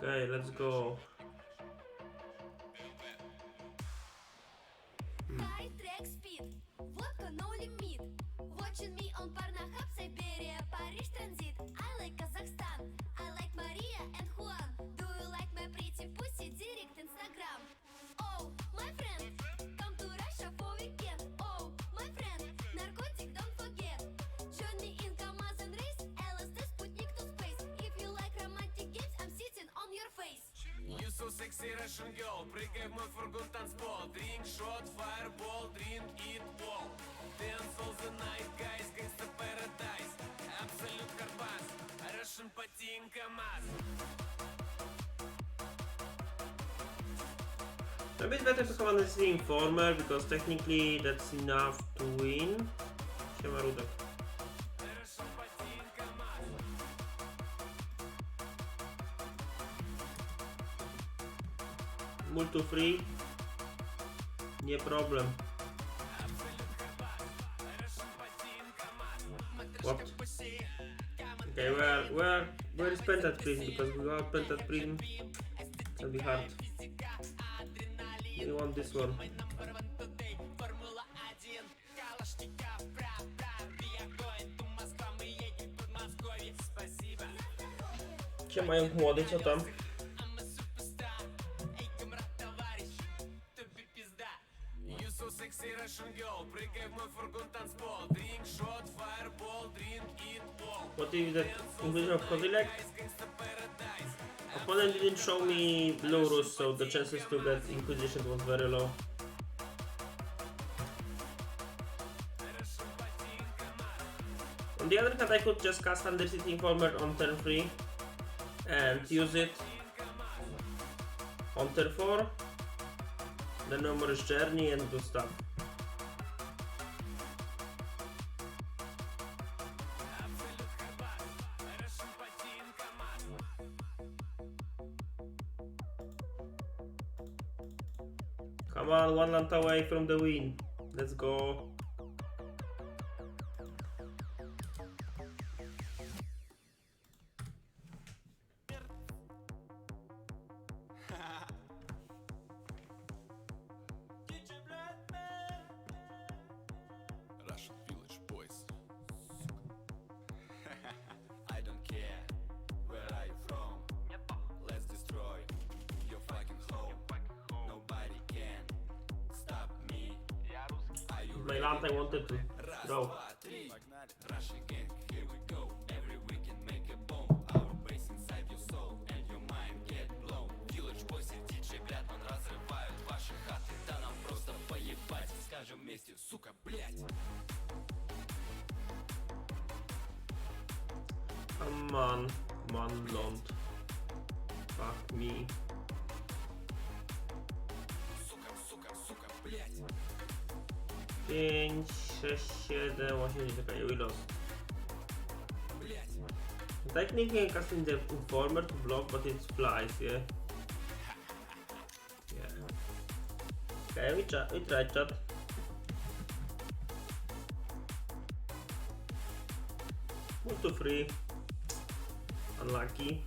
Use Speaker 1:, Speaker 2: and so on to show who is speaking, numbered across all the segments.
Speaker 1: Okay, let's go.
Speaker 2: High track speed, vodka no limit. Watching me on Pornhub, Siberia, Paris transit. I like Kazakhstan, I like Maria and Juan. Do you like my pretty pussy? Direct Instagram. Oh, my friend, come to Russia for weekend. Oh, my friend, narcotic don't forget. Join me in Kamazan race, LSD Sputnik to space. If you like romantic games, I'm sitting on your face.
Speaker 3: You so sexy Russian girl, прыгай в мой фургон танцпол. Drink shot, fireball, drink it all. Dance all the night, guys, gangsta paradise. Absolute Карпас, Russian Patin Kamaz.
Speaker 1: Maybe it's better to have an informer because technically that's enough to win. Siema Rudek.
Speaker 3: Russian Patin Kamaz.
Speaker 1: Multi free. Nie problem. What? Okay, where is Pentat Prison? Because without Pentat Prison it'll be hard. We want this one. Siema Yawgmoth, co tam?
Speaker 3: Sexy Russian girl, прыгай в мой фургон танцпол. Drink shot, fireball, drink it all.
Speaker 1: What is that English of Kodilek? Opponent didn't show me Lurrus, so the chances to get Inquisition was very low. On the other hand, I could just cast Undercity Informer on turn 3 and use it on turn 4. The numerous journey and do stuff. Come on, one land away from the win. Let's go.
Speaker 3: Russian village boys. I don't care. Where are you from? Let's destroy your fucking home. Nobody can stop me. Are you
Speaker 1: My land I wanted to go.
Speaker 3: Russian gang, here we go. Every weekend make a bomb. Our base inside your soul and your mind get blown. Village boys и диджей, блядь, он разрывают ваши хаты. Да нам просто поебать. Скажем вместе, сука, блядь.
Speaker 1: Come on, blonde. Fuck me.
Speaker 3: Сука, сука, сука, блядь.
Speaker 1: 5, 6, 7, 8, czekaj, we lost. Technically I'm casting the Informer to block, but it flies, yeah? Yeah. Okay, we tried chat. Move to 3. Unlucky.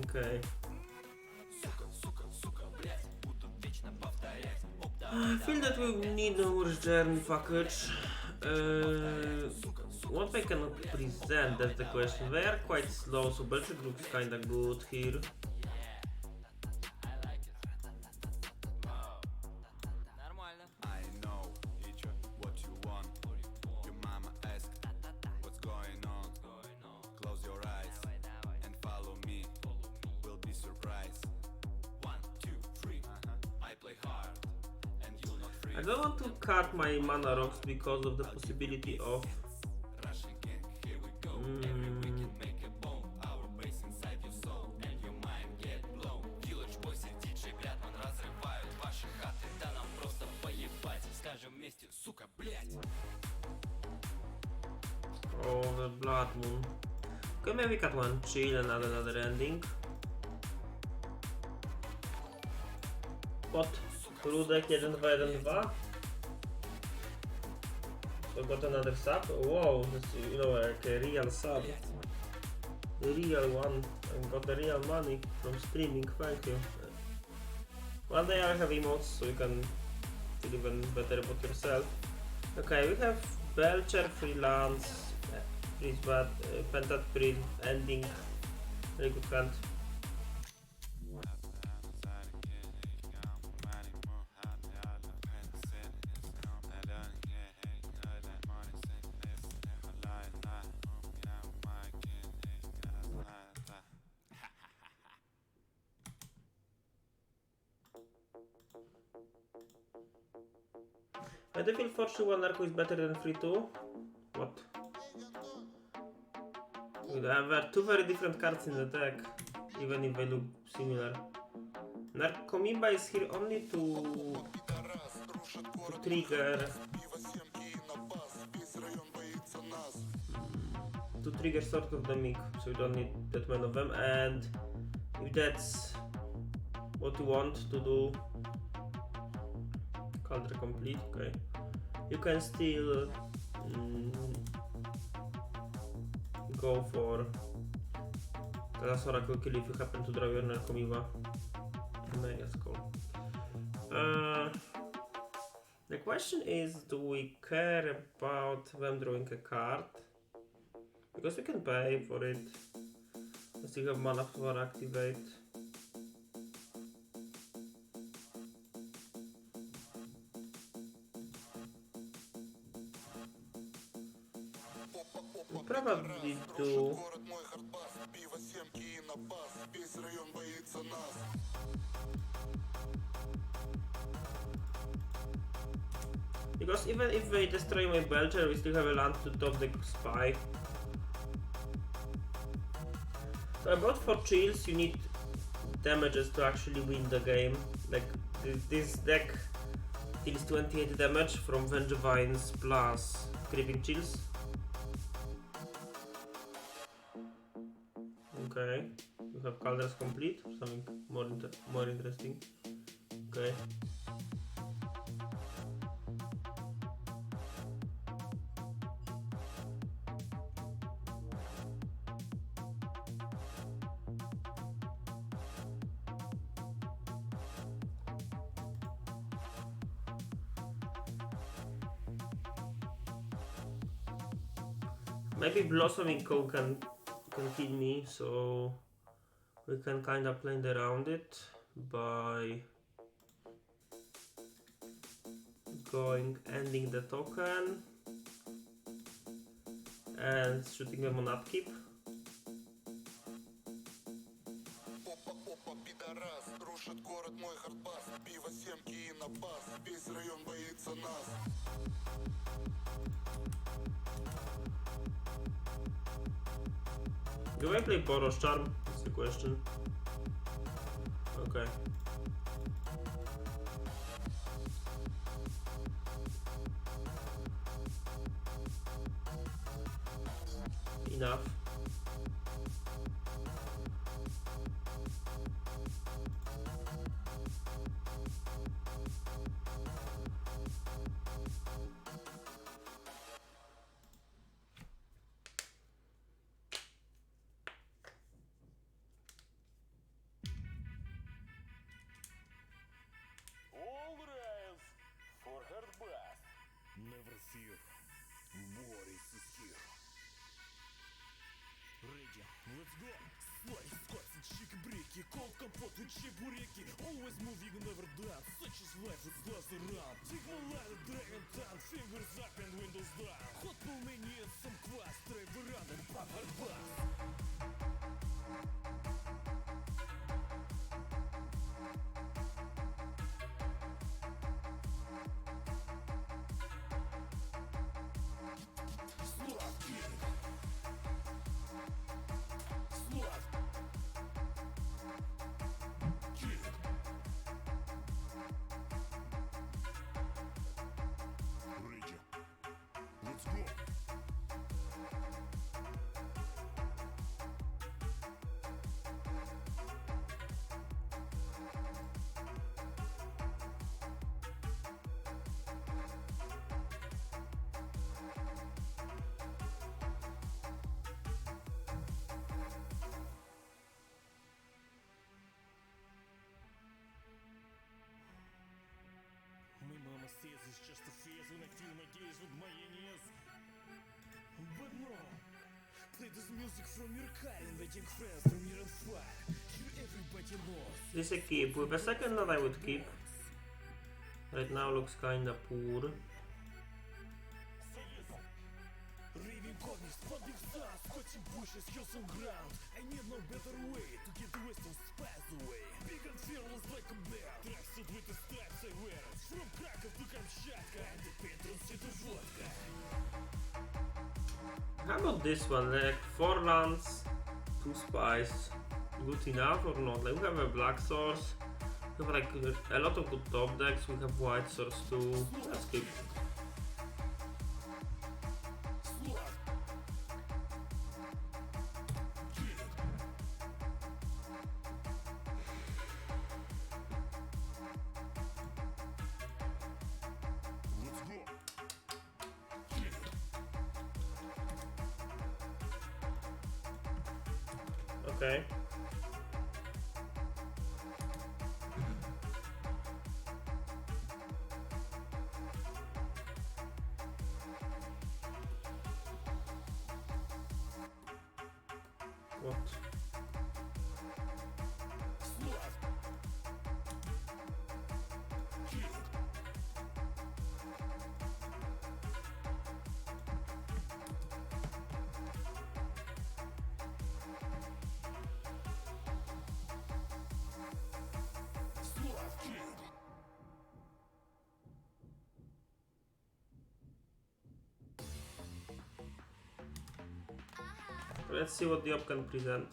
Speaker 1: Okay. I feel that we need our journey package. What I cannot present, that's the question. They are quite slow, so Belcher looks kinda good here.
Speaker 3: I know what you want. Your mama asked what's going on. Close your eyes and follow me. We'll be surprised. 1, 2, 3. I play hard and you'll not free.
Speaker 1: I don't want to cut my mana rocks because of the possibility of
Speaker 3: Russian gang, here we go. Every weekend make a bomb. Our base inside your soul and your mind get blown. Village boys и диджей, блядь, он разрывают ваши хаты. Да нам просто поебать. Скажем вместе, сука, блядь.
Speaker 1: oh, the Blood Moon. Okay, maybe cut one chill and add another ending. What? Rudek 1, 2, 1, 2. So got another sub. Wow, this, you know, like a real sub. the real one and got the real money from streaming. Thank you. One day I have emotes, so you can feel even better about yourself. Okay, we have Belcher, Freelance, Freeze Bat, Pentat Prism, Ending. Very good hand. I do feel 4-1 Narco is better than 3-2. What? There are two very different cards in the deck, even if they look similar. Narcomiba is here only to trigger sort of the mic, so you don't need that many of them, and if that's what you want to do, Caldra complete, okay. You can still go for Taras Oracle kill if you happen to draw your Narcomiba. That's cool. The question is, do we care about them drawing a card? Because we can pay for it. I still have mana for activate. We probably do. Because even if they destroy my Belcher, we still have a land to top the spy. So about 4 chills, you need damages to actually win the game. Like this deck deals 28 damage from Vengevines plus Creeping Chills. Okay, you have colors complete, something more interesting. Okay. Maybe Blossoming Cow can kill me, so we can kind of play around it by ending the token and shooting them on upkeep. Do I play Boros Charm? That's the question. Okay. Enough.
Speaker 4: Never fear, Boris is here. Ready, let's go. Slice, squats and chick-breaky, cold compot with чебуреки. Always moving, never done. Such is life, it's lost around. Take my ladder, dragon town, fingers up and windows down. Hot pull many and some quads, try veranda, pop her bus.
Speaker 1: This a keep. With a second that I would keep. Right now looks kinda poor. How about this one? Like 4 lands, 2 spies. Good enough or not? Like we have a black source. We have like a lot of good top decks. We have white source too. Let's keep. Okay. What? Let's see what the op can present.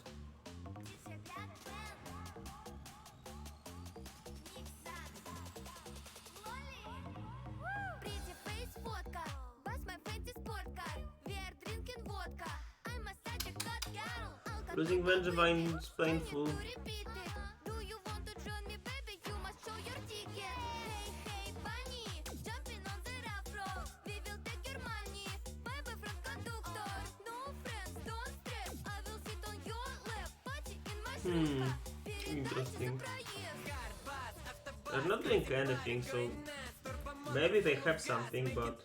Speaker 2: Pretty face vodka, bust my fancy sport car. We are drinking vodka. I'm a such a hot girl.
Speaker 1: Losing Vengevine is painful.
Speaker 2: To repeat it. Do you want to join me, baby? You must show your ticket. Hey, hey, bunny, jumping on the rough road. We will take your money. Bye, boyfriend conductor. No friends, don't stress. I will sit on your lap, party in my shrimp.
Speaker 1: Interesting. They're not doing anything, so maybe they have something, but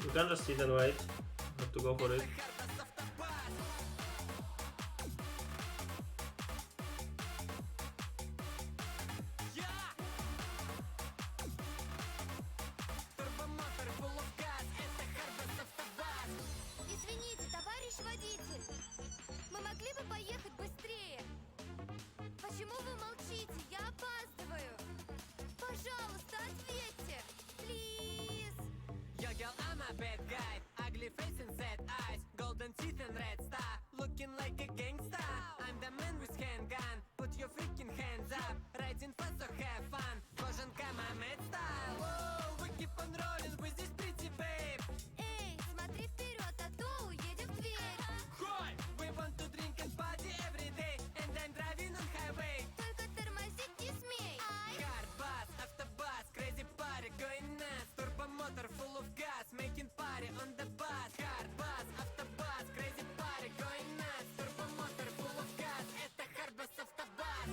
Speaker 1: you can just sit and wait. Have to go for it.
Speaker 2: Извините, товарищ водитель, мы могли бы поехать быстрее? Почему вы молчите? Я опаздываю. Пожалуйста, ответьте. Please.
Speaker 5: Yo girl, I'm a bad guy. Ugly face and sad eyes. Golden teeth and red star. Looking like a gangster. I'm the man with handgun. Put your freaking hands up. Riding fast, so have fun. Кожанка, my mad style. Whoa, we keep on rolling with this pretty babe.
Speaker 2: Эй, смотри вперед, а то уедем в дверь.
Speaker 5: Hi, we want to drink and party every day. And I'm driving on highway.
Speaker 2: Только тормозить не смей. Ай.
Speaker 5: Hard bus, after bus, crazy party going nuts. Turbo motor full of gas, making party on the bus. Hard bus, after bus, crazy party going nuts. Turbo motor full of gas, это hard bus, after bus.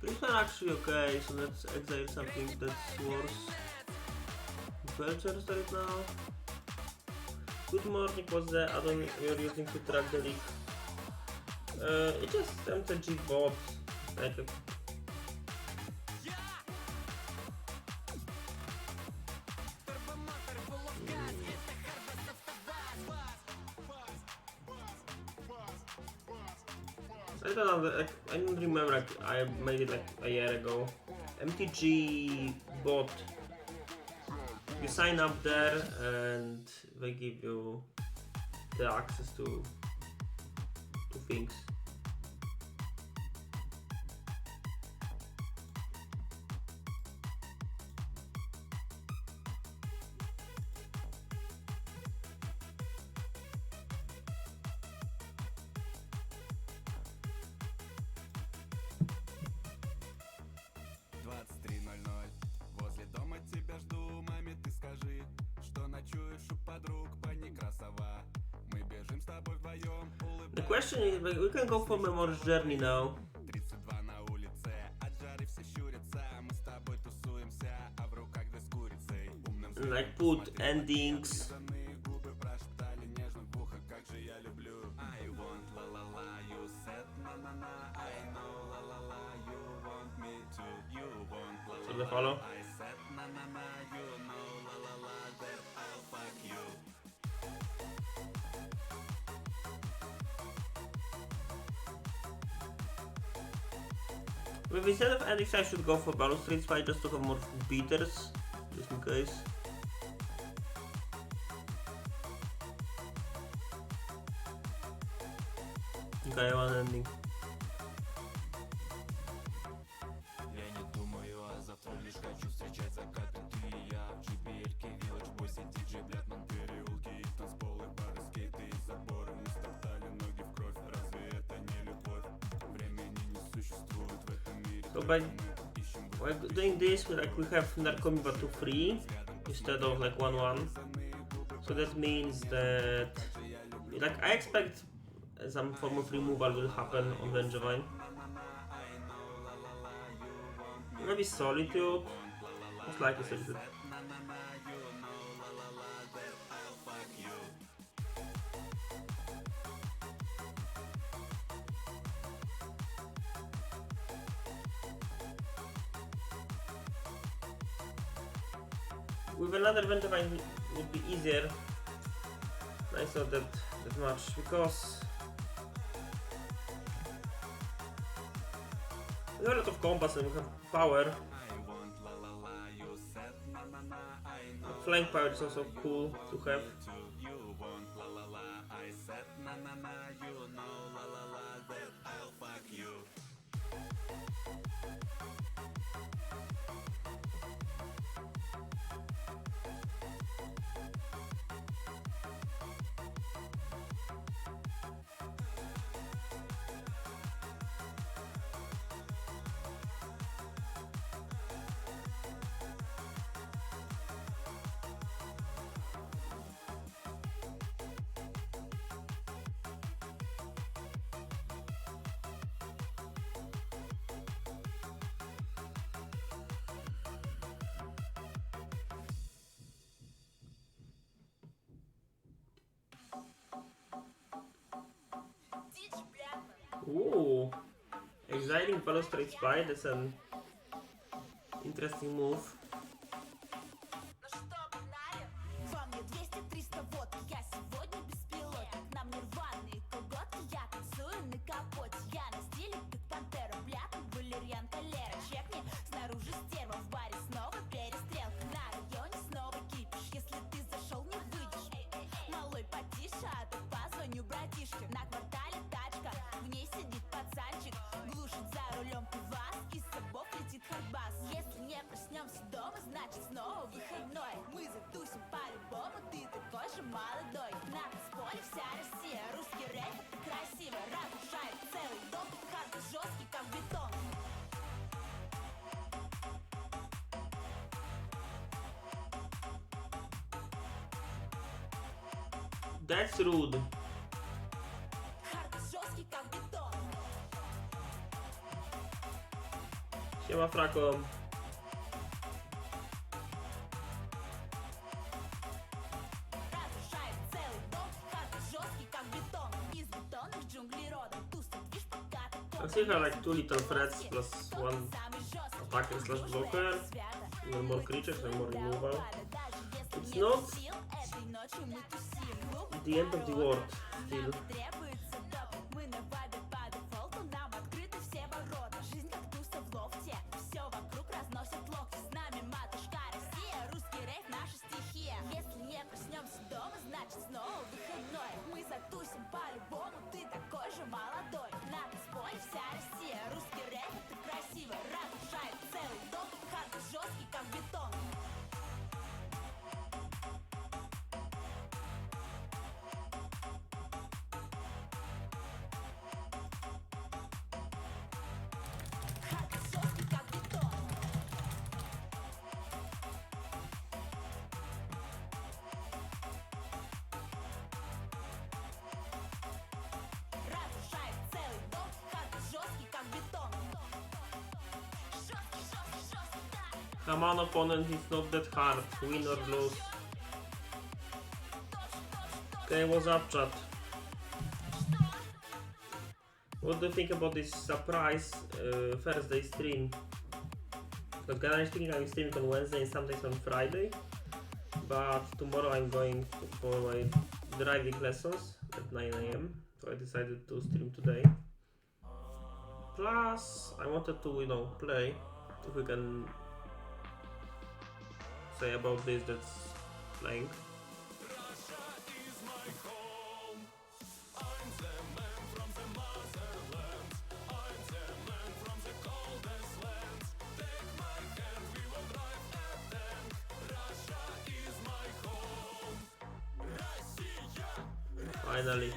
Speaker 1: This one actually okay, so let's exile something that's worse. Belcher right now. Good morning was the add-on you're using to track the leak. It just MTG bot, like a
Speaker 5: Turbo motor full of gas, это hard bus, after bus.
Speaker 1: I don't know, like, I don't remember, like, I made it like a year ago. MTG bot. You sign up there and they give you the access to things.
Speaker 3: Возле дома тебя жду, маме ты скажи, что ночуешь у подруг по Некрасова.
Speaker 1: The question is, like, we can go for Memory's Journey now. And, like, put endings. So the follow. Maybe instead of endings I should go for Balustrade Spy just to have more beaters, just in case. Okay, one ending. So by doing this, we have Narcomiba 2-3 instead of like 1-1. So that means that I expect some form of removal will happen on Vengevine. Maybe Solitude. Most likely Solitude. With another Vengevine would be easier. It's not that much because we have a lot of compass and we have power. Flank power is also cool to have. Ooh, exciting Balustrade Spy, that's an interesting move.
Speaker 2: Ну что, погнали? Во мне 200-300 водки, я сегодня беспилотник. На мне рваные колготки, я танцую на капоте. Я на стиле, как пантера, бляпа, валерьян, холера. Чекни, снаружи стерва, в баре снова перестрелка. На районе снова кипиш, если ты зашел, не выйдешь. Малой, потише, а то позвоню братишке. На квартале тачка, в ней сидит пацанчик. Глушит за рулем пивас, из собов летит хардбас. Если не проснемся дома, значит снова выходной. Мы затусим по-любому, ты такой же молодой. На танцполе вся Россия, русский рэп это красиво. Разрушает целый дом, хард жесткий, как бетон.
Speaker 1: That's rude.
Speaker 2: Хард жесткий, как бетон.
Speaker 1: Siema Frako.
Speaker 2: Разрушает целый дом, хард жесткий, как бетон. Из бетонных джунглей родом тусит, видишь, пока ты
Speaker 1: I still have like 2 little threats plus 1 attacker slash blocker. Even more creatures and more removal. It's not the end of the world still.
Speaker 2: Требуется топ, мы на вайбе по дефолту, нам открыты все ворота. Жизнь как туса в лофте, все вокруг разносят локти. С нами матушка Россия, русский рэп наша стихия. Если не проснемся дома, значит снова выходной. Мы затусим по-любому, ты такой же молодой. На танцполе вся Россия, русский рэп это красиво. Разрушает целый дом, хард жесткий, как бетон.
Speaker 1: Come on, opponent, it's not that hard. Win or lose. Okay, what's up, chat? What do you think about this surprise Thursday stream? Because generally speaking, I'm streaming on Wednesday and sometimes on Friday. But tomorrow I'm going for my driving lessons at 9 AM. So I decided to stream today. Plus, I wanted to, you know, play. If we can say about this that's playing. Finally.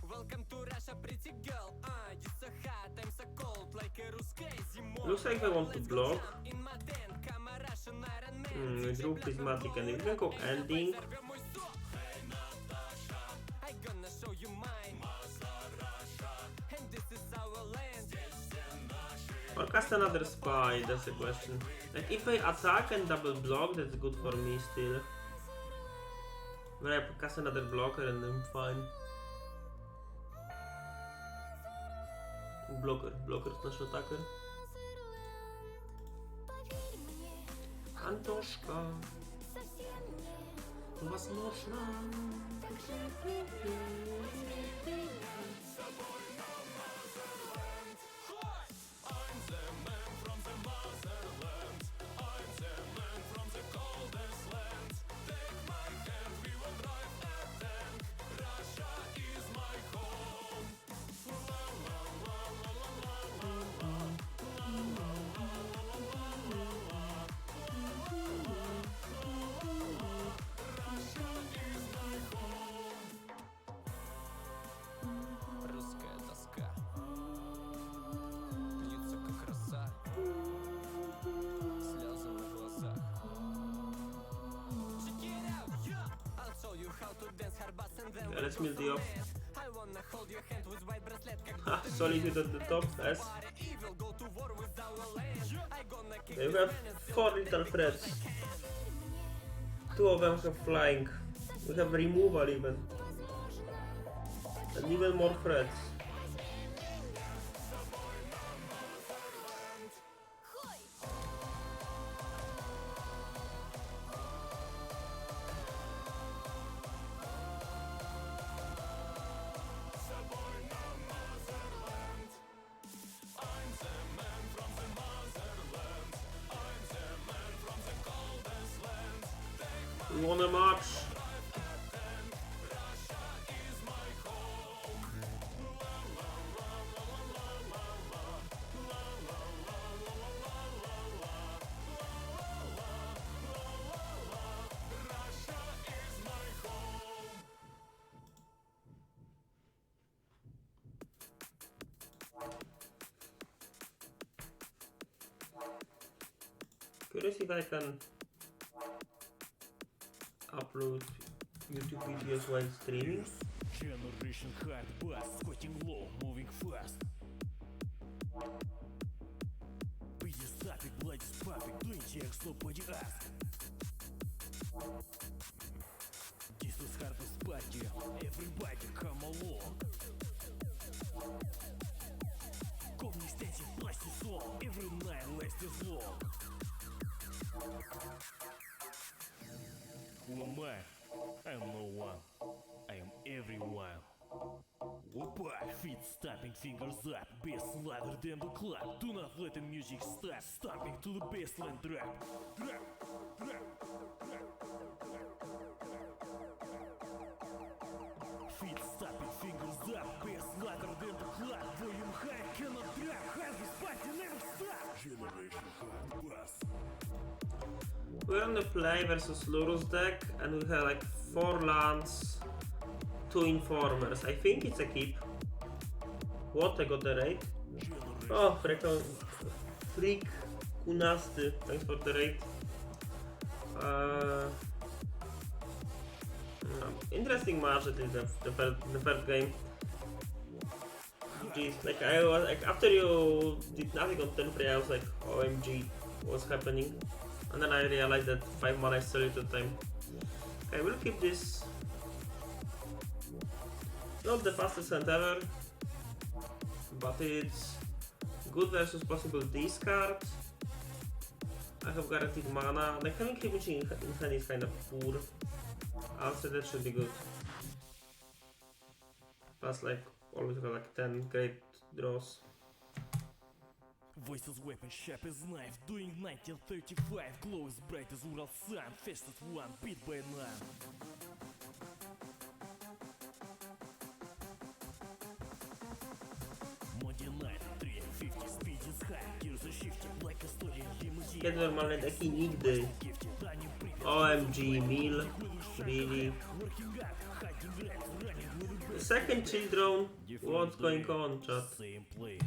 Speaker 5: Welcome to Russia, pretty girl. You so hot, I'm so cold, like a русская зима.
Speaker 1: Looks like I want to block.
Speaker 5: In my tent, come a Russian Iron Man.
Speaker 1: Drew Prismatic and if we go ending.
Speaker 5: I gonna show you mine. And this is our land.
Speaker 1: Or cast another spy, that's the question. Like if I attack and double block, that's good for me still. When I cast another blocker and I'm fine. Blocker slash attacker. Antoszka. Возможно.
Speaker 5: Русская тоска. Льется как роса. Слезы на глазах. Check it out, yeah. I'll show you how to dance hard bass and then
Speaker 1: Yeah, let's meet the off.
Speaker 5: I wanna hold your hand with white bracelet.
Speaker 1: Ha, Solitude at the top, yes.
Speaker 5: Evil go to war with our land. I gonna kick
Speaker 1: They have 4 little threats. 2 of them have flying. We have removal even. And even more threats. We won a match. Curious if I can upload YouTube videos while streaming.
Speaker 4: Generation hard bass, squatting low, moving fast. Busy static, blood is pumping, doing checks, nobody ask. This is hardest party, everybody come along. Ковный стенсик, пластик слов, every night lasts as long. Who am I? I am no one. I am everyone. Whoopa! Feet stomping, fingers up, bass louder than the clap. Do not let the music start, stomping to the bassline drop. Drop, drop, drop. Feet stomping, fingers up, bass louder than the clap. Volume high, cannot drop, has this party never stop. Generation hard bass.
Speaker 1: We're on the play versus Lurrus deck and we have like 4 lands, 2 informers. I think it's a keep. What? I got the raid? Oh, freak Kunasty. Thanks for the raid. Interesting match at least the first game. Jeez, like I was like after you did nothing on 10 free, I was like OMG. was happening, and then I realized that 5 mana is so little time. Okay, we'll keep this. Not the fastest hand ever, but it's good versus possible discard. I have guaranteed mana. Like having Hibouchi in hand is kind of poor. I'll say that should be good. Plus, like, always got like 10 great draws.
Speaker 4: Voice is weapon, sharp as knife. Doing 1935, glow as bright as Ural sun. Fast as one, beat by none. Monday night, 350, speed is high. Gears are shifting like a story limousine.
Speaker 1: Get normalne taki nigdy.
Speaker 4: Gifted, running break.
Speaker 1: OMG, Mil. Really?
Speaker 4: Working up, hiding red, running with a
Speaker 1: The second chill drone. What's going on, chat?
Speaker 4: Same place.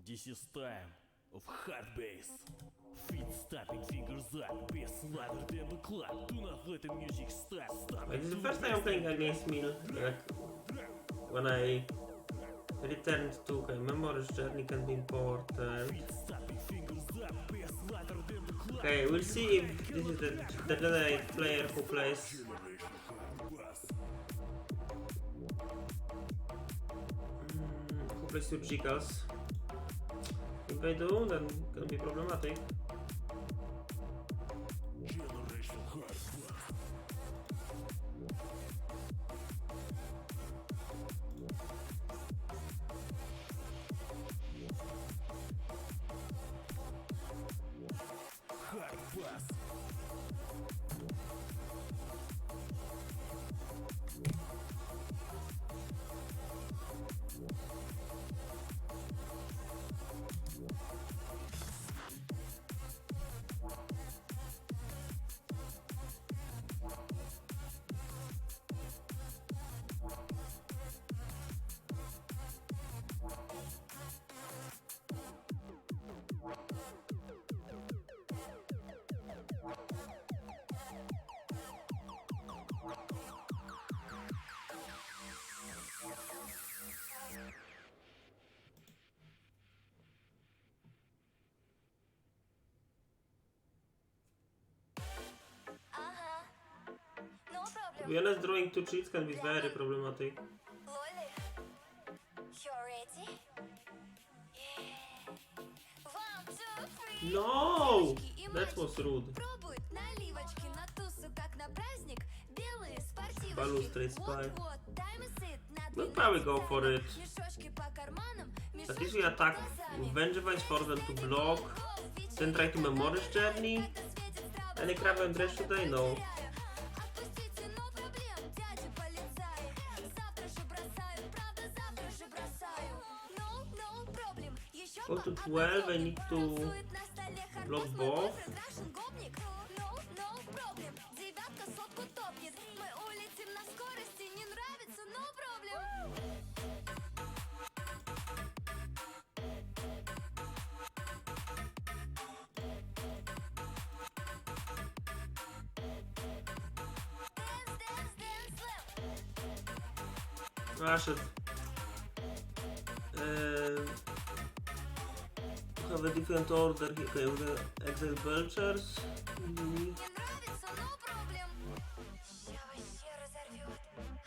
Speaker 4: This is time of hard bass. Feet stopping, fingers up, bass louder than the clock. Do not let the music stop. Stop.
Speaker 1: Like, this is the first time I'm playing against Mil. Like, when I returned to okay, Memory's Journey can be important.
Speaker 4: Feet stopping, fingers up, bass louder than the clock.
Speaker 1: Okay, we'll see if this is the Jedi player who plays. Who plays Surgicals. If they do, then it can be problematic.
Speaker 4: Generation hard bass. Hard bass.
Speaker 2: No problem.
Speaker 1: To be honest, drawing 2 cheats can be very problematic.
Speaker 2: Lolly, you ready? Yeah. 1, 2, 3.
Speaker 1: No! That was rude.
Speaker 2: Пробуют наливочки на тусу, как на праздник. Белые
Speaker 1: Balloon
Speaker 2: спортивочки.
Speaker 1: Straight Spy.
Speaker 2: Вот, time is it. На
Speaker 1: We'll probably go for it.
Speaker 2: Мешочки по карманам.
Speaker 1: At least we attack Vengevine, force them to block, then try to Memory's Journey. Any crab and Dredge today? No.
Speaker 2: Отпустите, no проблем, дядя полицай. Завтра же бросаю, правда, завтра же бросаю. No problem. Еще
Speaker 1: Go to 12, I need to
Speaker 2: танцует на столе
Speaker 1: block
Speaker 2: харпуз, мой
Speaker 1: both.
Speaker 2: бойфренд Russian гопник. No problem. Девятка сотку топнет. Мы улетим на скорости, не нравится, no problem.
Speaker 1: I should have a different order. Okay, we will exile Belchers.
Speaker 2: Не нравится, no problem. Ща вообще разорвет.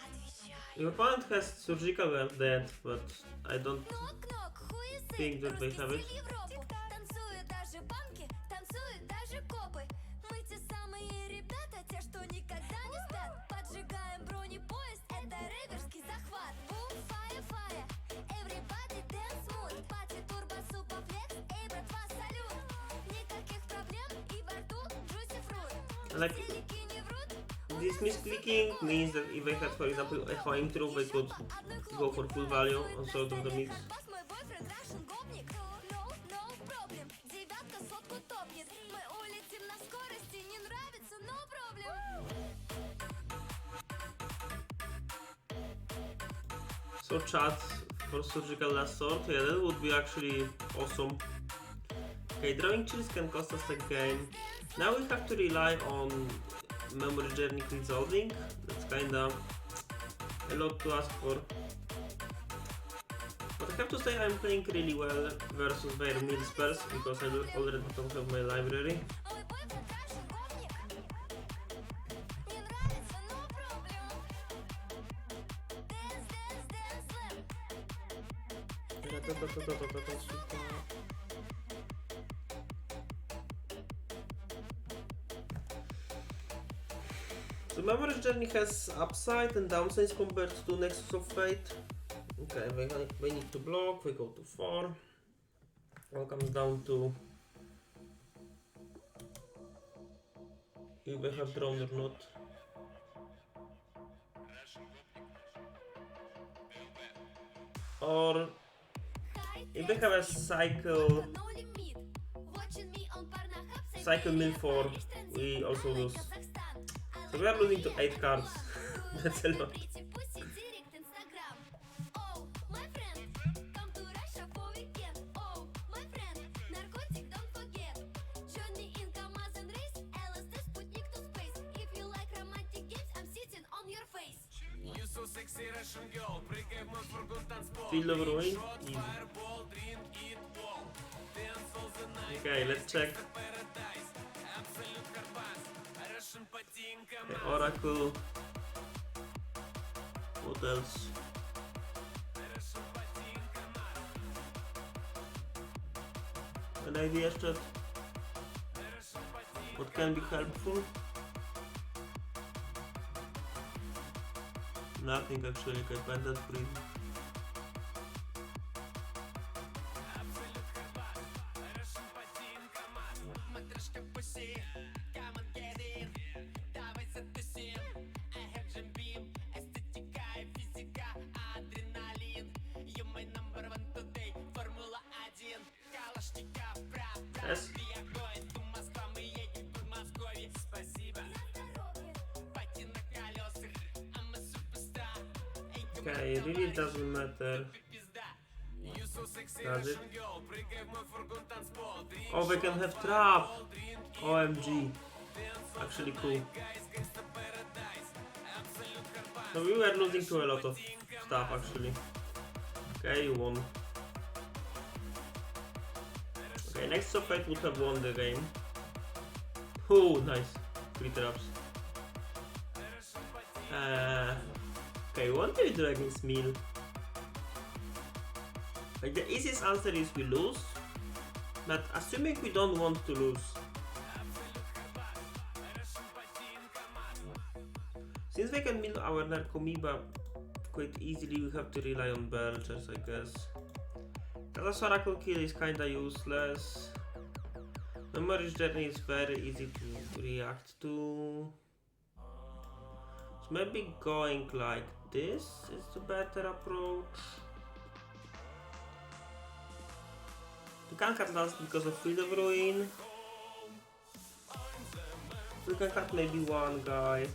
Speaker 2: Отвечай.
Speaker 1: Your opponent has Surgical and dead, but I don't
Speaker 2: Knock-knock, who is it?
Speaker 1: think that they have it.
Speaker 2: Распустили Европу. Танцуют даже банки, танцуют даже копы. Мы те самые ребята, те, что никогда не спят. Поджигаем бронепоезд, это рейверский захват. Бум, фая, фая. Everybody dance mood. Пати, турбо, супа, флекс. Эй, братва, салют. Никаких проблем и во рту juicy fruit.
Speaker 1: Like,
Speaker 2: Циники не врут.
Speaker 1: this misclicking means that if I had, for example, Echo Intro, I could go for full value on sort of the mix.
Speaker 2: Мой бойфренд Russian гопник. No problem. Девятка сотку топнет. Мы улетим на скорости, не нравится, no problem.
Speaker 1: So chat for Surgical Last Sword, yeah, that would be actually awesome. Okay, drawing chills can cost us the game. Now we have to rely on Memory Journey resolving. That's kinda a lot to ask for. But I have to say I'm playing really well versus their mid spells because I already don't have my library.
Speaker 2: Ой, бойфренд Russian гопник. Не нравится, no problem. Dance, dance, dance, slam.
Speaker 1: So Memory Journey has upside and downside compared to Nexus of Fate. Okay, they need to block, we go to 4. All comes down to if they have drawn or not. Or if they have a cycle mill 4, we also lose. So we are losing to 8 cards. That's a lot. Field of Ruin? Easy. Okay, let's check. Okay, Oracle. What else? An idea, chat? What can be helpful? Nothing actually, okay, Pendant Prison. Yes. Okay, it really doesn't matter. Does it? Oh, they can have trap! OMG. Actually cool. So we were losing to a lot of stuff actually. Okay, you won. Okay, next of Fate would have won the game. Oh, nice. 3 traps. Okay, 1-3 Dragon's Meal. Like the easiest answer is we lose, but assuming we don't want to lose. Since we can mill our Narcomoeba quite easily, we have to rely on Belchers, I guess. Kala's Oracle Kill is kinda useless. Memory Journey is very easy to react to. So maybe going like this is the better approach. We can't cut last because of Field of Ruin. We can cut maybe one guy.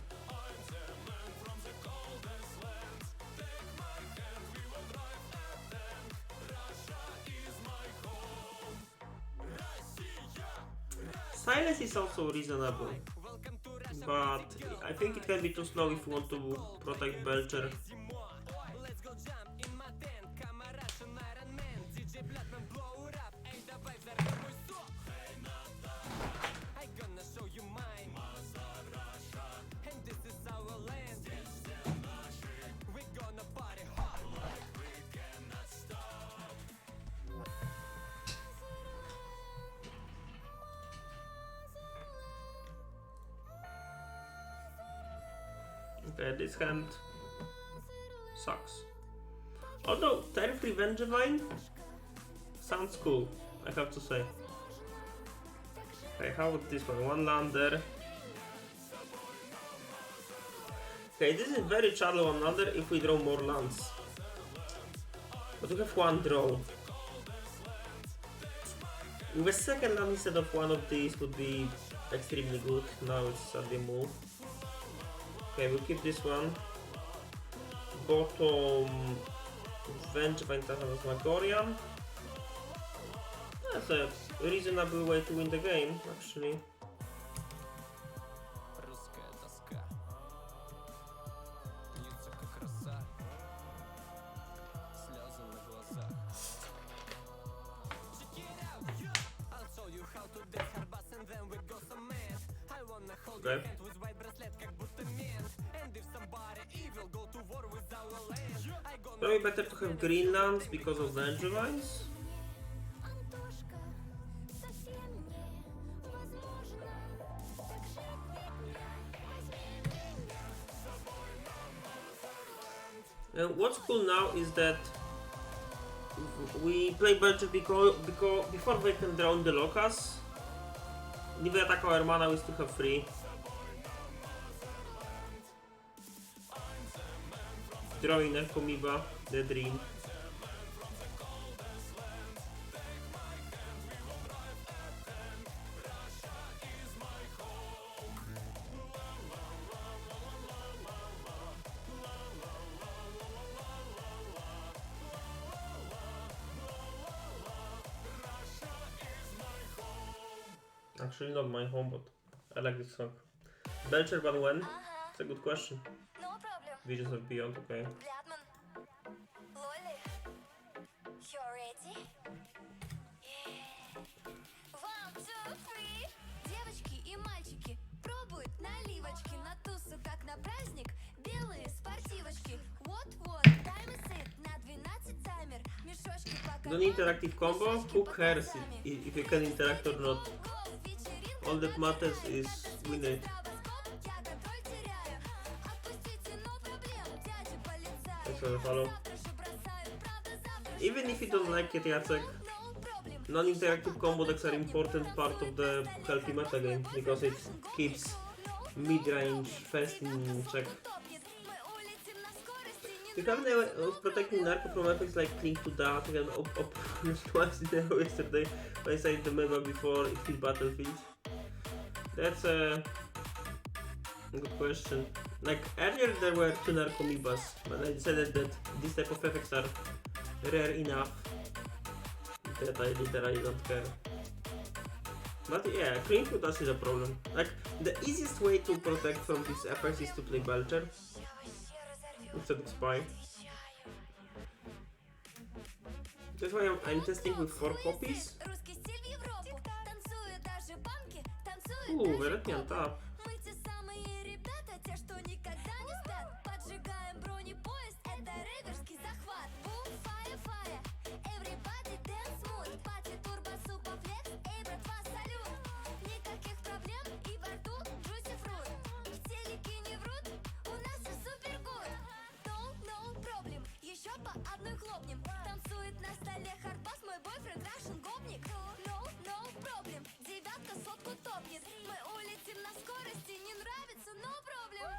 Speaker 1: Silence is also reasonable, but I think it can be too slow if you want to protect Belcher. Okay, this hand sucks. Although, Turf Revengevine sounds cool, I have to say. Okay, how about this one? One lander. Okay, this is very shallow one lander if we draw more lands. But we have one draw. With a second land instead of one of these would be extremely good. Now it's at the move. Okay, we'll keep this one. Bottom Vengevine Phantasmagorian. That's a reasonable way to win the game, actually. Okay. Probably better to have green lands because of Danger Lines.
Speaker 2: Антошка, совсем невозможно. Так жить меня, возьми меня.
Speaker 1: What's cool now is that we play Belcher before they can draw the locus. If they attack our mana, we still have 3. Drawing Nercomiba, the Dream. Actually not my home, but I like this song. Belcher, but when? It's a good question.
Speaker 2: No problem.
Speaker 1: Visions of Beyond, okay.
Speaker 2: Блядман. Лоли. You ready? Yeah. 1, 2, 3. Девочки и мальчики пробуют наливочки на тусу, как на праздник. Белые спортивочки. Вот-вот, тайм сет на 12 таймер. Мешочки пока.
Speaker 1: Don't interactive combo? Who cares if you can interact or not? All that matters is win it. Thanks for the follow. Even if you don't like it, Jacek, non-interactive combo decks are important part of the healthy meta game because it keeps mid-range fast in check. You have the way of protecting Narco from effects like Cling to Death and twice in a row yesterday when I said the meta before it hit battlefield. That's a good question. Like earlier there were 2 Narcomoebas, but I decided that this type of effects are rare enough that I literally don't care. But yeah, Cling to Dust is a problem. Like the easiest way to protect from these effects is to play Belcher instead of Spy. That's why I'm testing with 4 copies. Ooh, Red on top.
Speaker 2: Мы те самые ребята, те, что никогда не спят. Поджигаем бронепоезд, это рейверский захват. Бум, фая, фая, everybody dance mood. Пати, турбо, супа, флекс, эй, братва, салют. Никаких проблем и во рту juicy fruit. В телеке не врут, у нас все супер гуд. No problem, еще по одной хлопнем. Танцует на столе хардбас, мой бойфренд Russian гопник. No problem, девятка сотку топнет. Мы улетим на скорости, не нравится, no problem.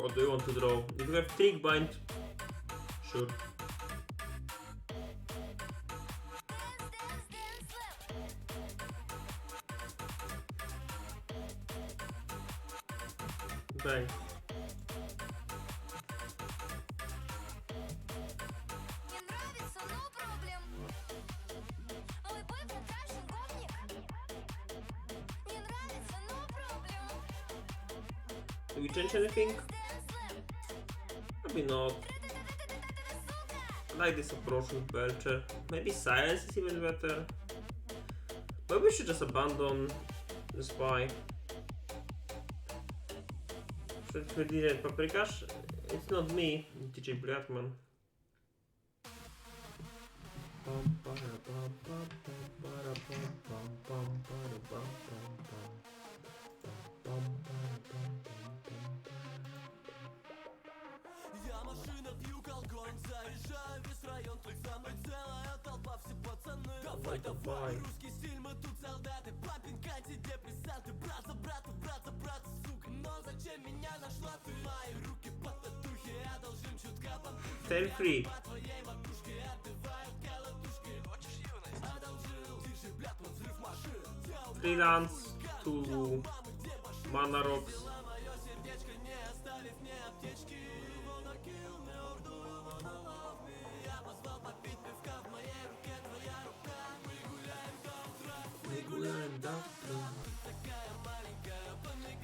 Speaker 1: What do you want to draw? If you have Trick Bind, sure. Bang.
Speaker 2: Не нравится, no problem. Мой бойфренд Russian гопник. Не нравится, no problem.
Speaker 1: Do we change anything? Maybe not. I like this approach with Belcher. Maybe Silence is even better. Maybe we should just abandon the Spy. Should we DJ Paprikash? It's not me, DJ Blackman.
Speaker 4: Я машина, пью колгон, заезжаю весь район, тут за мной целая толпа, все пацаны. Давай, русский стиль, мы тут солдаты, папинг, антидепрессанты, брат за брата, брат за брата, сука, но зачем меня нашла ты? Мои руки по татухе, одолжим чутка пампухи.
Speaker 1: Tail free.
Speaker 4: По твоей макушке отбивают колотушки. Хочешь юность? Одолжил, держи, блядь, вот взрыв машин.
Speaker 1: Freelance to Mana Rocks.
Speaker 4: Мое сердечко, не оставив мне аптечки.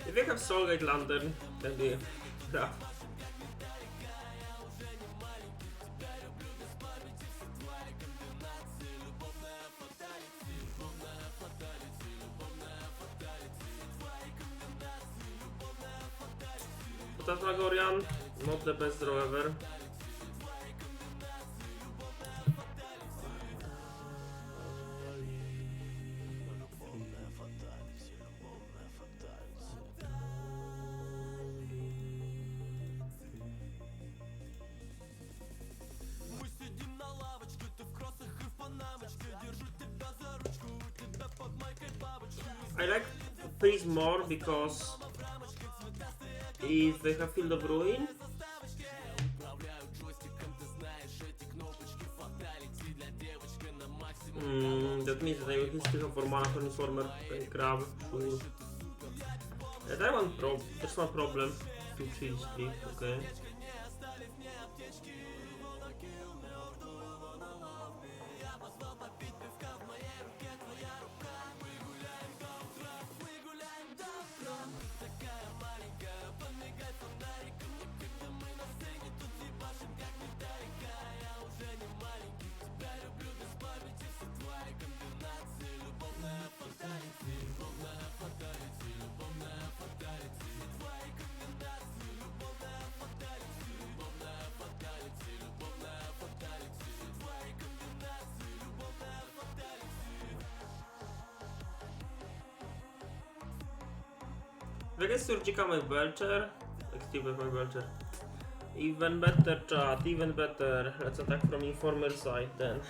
Speaker 1: If you have Soulgate Lantern, then be rough. Phantasmagorian, not the best draw ever.
Speaker 4: Мы сидим на лавочке, ты в кроссах и в панамочке. Держу тебя за ручку, у тебя под майкой бабочка.
Speaker 1: I like Freeze more because if they have Field of Ruin, that means that I will still have 4 mana for Informer and grab, sure. There's one problem. 2 chill split, okay. Vegas Surgica my Belcher. Activate my Belcher. Even better, chat, even better. Let's attack from Informer side then.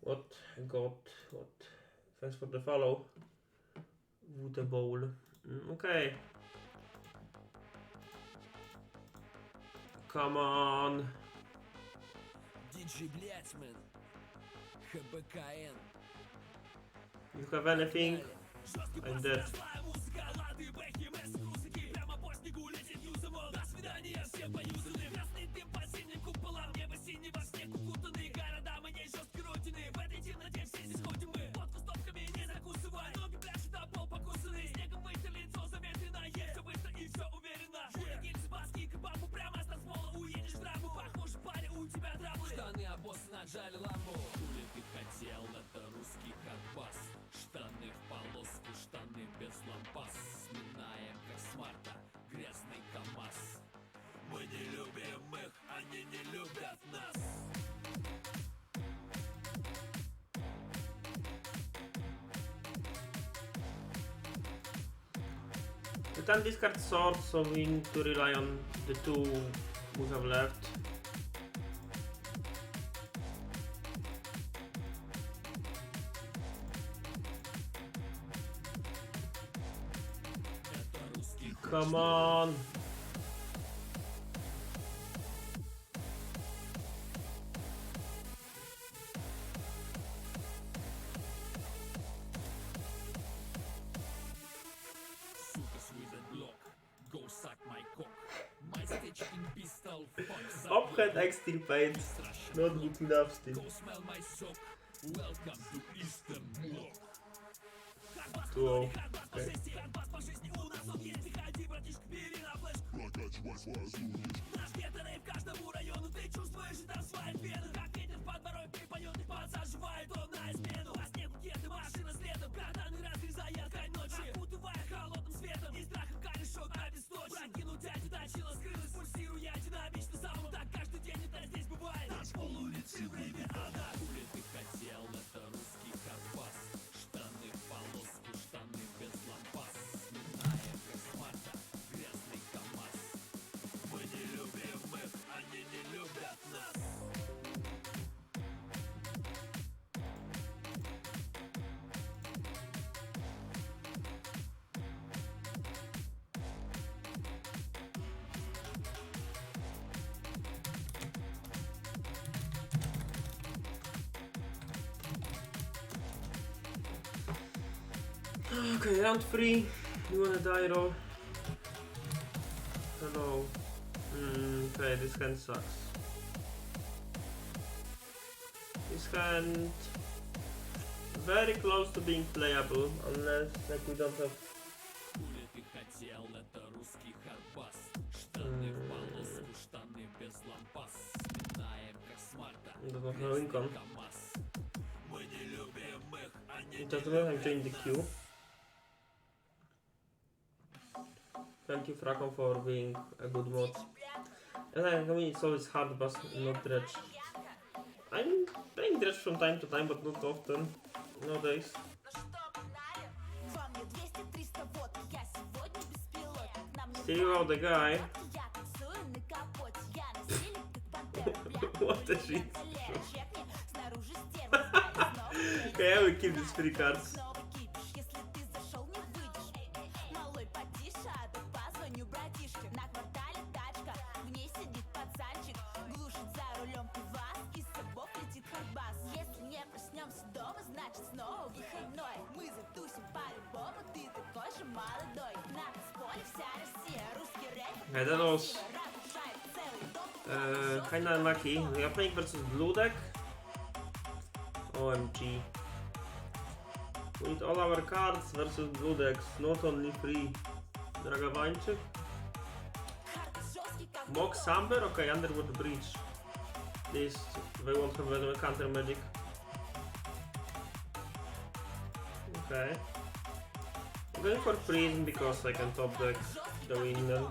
Speaker 1: What? Got what? Thanks for the follow. Water bowl. Okay. Come on.
Speaker 4: DJ Блятьман, ХБКН.
Speaker 1: You have anything? I'm dead.
Speaker 4: Штаны обоссаны, отжали лампу. Хули ты хотел, это русский карбас. Штаны в полоску, штаны без лампас. Сминаем, как смарта, грязный КамАЗ. Мы не любим их, они не любят нас.
Speaker 1: You can discard swords, so we need to rely on the 2 who have left. Come on. Uphead extirpate. Not good enough still. 2-0. Okay. Okay, round 3. You wanna die roll? Hello. Okay, this hand sucks. This hand very close to being playable, unless like we don't have. Doesn't have income. Just a minute, I'm joining the queue. Thank you, Fracon, for being a good mod. And I mean, it's always hard boss, not Dredge. I'm playing Dredge from time to time, but not often nowadays. Still out the guy. What the shit? Okay, I will keep these free cards. Okay, that was kinda unlucky. We are playing versus blue deck. OMG. With all our cards versus blue decks, not only free. Dragawańczyk. Mox Amber? Okay, Underwood Breach. This, they won't have any counter magic. Okay. I'm going for Prism because I can top deck the winner.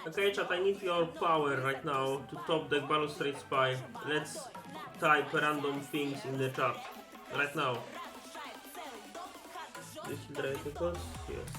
Speaker 1: Okay, chat, I need your power right now to top deck Balustrade Spy. Let's type random things in the chat. Right now. This Dredge, yes.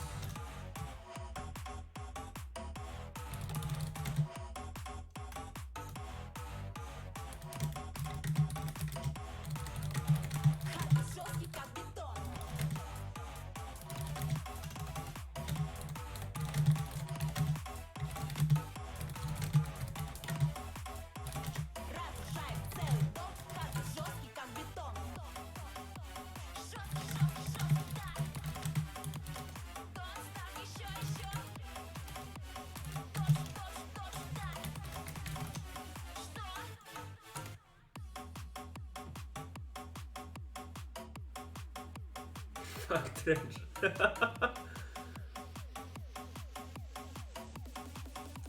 Speaker 1: Fuck Dredge.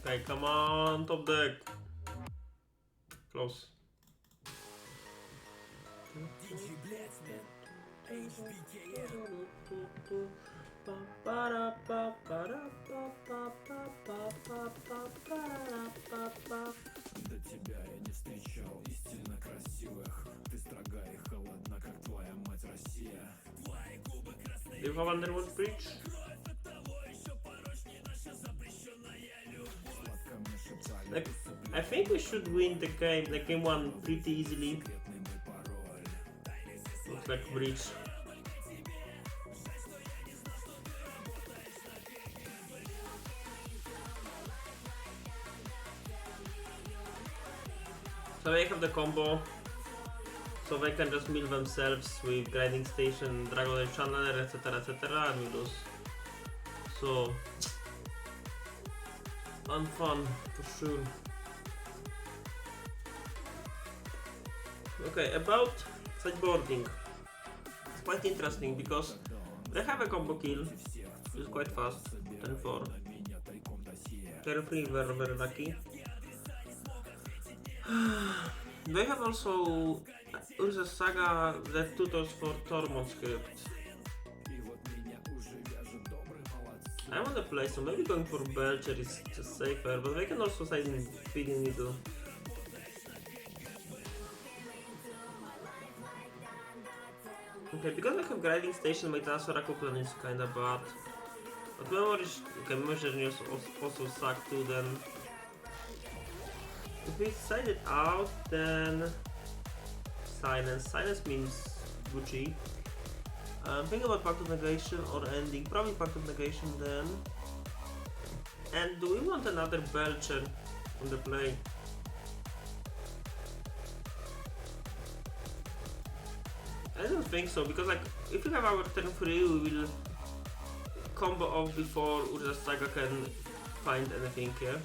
Speaker 1: Okay, come on, top deck. Close.
Speaker 4: До тебя я не встречал истинно красивых. Ты строга и холодна, как твоя мать Россия. Твои губы красные.
Speaker 1: Do you have Underwood Breach? Like, I think we should win the game 1 pretty easily. Looks like Breach. So they have the combo, so they can just mill themselves with Grinding Station, Dragon Channeler, etc, and we lose. So, unfun for sure. Okay, about sideboarding. It's quite interesting because they have a combo kill, which is quite fast, 10-4. Carefree, very lucky. They have also Urza Saga that tutors for Tormod script. I want to play, so maybe going for Belcher is just safer, but they can also side in feeding middle. Okay, because I have Grinding Station, my Task Oracle plan is kinda bad. But Memory Journey also suck too then. If we side it out, then silence. Silence means Gucci. Think about Pact of Negation or ending. Probably Pact of Negation then. And do we want another Belcher on the play? I don't think so, because like if we have our turn 3, we will combo off before Urza Saga can find anything here.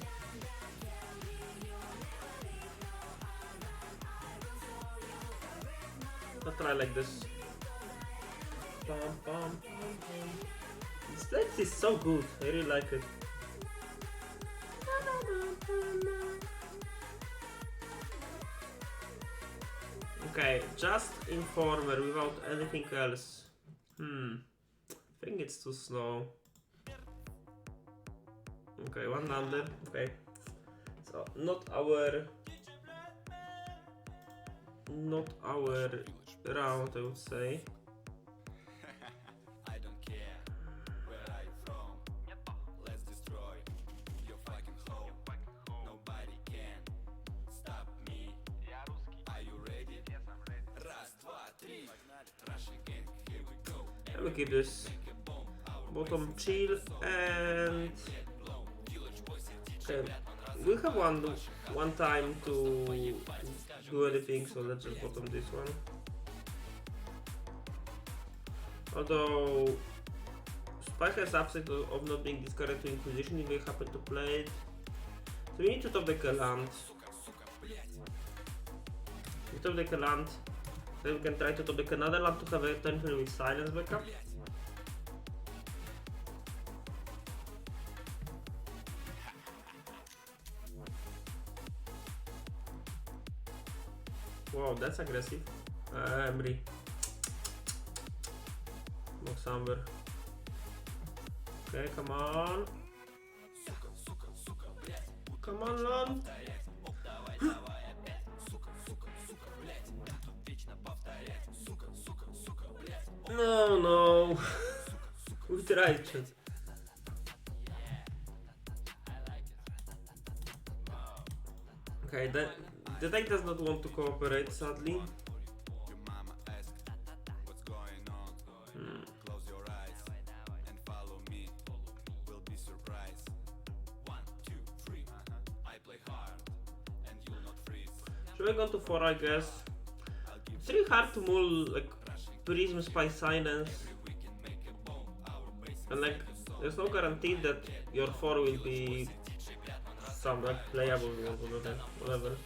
Speaker 1: I'll try like this. This place is so good, I really like it. Okay, just Informer without anything else. I think it's too slow. Okay, one under, okay. So, not our round, I would say.
Speaker 3: I don't care. Where are you from? Let's destroy your fucking home. Nobody can stop me. Are you ready? Раз, два, три. Russian gang, here we go.
Speaker 1: I will keep this bottom chill and okay. We have one time to do anything, so let's just bottom this one. Although Spike has upside of not being discarded to Inquisition if they happen to play it. So we need to top deck a land. We top deck a land. Then we can try to top deck another land to have a turn with silence backup. Wow, that's aggressive. Emry. Moxamber. Okay, come on. Come on, Lon. No. We tried it. Okay, the deck does not want to cooperate, sadly.
Speaker 3: Your mama asked what's going on. Close your eyes and follow me. We'll be surprised. 1, 2, 3. I play hard and you'll not freeze.
Speaker 1: Should we go to 4, I guess? It's really hard to mull like Prism Spy Silence. And like there's no guarantee that your 4 will be some like playable or whatever.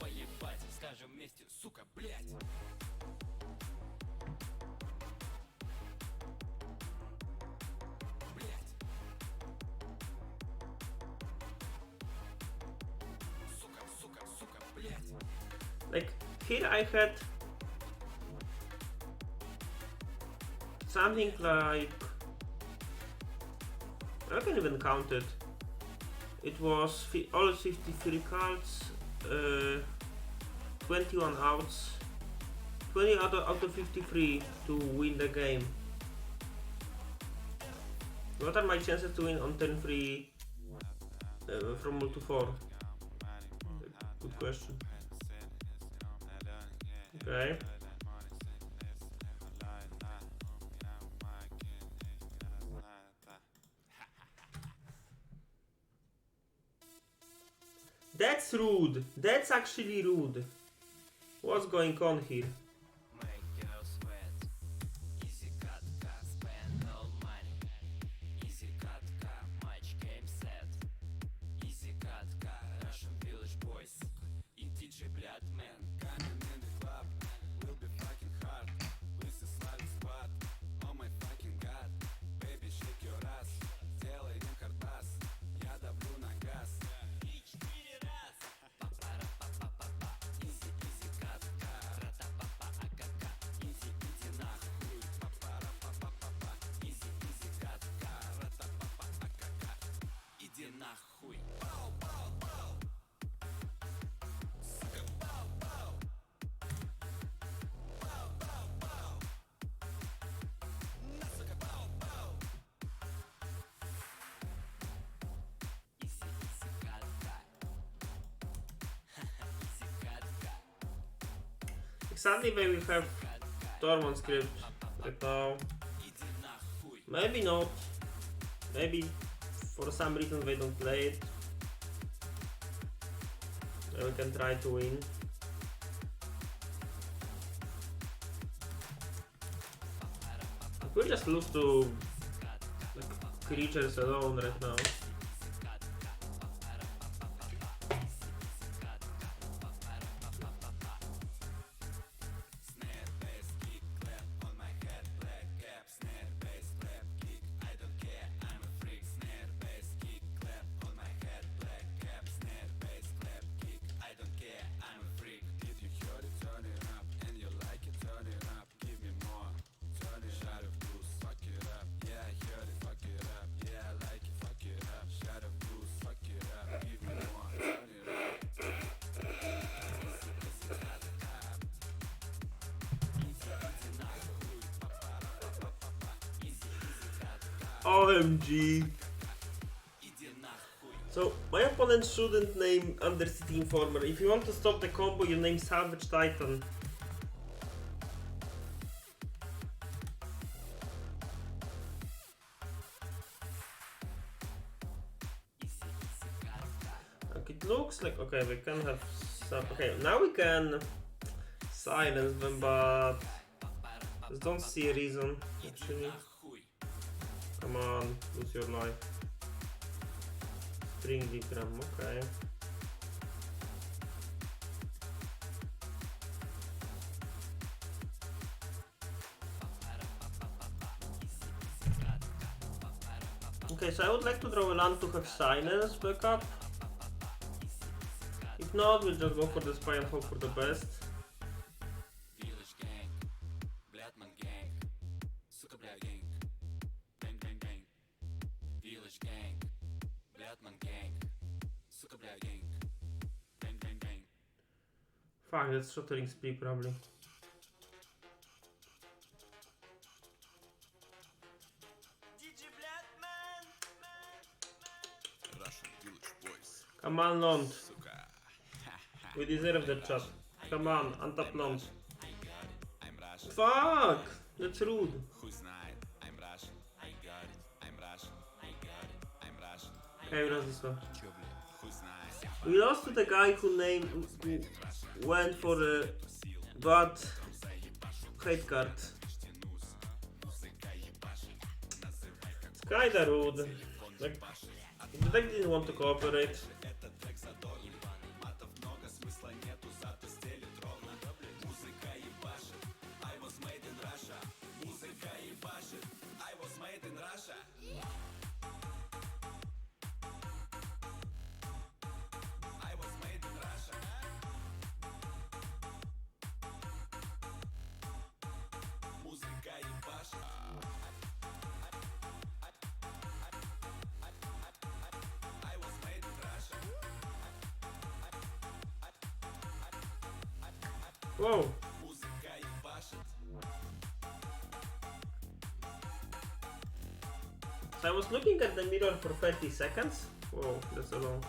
Speaker 1: Like here I had something like, I can even count it. It was all 53 cards, 21 outs, 20 out of 53 to win the game. What are my chances to win on turn 3 from 1 to 4? Good question. Okay. That's rude. That's actually rude. What's going on here?
Speaker 5: Make her sweat. Easy cut, spend all money. Easy cut, match game set. Easy cut, Russian village boys.
Speaker 3: TG, блядь, man. Coming in the club, will be fucking hard. With a sliding spot, oh my fucking god. Baby, shake your ass, делай им картас. Я давлю на газ. Иди нахуй.
Speaker 1: Sadly, we will have Tormund script right now. Maybe not. Maybe for some reason they don't play it. Then we can try to win. We'll just lose to like, creatures alone right now. OMG. So, my opponent shouldn't name Undercity Informer. If you want to stop the combo, you name Savage Titan. Okay, it looks like... Okay, we can have some... Okay, now we can silence them, but... Just don't see a reason, actually. Come on, lose your life. String Vikram, okay. Okay, so I would like to draw a land to have silence backup. If not, we'll just go for the spy and hope for the best. Fuck, that's shattering spree probably. Come on, Lond. We deserve that shot. Come on, untap Lond. Fuck! That's rude. Okay, we lost this one. We lost to the guy who went for a bad hate card. It's kinda rude. Like, the deck didn't want to cooperate. Whoa. So I was looking at the mirror for 30 seconds. Whoa, that's a long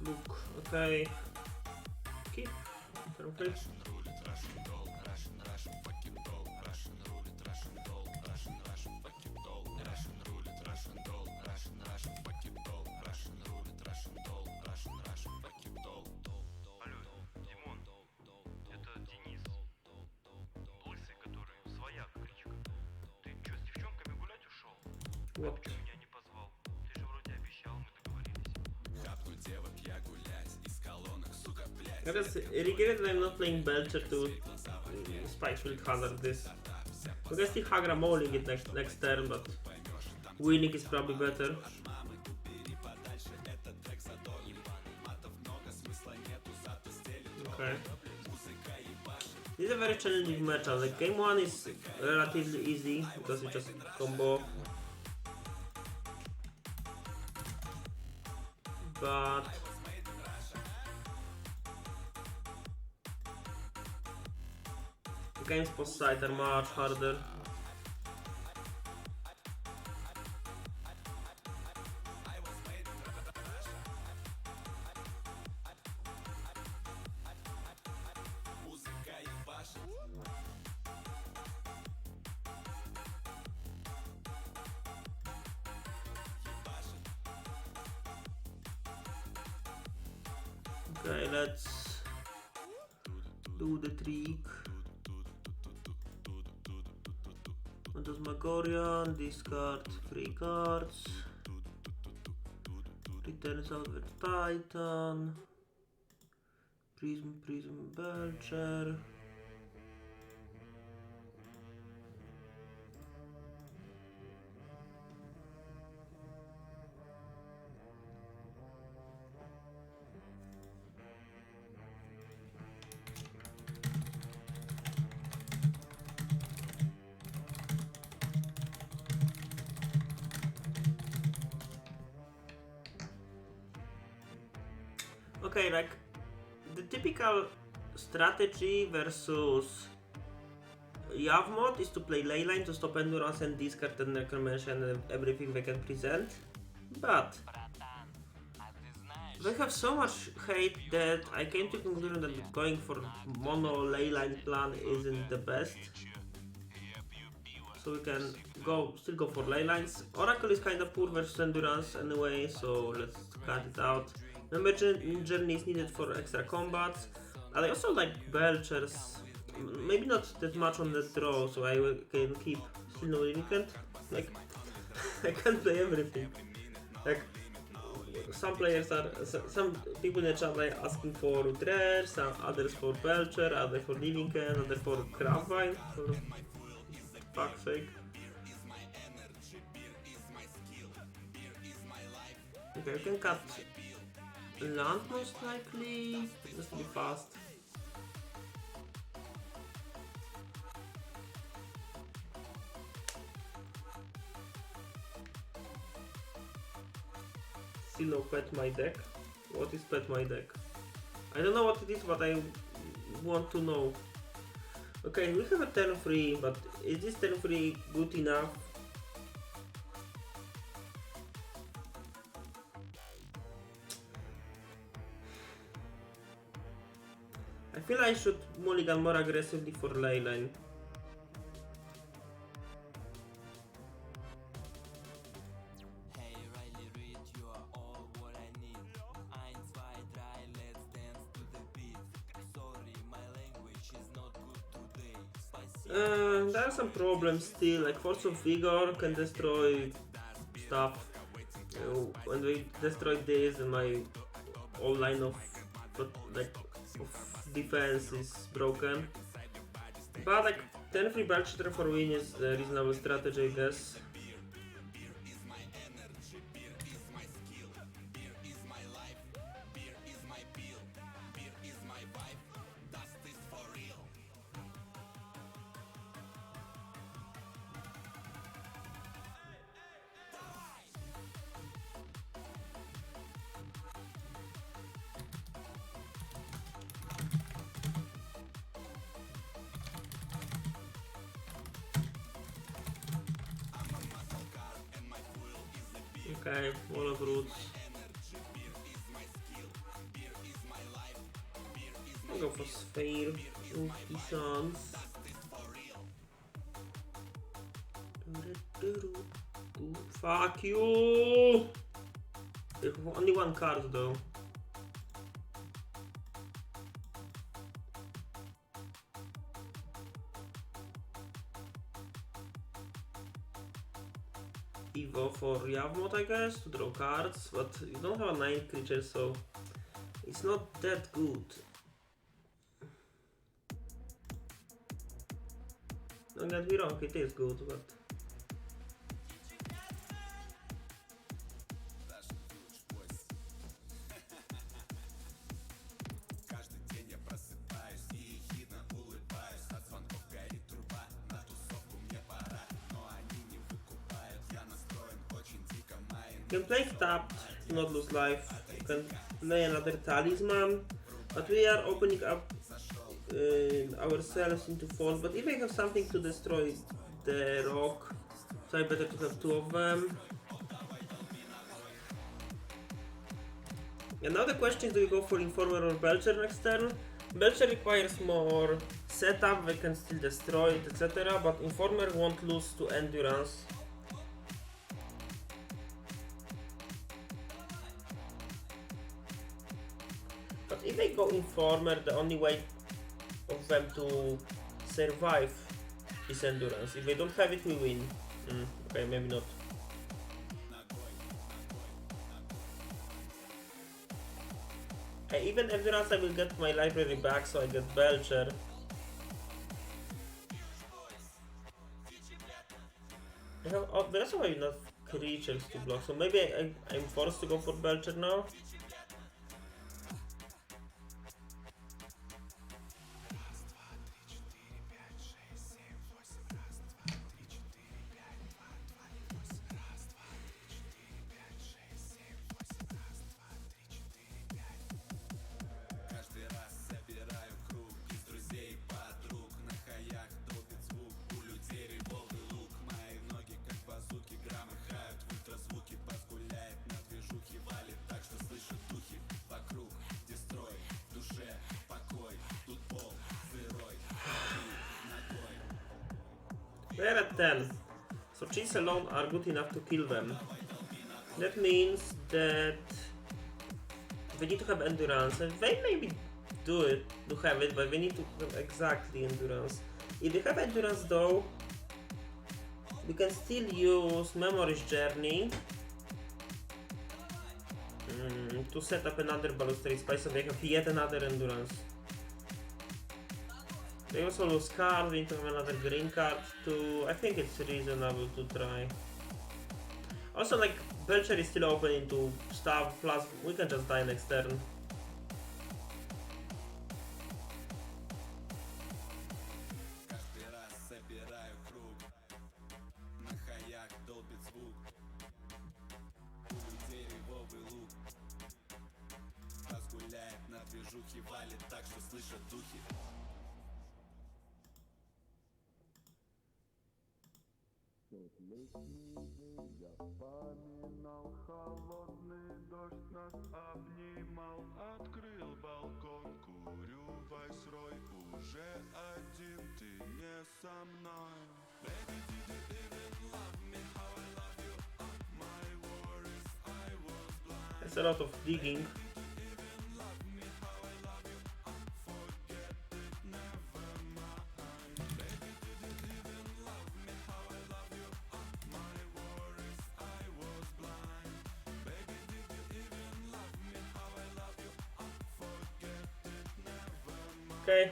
Speaker 1: look. Okay. Keep. Perfect. What? I just regret that I'm not playing Belcher to Spikefield Hazard this. We can still Hagra mauling it next turn, but winning is probably better. Okay. This is a very challenging matchup. Like game 1 is relatively easy because you just combo. But games post side are much harder. Okay, let's do the trick. Phantasmagorian, discard 3 cards. Return Salvage Titan. Prism Belcher. Okay, like the typical strategy versus Yawgmoth is to play Leyline to stop Endurance and discard and Necromancer and everything they can present. But they have so much hate that I came to the conclusion that going for mono Leyline plan isn't the best. So we can still go for Leylines. Oracle is kinda poor versus Endurance anyway, so let's cut it out. Remember, Journey is needed for extra combats. And I also like Belchers. Maybe not that much on the draw, so I can keep still no Irrigant. Like, I can't play everything. Like, some players are, some people in the chat are asking for Dredge, some others for Belcher, others for Irrigant, others for Craftwine. For fuck's sake. Okay, we can cut land most likely, just to be fast. Still no pet my deck. What is pet my deck? I don't know what it is, but I want to know. Okay, we have a turn 3, but is this turn 3 good enough? I feel I should mulligan more aggressively for Leyline. There are some problems still, like Force of Vigor can destroy stuff. When we destroy this, then my whole line of defense is broken. But like 10-3 Belcher for win is a reasonable strategy, I guess. Okay, Wall of Roots. I'll go for Sphere. Chance. Fuck you! They have only one card though. Evo for Yawgmoth, I guess, to draw cards, but you don't have a 9 creature, so it's not that good. Don't get me wrong, it is good, but... You can play tapped to not lose life, you can play another talisman, but we are opening up ourselves into falls. But if I have something to destroy the rock, so I better to have 2 of them. And now the question is, do we go for Informer or Belcher next turn? Belcher requires more setup, they can still destroy it, etc. But Informer won't lose to Endurance. But if they go Informer, the only way of them to survive is endurance. If I don't have it, we win. Okay, maybe not. Even endurance, I will get my library back, so I get Belcher. I have, oh, there's also enough creatures to block, so maybe I'm forced to go for Belcher now.
Speaker 3: Каждый раз собираю круг из друзей, подруг. На хаях долбит звук, у людей револвер лук. Мои ноги как базуки, громыхают в ультразвуки. Бас гуляет на движухе, валит так, что слышат духи. Вокруг дестрой, в душе покой. Тут пол сырой, ногой.
Speaker 1: We're at 10, so cheese alone are good enough to kill them. That means that we need to have endurance, and they maybe do it to have it, but we need to have exactly endurance. If we have endurance though, we can still use Memory's Journey to set up another Balustrade Spy, so they have yet another endurance. They also lose cards, we need to have another green card too. I think it's reasonable to try. Also, like, Belcher is still open into stuff, plus we can just die next turn.
Speaker 3: Каждый раз собираю круг, на хаях долбит звук. У людей револвер лук. Бас гуляет на движухе, валит так, что слышат духи.
Speaker 4: Я вспоминал, холодный дождь нас обнимал. Открыл балкон, курю вайсрой. Уже один, ты не со мной. Baby, did you even love me how I love you? My worries, I was blind.
Speaker 1: There's a lot of digging. Okay.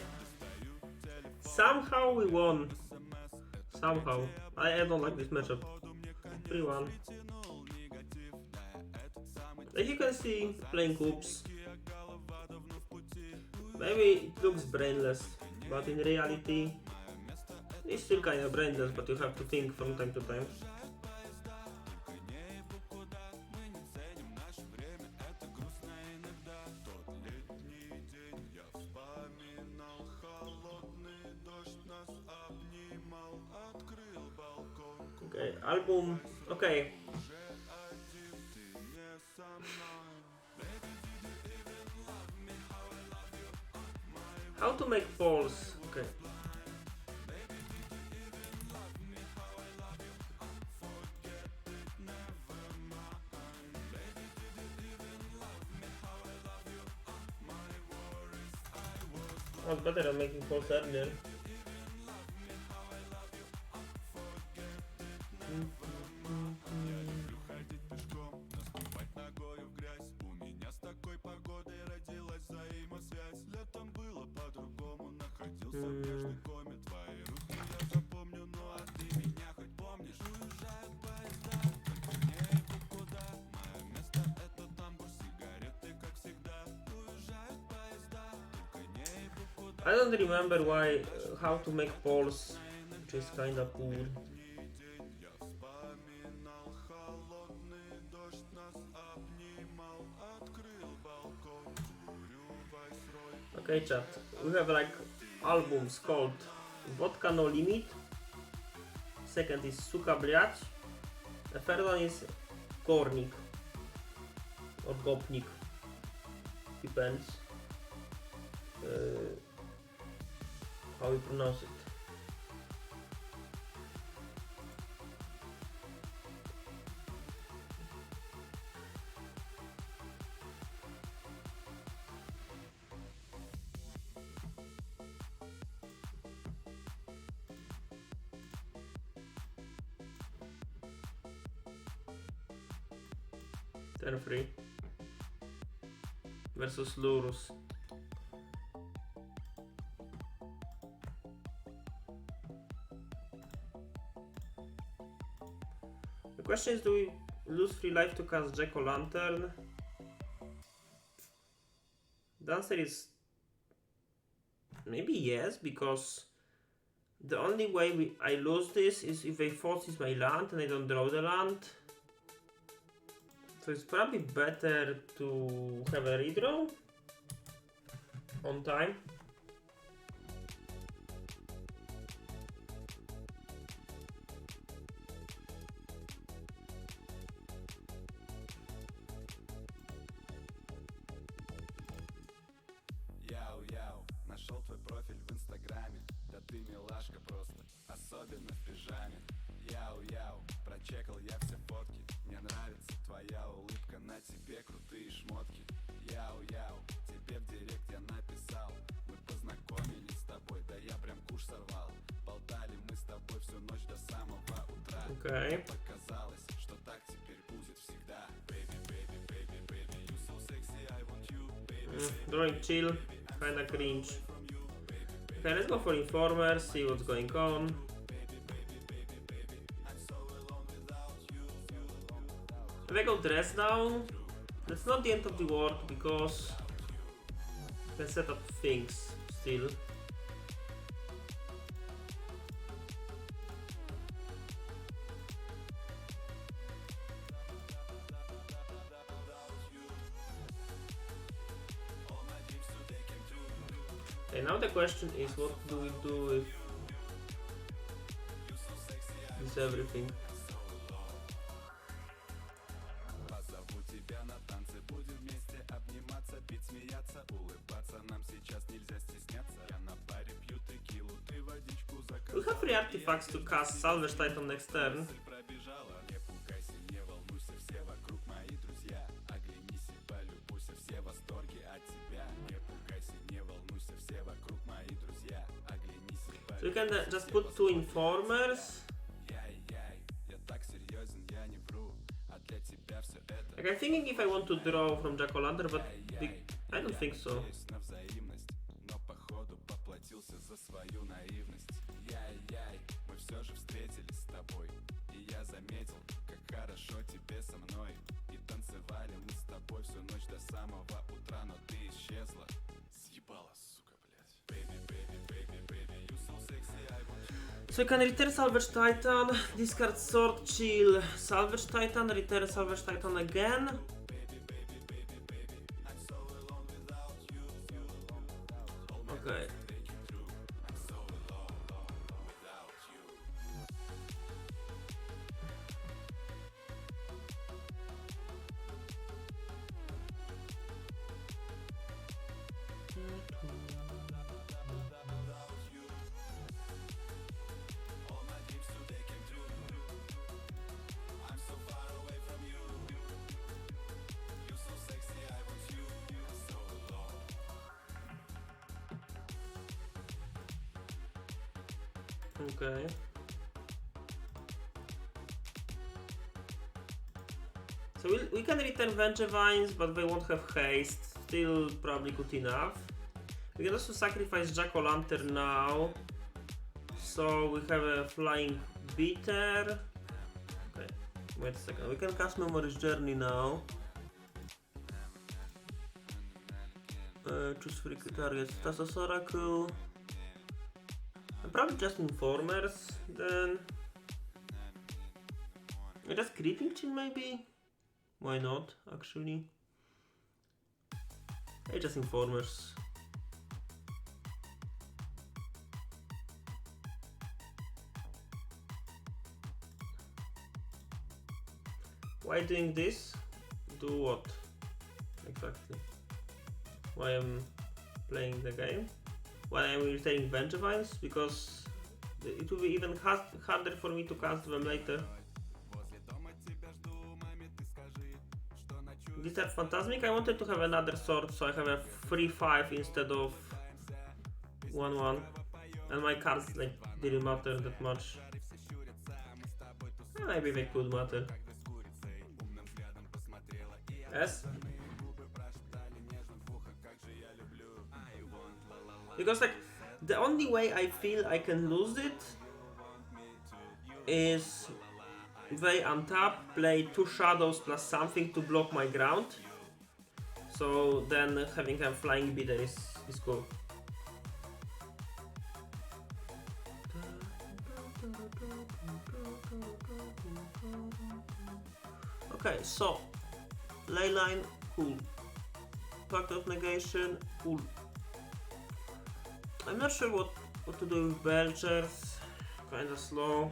Speaker 1: Somehow we won. Somehow. I don't like this matchup. 3-1. As you can see, playing hoops. Maybe it looks brainless, but in reality, it's still kind of brainless, but you have to think from time to time. Okay, album. Okay. How to make polls? Okay. I was better at making polls earlier. I don't remember why, how to make polls, which is kinda poor. Okay, chat. We have like albums called Vodka No Limit. Second is Suka Bliać. The third one is Kornik or Gopnik. Depends how you pronounce it. Turn 3 versus Lurrus. The question is, do we lose 3 life to cast Jack-o'-lantern? The answer is maybe yes, because the only way I lose this is if they forces my land and I don't draw the land. So it's probably better to have a redraw on time.
Speaker 3: Яу-яу, нашел твой профиль в инстаграме. Да ты милашка просто, особенно в пижаме. Яу-яу, прочекал я все фотки. Мне нравится твоя улыбка, на тебе крутые шмотки. Яу-яу, тебе в директ я написал. Мы познакомились с тобой, да я прям куш сорвал. Болтали мы с тобой всю ночь до самого утра.
Speaker 1: Okay.
Speaker 3: Показалось, что так теперь будет всегда. Baby, baby, baby, baby, you so sexy, I want you. Baby,
Speaker 1: Drawing chill, kinda cringe. Okay, let's go for informers, see what's going on. If I go Dredge down, that's not the end of the world because I can set up things still. Okay, now the question is, what do we do with this everything?
Speaker 3: Позову тебя на танцы, будем вместе обниматься, пить, смеяться, улыбаться. Нам сейчас нельзя стесняться. Я на баре пью текилу, ты водичку заказал.
Speaker 1: We'll have 3 artifacts to cast Salvage Titan next turn.
Speaker 3: Пробежала, не пугайся, не волнуйся, все вокруг мои друзья. Оглянись и полюбуйся, все в восторге от тебя. Не пугайся, не волнуйся, все вокруг мои друзья. Оглянись и
Speaker 1: So we can
Speaker 3: полюбуйся.
Speaker 1: just put 2 informers.
Speaker 3: Я так серьезен, я не вру, а для тебя все это.
Speaker 1: Like, I'm thinking if I want to draw from Jack-o'-lantern, but I don't think so.
Speaker 3: Надеюсь на взаимность, но походу поплатился за свою наивность. Яй-яй, мы все же встретились с тобой, и я заметил, как хорошо тебе со мной. И танцевали мы с тобой всю ночь до самого утра, но ты исчезла. Съебала, сука, блядь. Baby, baby, baby, baby, you so sexy, I want you.
Speaker 1: So you can return Salvage Titan, discard Sword, chill, Salvage Titan, return Salvage Titan again. Okay. Okay. So we can return Vengevines, but they won't have haste. Still probably good enough. We can also sacrifice Jack-o'-lantern now. So we have a Flying Beater. Okay, wait a second. We can cast Memory's Journey now. Choose 3 targets. Tassos Oracle. Probably just informers, then just creeping chill maybe? Why not, actually? Hey, just informers. Why doing this? Do what? Exactly. Why I'm playing the game? Why I'm retaining Vengevines? Because it will be even harder for me to cast them later. These are Phantasmic. I wanted to have another sword, so I have a 3-5 instead of 1-1. And my cards like didn't matter that much. Maybe they could matter. Yes? Because like the only way I feel I can lose it is they untap, play 2 shadows plus something to block my ground. So then having a flying beater is cool. Okay, so leyline, cool. Pact of Negation, cool. I'm not sure what to do with Belchers. Kinda slow.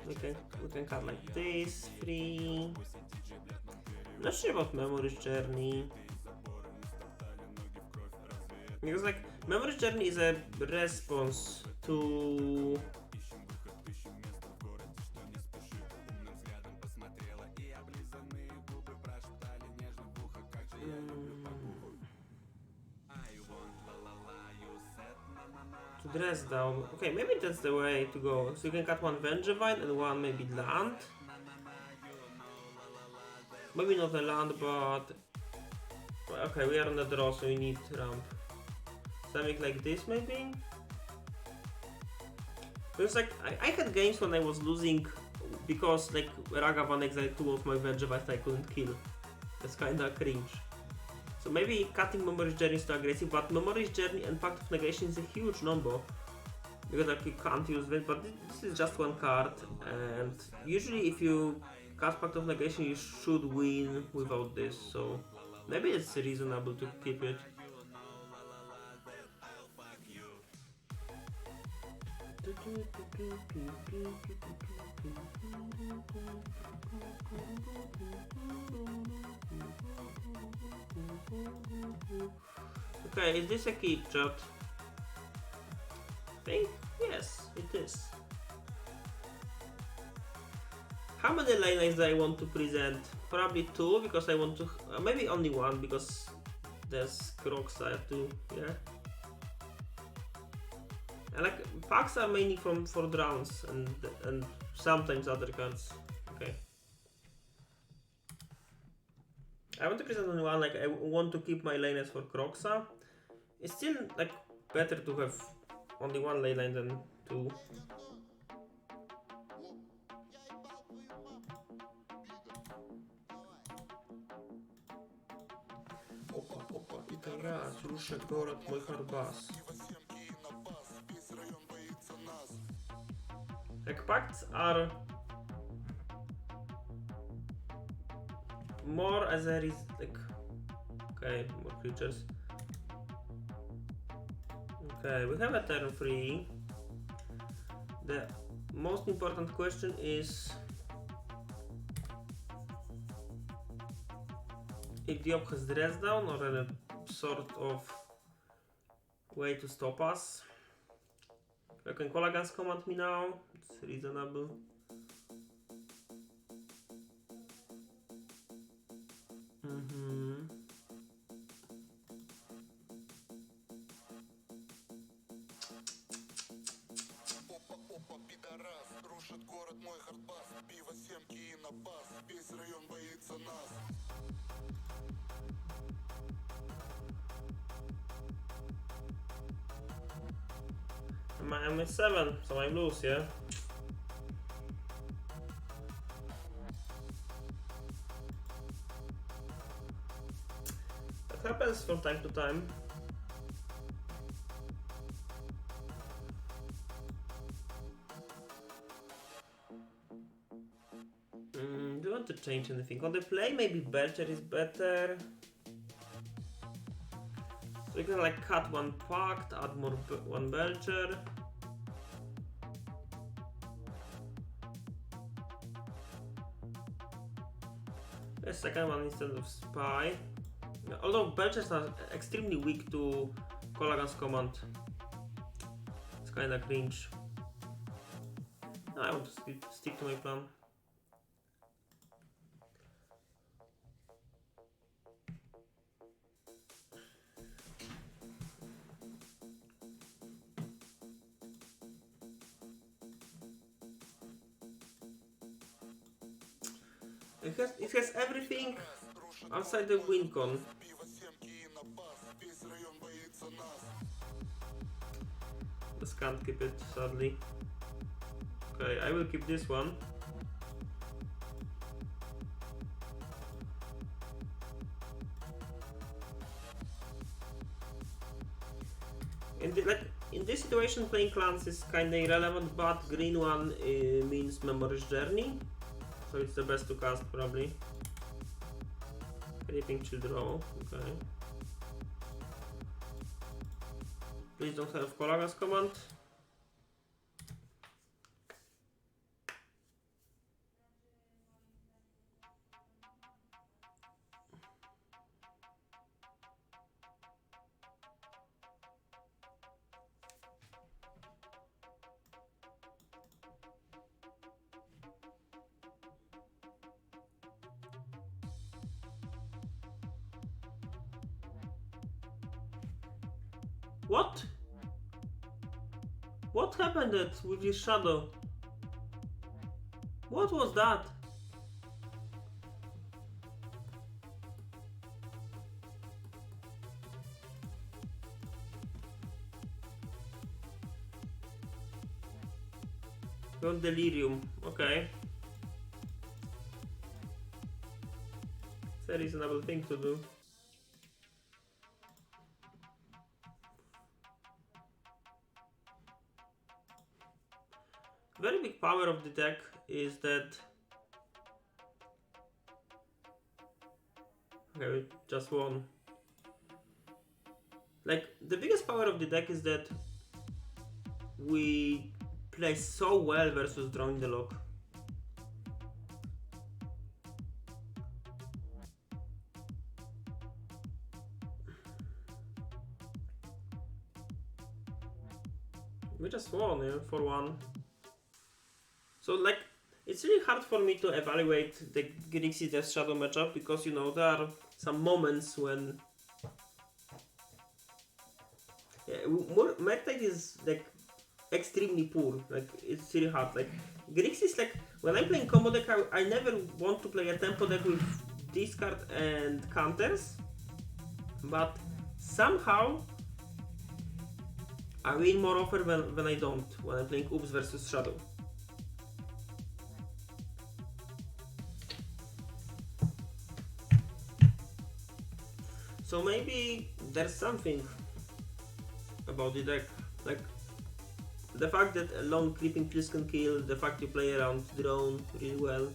Speaker 1: We can cut like this, 3. Not sure about Memory's Journey. Because like Memory's Journey is a response to dress down. Okay, maybe that's the way to go. So you can cut one Vengevine and one maybe land. Maybe not a land, but okay, we are on the draw, so we need ramp. Something like this maybe. Because like I had games when I was losing because like Ragavan exiled 2 of my Vengevines I couldn't kill. That's kinda cringe. So maybe cutting Memory's Journey is too aggressive, but Memory's Journey and Pact of Negation is a huge number. Because like you can't use it, but this is just 1 card, and usually if you cast Pact of Negation you should win without this, so maybe it's reasonable to keep it. Okay, is this a keep, chat? I think yes, it is. How many lines do I want to present? Probably 2 because I want to, maybe only 1 because there's Croxa too, yeah. And like packs are mainly for drowns and sometimes other cards. Okay. I want to present only 1, like I want to keep my lanes for Croxa. It's still like better to have only 1 leyline than 2. Opa, i ten raz ruszę gorod mój harbas. Like pacts are more as a like okay, more creatures. Okay, we have a turn 3. The most important question is if the op has dress down or a sort of way to stop us. You can Colagans command me now, it's reasonable. I'm at 7, so I lose, yeah? That happens from time to time. Do you want to change anything? On the play, maybe Belcher is better. So you can like cut 1 Pact, add more 1 Belcher. A second one instead of Spy. Although Belchers are extremely weak to Colagans command. It's kinda cringe. No, I want to stick to my plan. It has everything outside the win con. Just can't keep it, sadly. Okay, I will keep this one. In this situation, playing clans is kinda irrelevant, but green one means Memory's Journey, so it's the best to cast probably. Anything chill draw, okay. Please don't have Kolaga's command. What? What happened with his shadow? What was that? Got delirium, okay. It's a reasonable thing to do. Very big power of the deck is that. Okay, we just won. Like, the biggest power of the deck is that we play so well versus drawing the lock. We just won, yeah, 4-1. So, like, it's really hard for me to evaluate the Grixis vs Shadow matchup because, you know, there are some moments when Murktide is, like, extremely poor. Like, it's really hard. Like, Grixis, like, when I'm playing combo deck, I never want to play a tempo deck with discard and counters, but somehow I win more often when I don't, when I'm playing Oops versus Shadow. So maybe there's something about the deck, like the fact that a long creeping Fliss can kill, the fact you play around drone really well.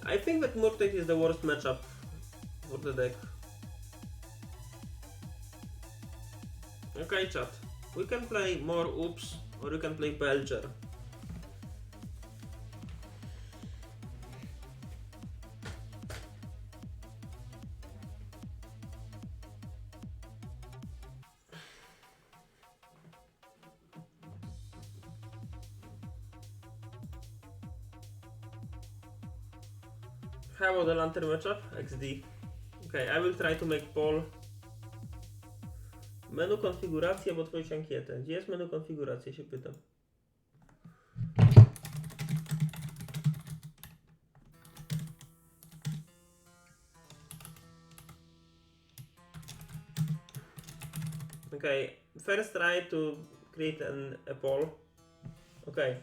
Speaker 1: I think that Murktide is the worst matchup for the deck. Okay, chat. We can play more Oops or we can play Belcher. How about the Lantern matchup? XD. Okay, I will try to make poll. Menu konfiguracji albo otworzyć ankietę. Gdzie jest menu konfiguracji, się pytam. Okay, first try to create a poll. Okay.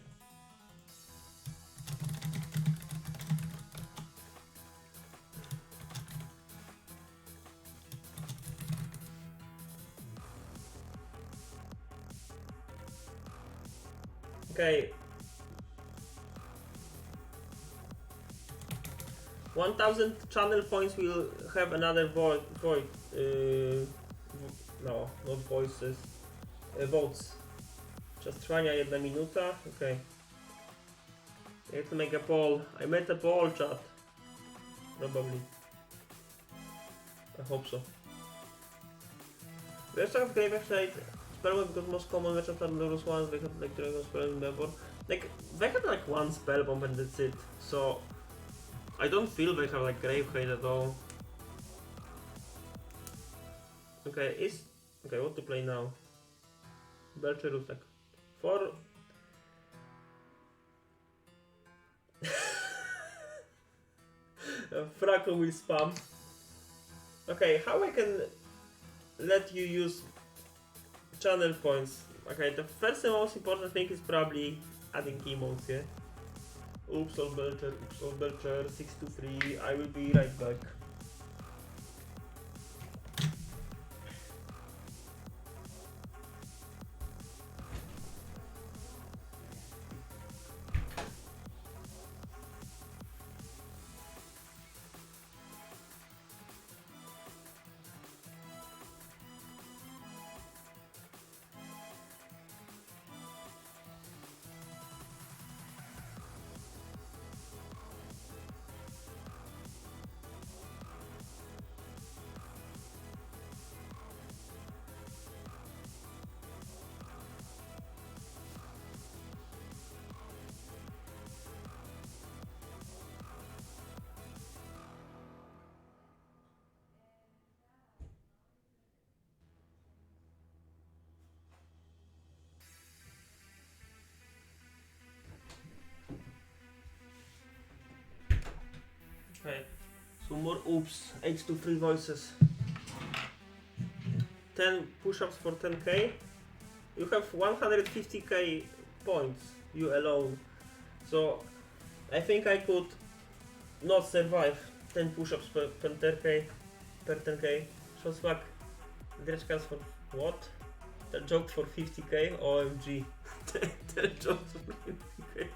Speaker 1: Okay. 1000 channel points will have another vote. No, not voices. Votes. Just trwania 1 minuta. Okay. I have to make a poll. I made a poll, chat. Probably. I hope so. Best of Grixis spell because most common matchups are Lurrus ones, they have like Dragon spell in the board. Like, they have like one spell bomb and that's it. So, I don't feel they have like Grave Hate at all. Okay, okay, what to play now? Belcher Rusek. For Fraco will spam. Okay, how I can let you use channel points? Okay, the first and most important thing is probably adding emotes, yeah? Oops, all Belcher, 623, I will be right back. Okay, so more oops, 8 to 3 voices. 10 push-ups for 10k. You have 150k points, you alone. So I think I could not survive 10 push-ups per 10k. Shots back. Dredge cards for what? The joke for 50k? OMG. 10 jokes for 50k.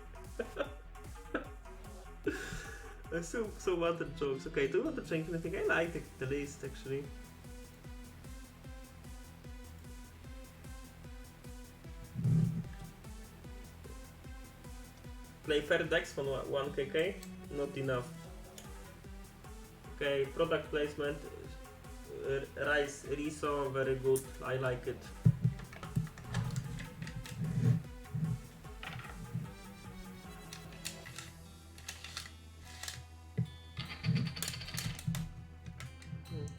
Speaker 1: So wanted jokes. Okay, do you want to change anything? I like the list actually. Play fair decks for 1kk? Not enough. Okay, product placement. Rice Riso, very good. I like it.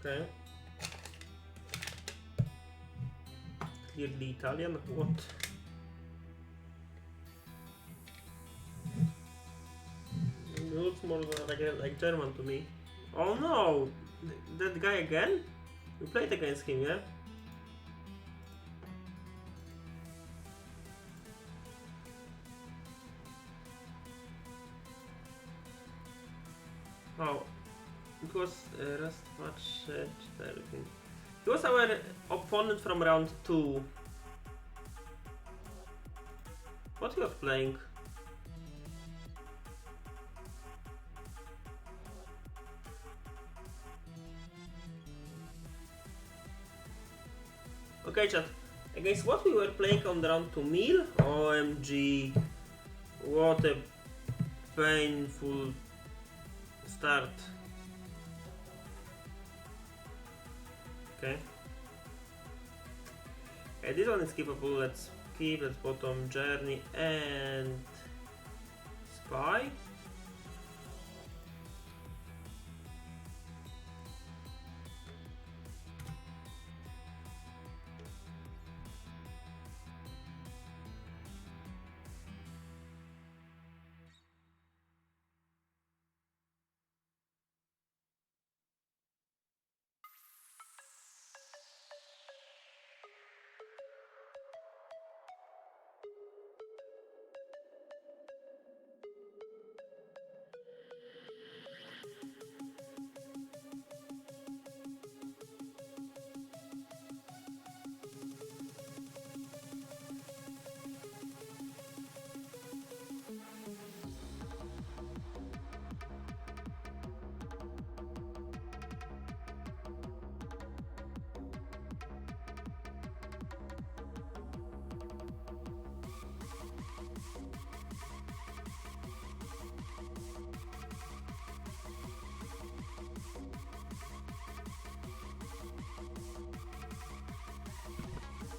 Speaker 1: Okay. Clearly Italian. What? It looks more like German to me. Oh no! That guy again? You played against him, yeah? Oh, it was last match. Everything. He was our opponent from round 2. What he was playing? Okay, chat. Against what we were playing on the round 2 meal? OMG. What a painful start. Okay. Okay, this one is keepable. Let's keep. Let's bottom journey and spy.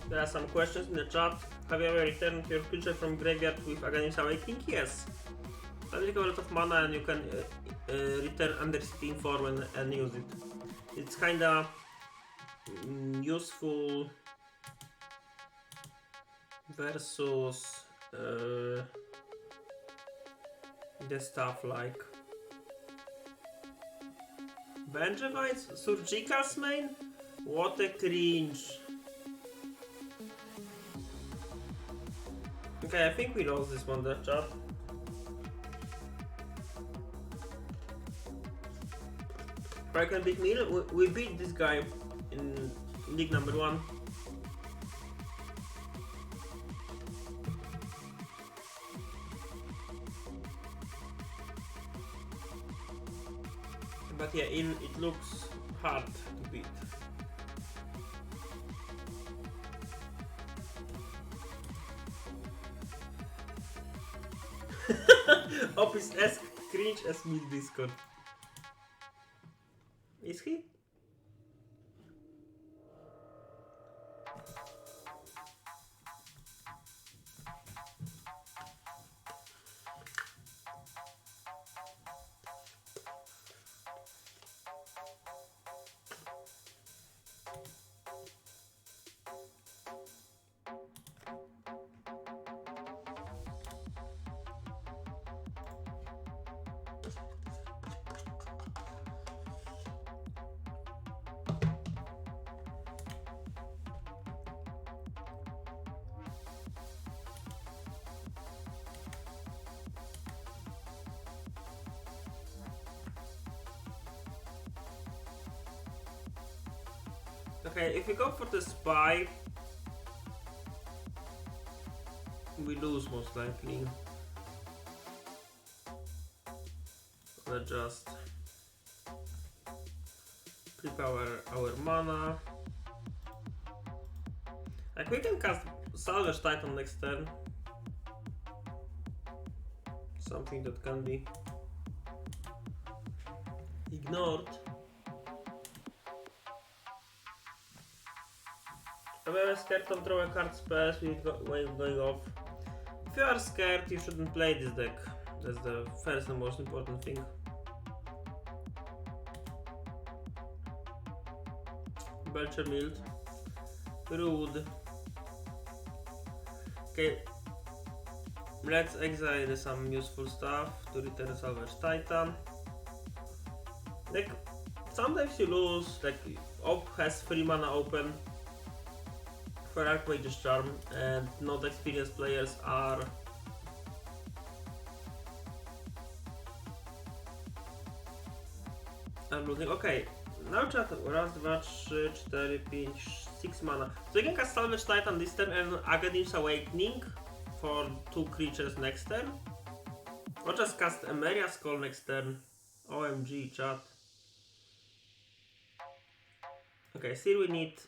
Speaker 1: There are some questions in the chat. Have you ever returned your creature from graveyard with Aghanim Awakening? Yes. But you have a lot of mana and you can return Undercity in form and use it. It's kinda useful versus the stuff like Vengevines? Surgical's main? What a cringe. Okay, I think we lost this one there, chat. I can beat Mill. We beat this guy in league number 1. But yeah, it looks hard to beat. Opis as cringe as mid Discord. Is he? Okay, if we go for the spy, we lose most likely. Let's just prepare our mana. Like we can cast Salvage Titan next turn. Something that can be ignored. If you are scared of draw a card spells with going off. If you are scared, you shouldn't play this deck. That's the first and most important thing. Belcher milled. Rude. Okay. Let's exile some useful stuff to return Salvage Titan. Like, sometimes you lose, like, Op has 3 mana open for Archmage's Charm, and not experienced players are losing. Okay, now chat, raz, 2, 3, 4, 5, 6 mana. So you can cast Salvage Titan this turn and Aghanim's Awakening for 2 creatures next turn. Or just cast Emeria's Call next turn. OMG, chat. Okay, still we need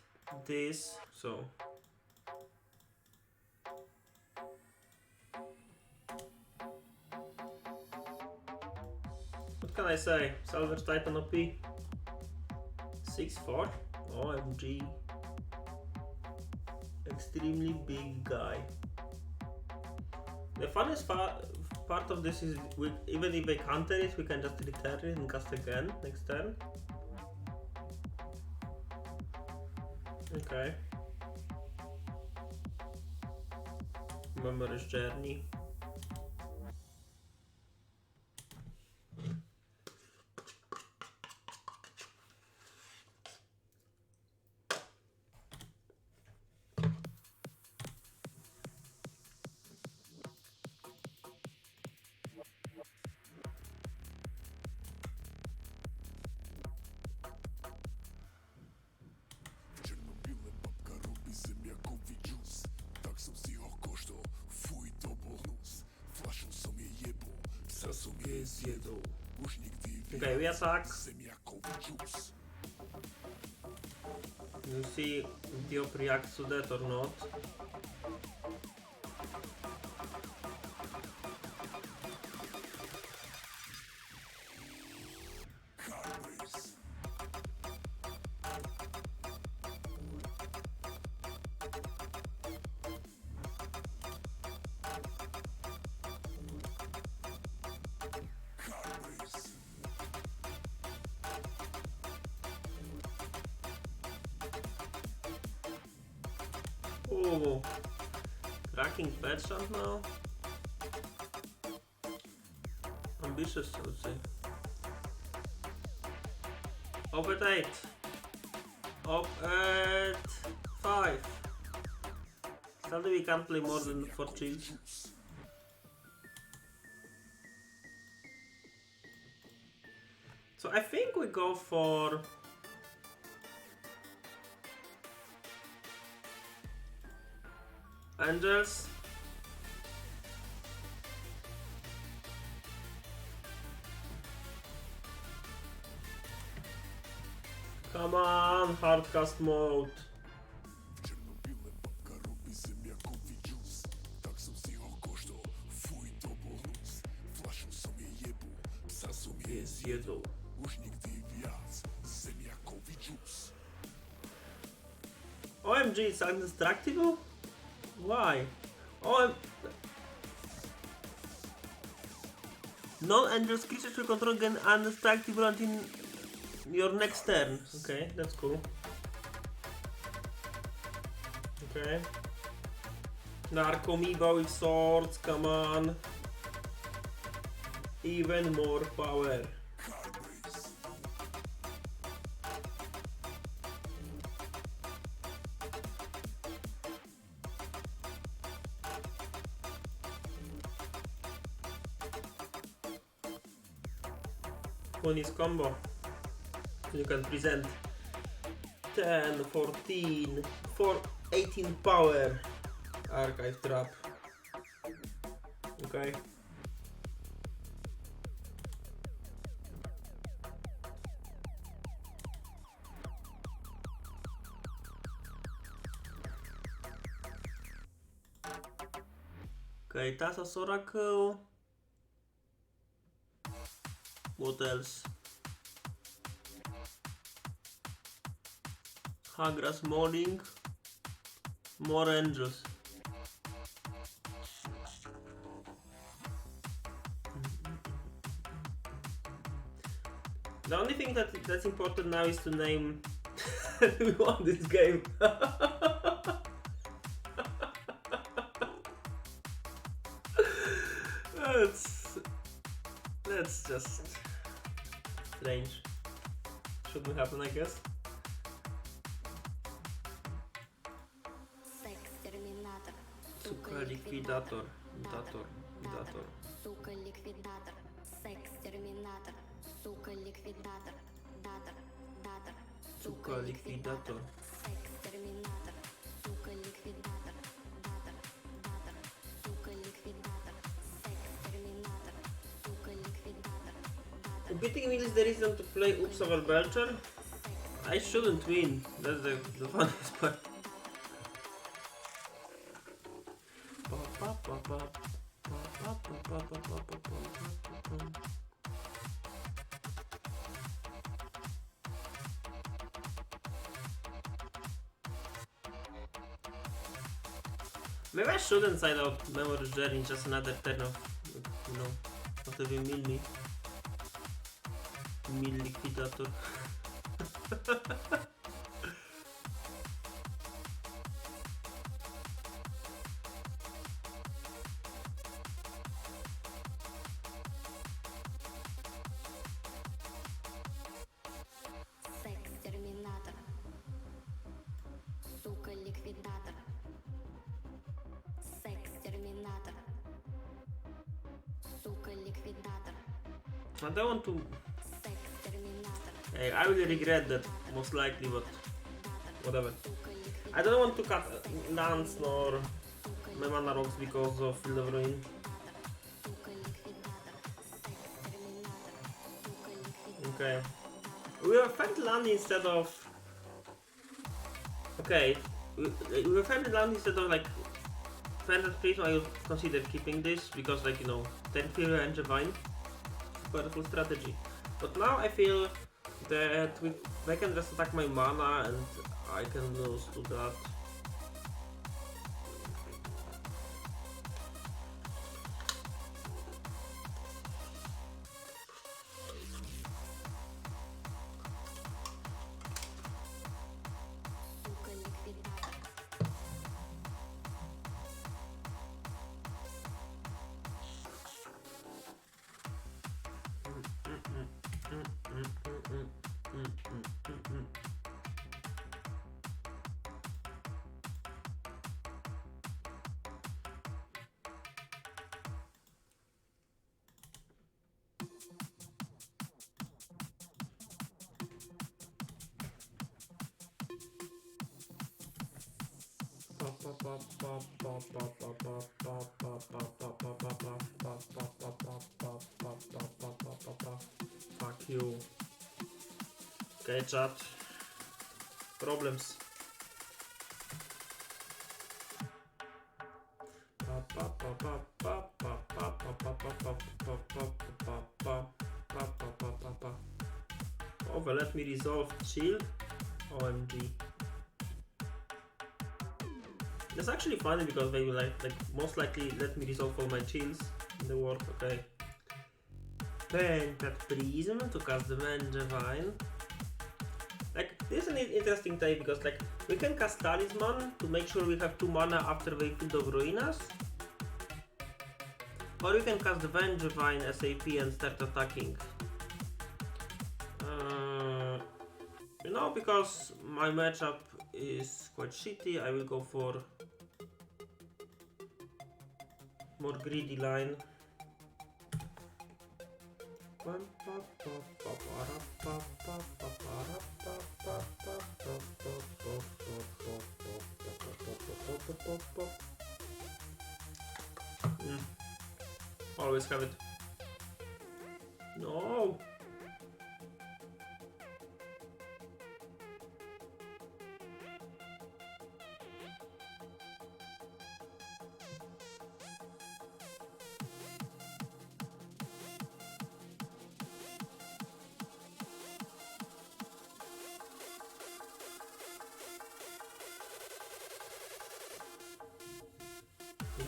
Speaker 1: this, so what can I say? Salvage Titan OP 6-4. OMG. Extremely big guy. The funniest part of this is even if they counter it, we can just return it and cast again next turn. Okay. Memory's Journey. Okay, we attack. You see if the op reacts to that or not. Oh, tracking fetch hunt now. Ambitious, I would say. Up at 8. Up at 5. Sadly we can't play more than 4 trees. So I think we go for Angels. Come on, hardcast mode. Jest jedzą. OMG, it's indestructible? Why? Non-Angels creatures will control again indestructible until your next turn. Okay, that's cool. Okay. Narcomoeba with swords, come on. Even more power. Bonus combo. You can present 10, 14, 18 power. Archive trap. Okay. Okay, Thassa's Oracle. What else? Hagra's Modding. More Angels. The only thing that's important now is to name we won this game. That's just strange. Shouldn't happen, I guess. Сука, ликвидатор. Датор.
Speaker 2: Сука, ликвидатор. Секс-терминатор. Сука, ликвидатор. Датор.
Speaker 1: Сука, ликвидатор.
Speaker 2: Секс-терминатор. Сука, ликвидатор. Датор. Сука, ликвидатор. Секс-терминатор. Сука, ликвидатор.
Speaker 1: Beating me is the reason to play Oops over Belcher. I shouldn't win. That's the funniest part. Maybe I shouldn't sign out Memory Journey, just another turn of, you know, whatever mill me. Mill liquidator.
Speaker 2: Секс-терминатор. Сука, ликвидатор. Секс-терминатор. Сука, ликвидатор.
Speaker 1: I don't want to.
Speaker 2: Секс-терминатор.
Speaker 1: Hey, I will regret that most likely, but whatever. I don't want to cut lands nor my mana rocks because of Field of Ruin. Okay. We have found land instead of. Okay. We have found land instead of like. Fended Prism, I would consider keeping this because, like, you know, 10 Fury and Divine. Powerful strategy. But now I feel that I can just attack my mana and I can lose to that. Fuck you. Okay, chat. Problems. Oh, well, let me resolve chill. OMG. That's actually funny because they will like most likely let me resolve all my chills in the world. Okay. Paint prism to cast the Vengevine. Like, this is an interesting type because like we can cast Talisman to make sure we have 2 mana after they Field of Ruinas. Or we can cast the Vengevine SAP and start attacking. You know, because my matchup is quite shitty, I will go for more greedy line. Always have it. No.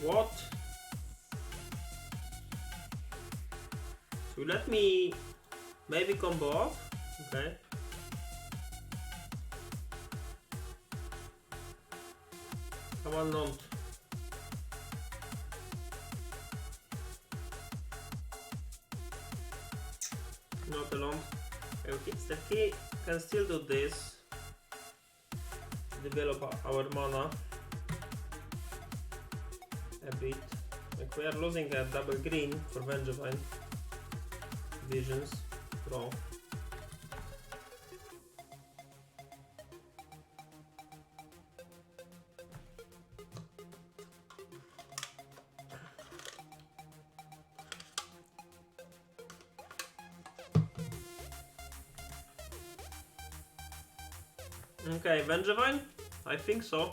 Speaker 1: What? So let me maybe combo off. Okay. Come on, don't. Not alone. Okay, Steffi can still do this. Develop our mana a bit. Like we are losing a double green for Vengevine. Visions. Draw. Okay, Vengevine? I think so.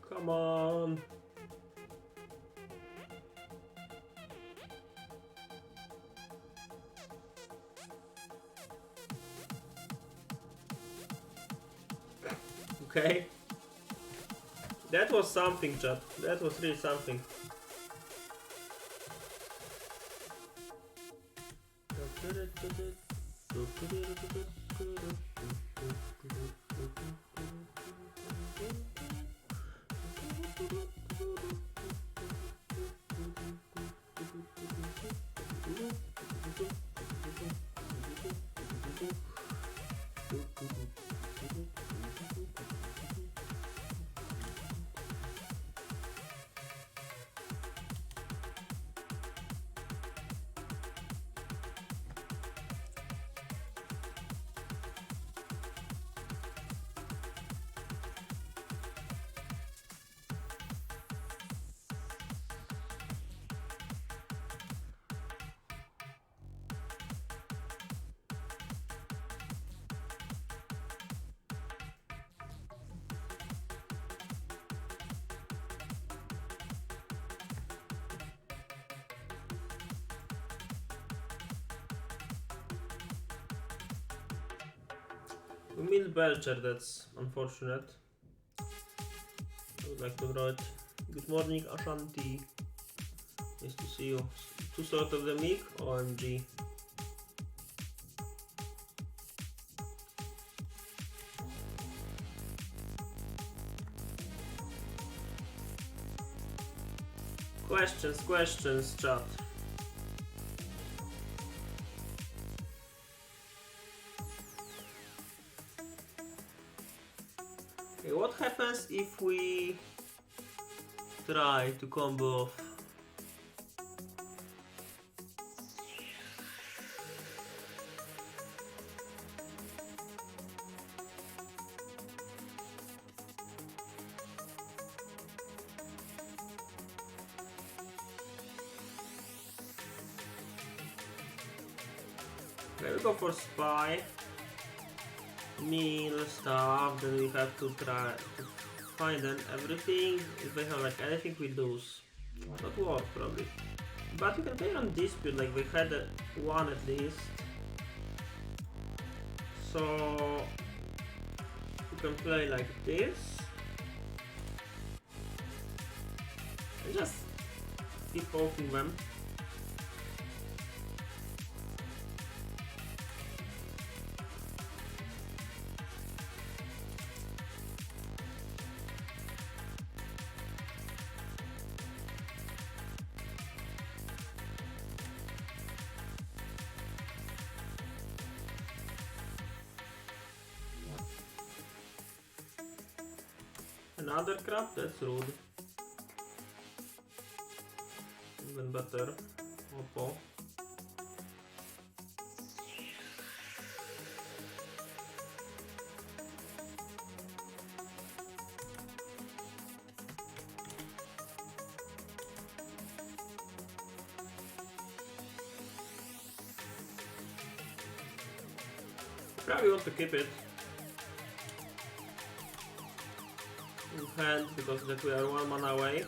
Speaker 1: Come on. Okay. That was something, chat. That was really something. We miss Belcher, that's unfortunate. I would like to draw it. Good morning, Ashanti. Nice to see you. 2 sort of the mic, OMG. Questions, chat. Okay, what happens if we try to combo off Okay, we go for spy. Meal stuff, then we have to try to find them everything. If they have like anything, we lose. Not war probably. But we can play on dispute, like we had one at least. So we can play like this. And just keep poking them. Another crab? That's rude. Even better. Oppo. Probably want to keep it in hand because that we are 1 mana away.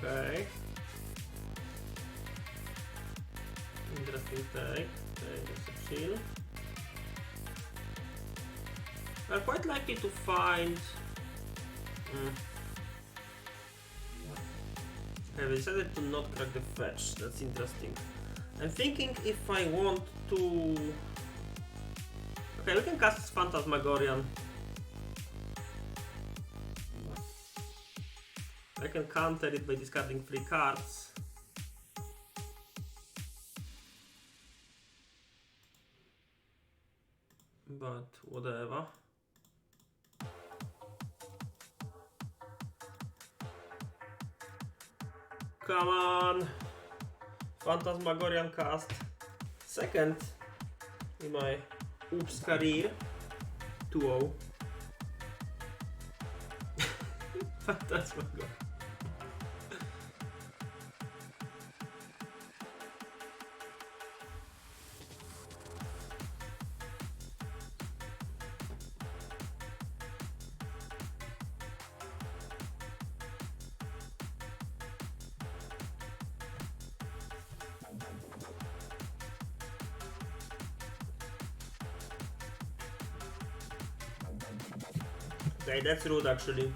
Speaker 1: Okay. Interesting take. Okay, just a chill. I'm quite likely to find. Okay, we decided to not crack the fetch. That's interesting. I'm thinking if I want to. Okay, we can cast Phantasmagorian. I can counter it by discarding 3 cards. But whatever. Come on! Phantasmagorian cast. Second in my Oops career. 2-0. Phantasmagorian. Okay, that's rude actually.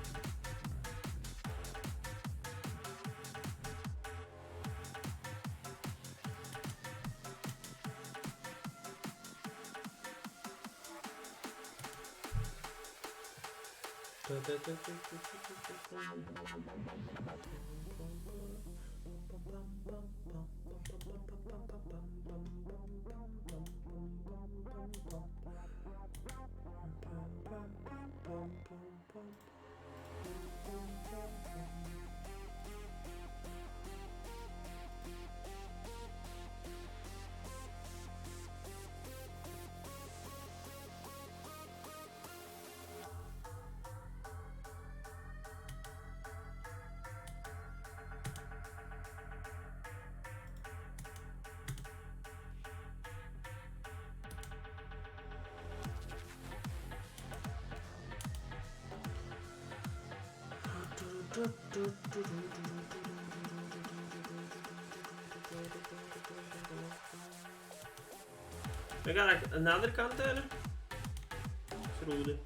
Speaker 1: We got like another counter. It's rude.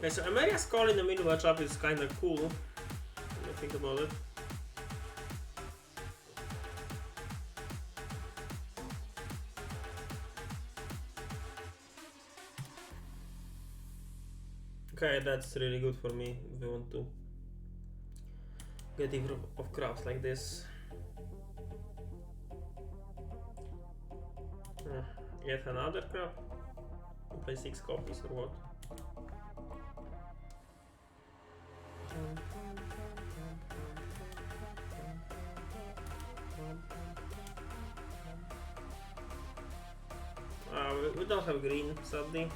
Speaker 1: Okay, so Emeria's Call in the middle matchup is kinda cool, when I think about it. Okay, that's really good for me if we want to get rid of crafts like this. Yet another crap? We'll play 6 copies or what? We don't have green, sadly.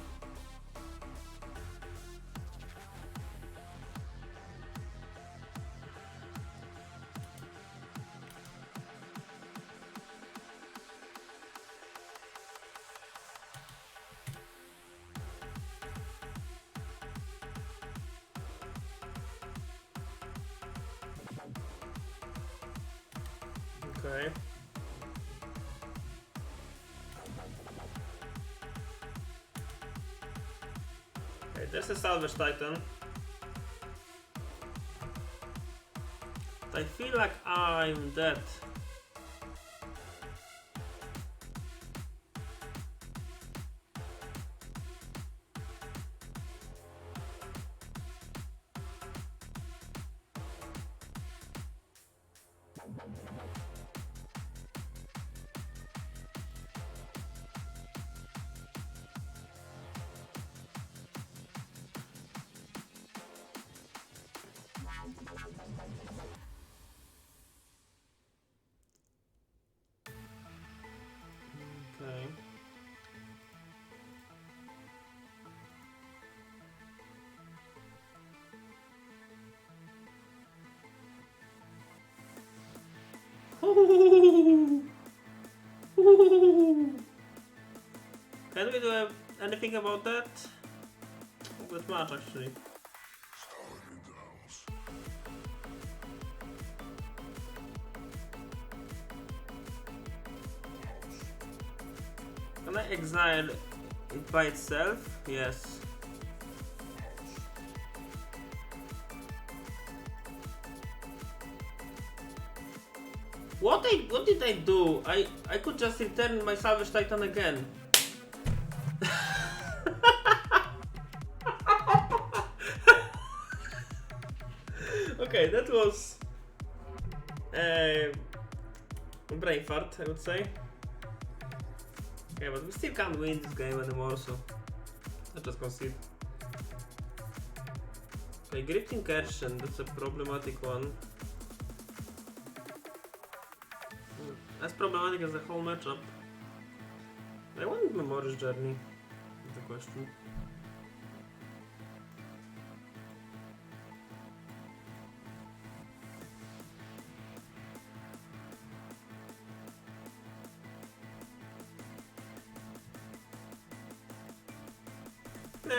Speaker 1: Okay. Okay, there's a Salvage Titan. I feel like I'm dead. Okay. Can we do anything about that? Not much actually. Can I exile it by itself? Yes. What did I do? I could just return my Salvage Titan again. Okay, that was brain fart, I would say. Okay, but we still can't win this game anymore, so I just concede. Okay, Gripped Incursion, that's a problematic one. As problematic as the whole matchup. I want Memory's Journey, is the question. Nah.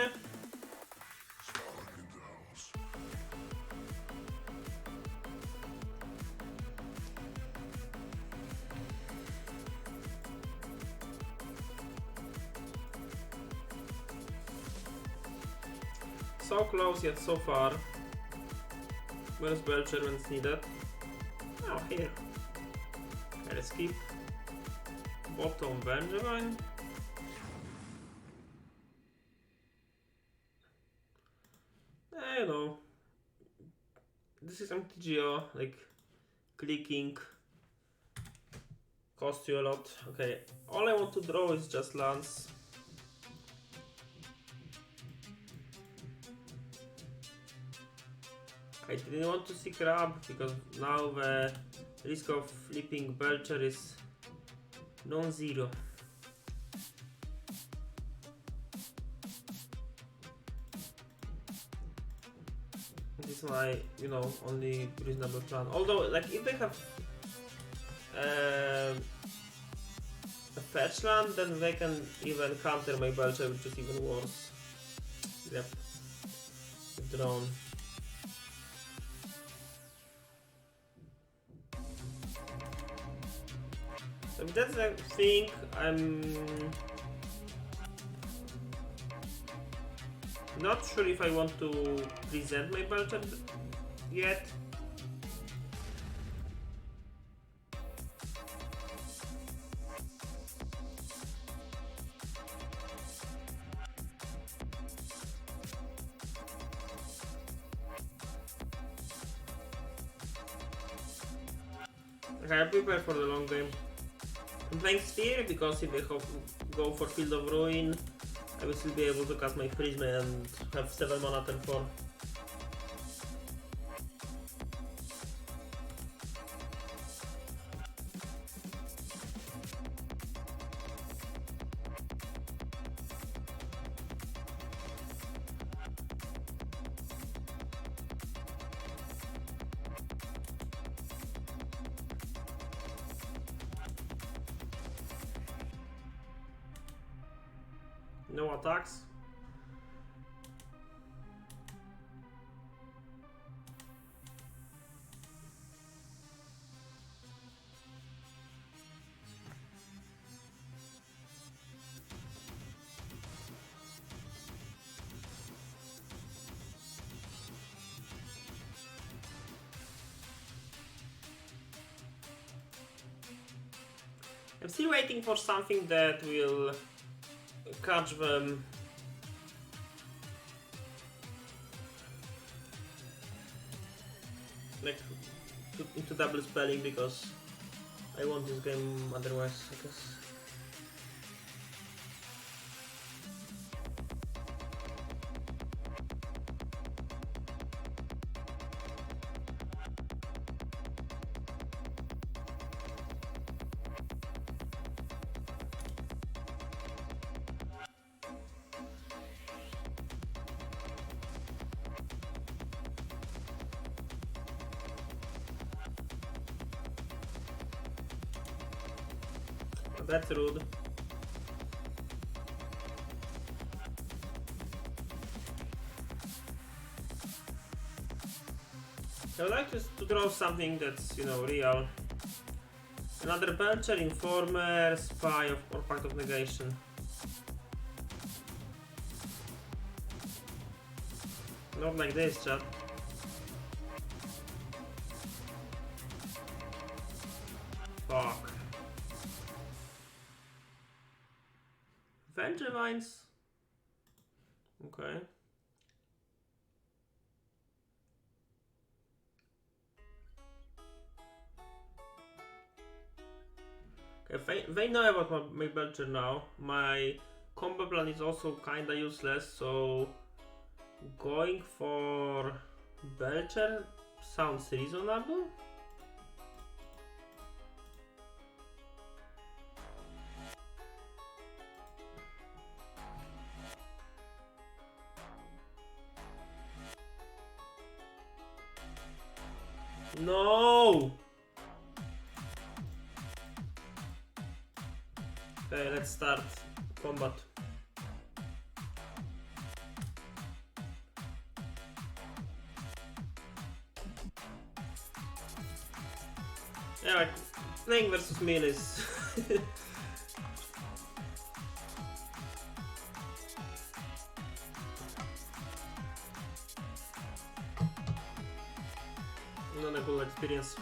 Speaker 1: So close yet so far. Where's Belcher when it's needed? Oh, here. Okay, let's keep bottom Benjamin. You know, this is MTGO, like clicking costs you a lot. Okay, all I want to draw is just lands. I didn't want to see Crab because now the risk of flipping Belcher is non-zero. This is my, only reasonable plan. Although, like, if they have a fetch land, then they can even counter my Belcher, which is even worse. Yep. Drawn. So if that's the thing, I'm Not sure if I want to present my Belcher yet. Okay, I prepare for the long game. I'm playing Sphere because if I go for Field of Ruin, I will still be able to cast my Prism and have 7 mana turn 4. No attacks. I'm still waiting for something that will catch them. Like into double spelling because I want this game otherwise, I guess. That's rude. I would like to draw something that's, you know, real. Another Belcher, Informer, Spy, or Pact of Negation. Not like this, chat. Fuck. Venture Vines. Okay. Okay, they know about my Belcher now. My combo plan is also kinda useless, so going for Belcher sounds reasonable. No! Okay, let's start combat. Yeah, like, playing versus melee is... not a cool experience.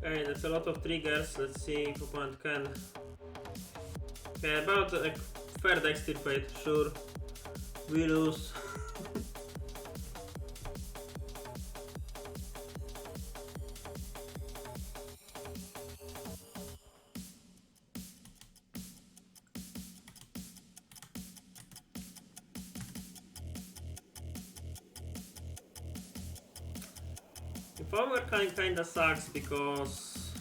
Speaker 1: Okay, that's a lot of triggers. Let's see if opponent can. Okay, about like third extirpate, sure. We lose. The former kinda sucks because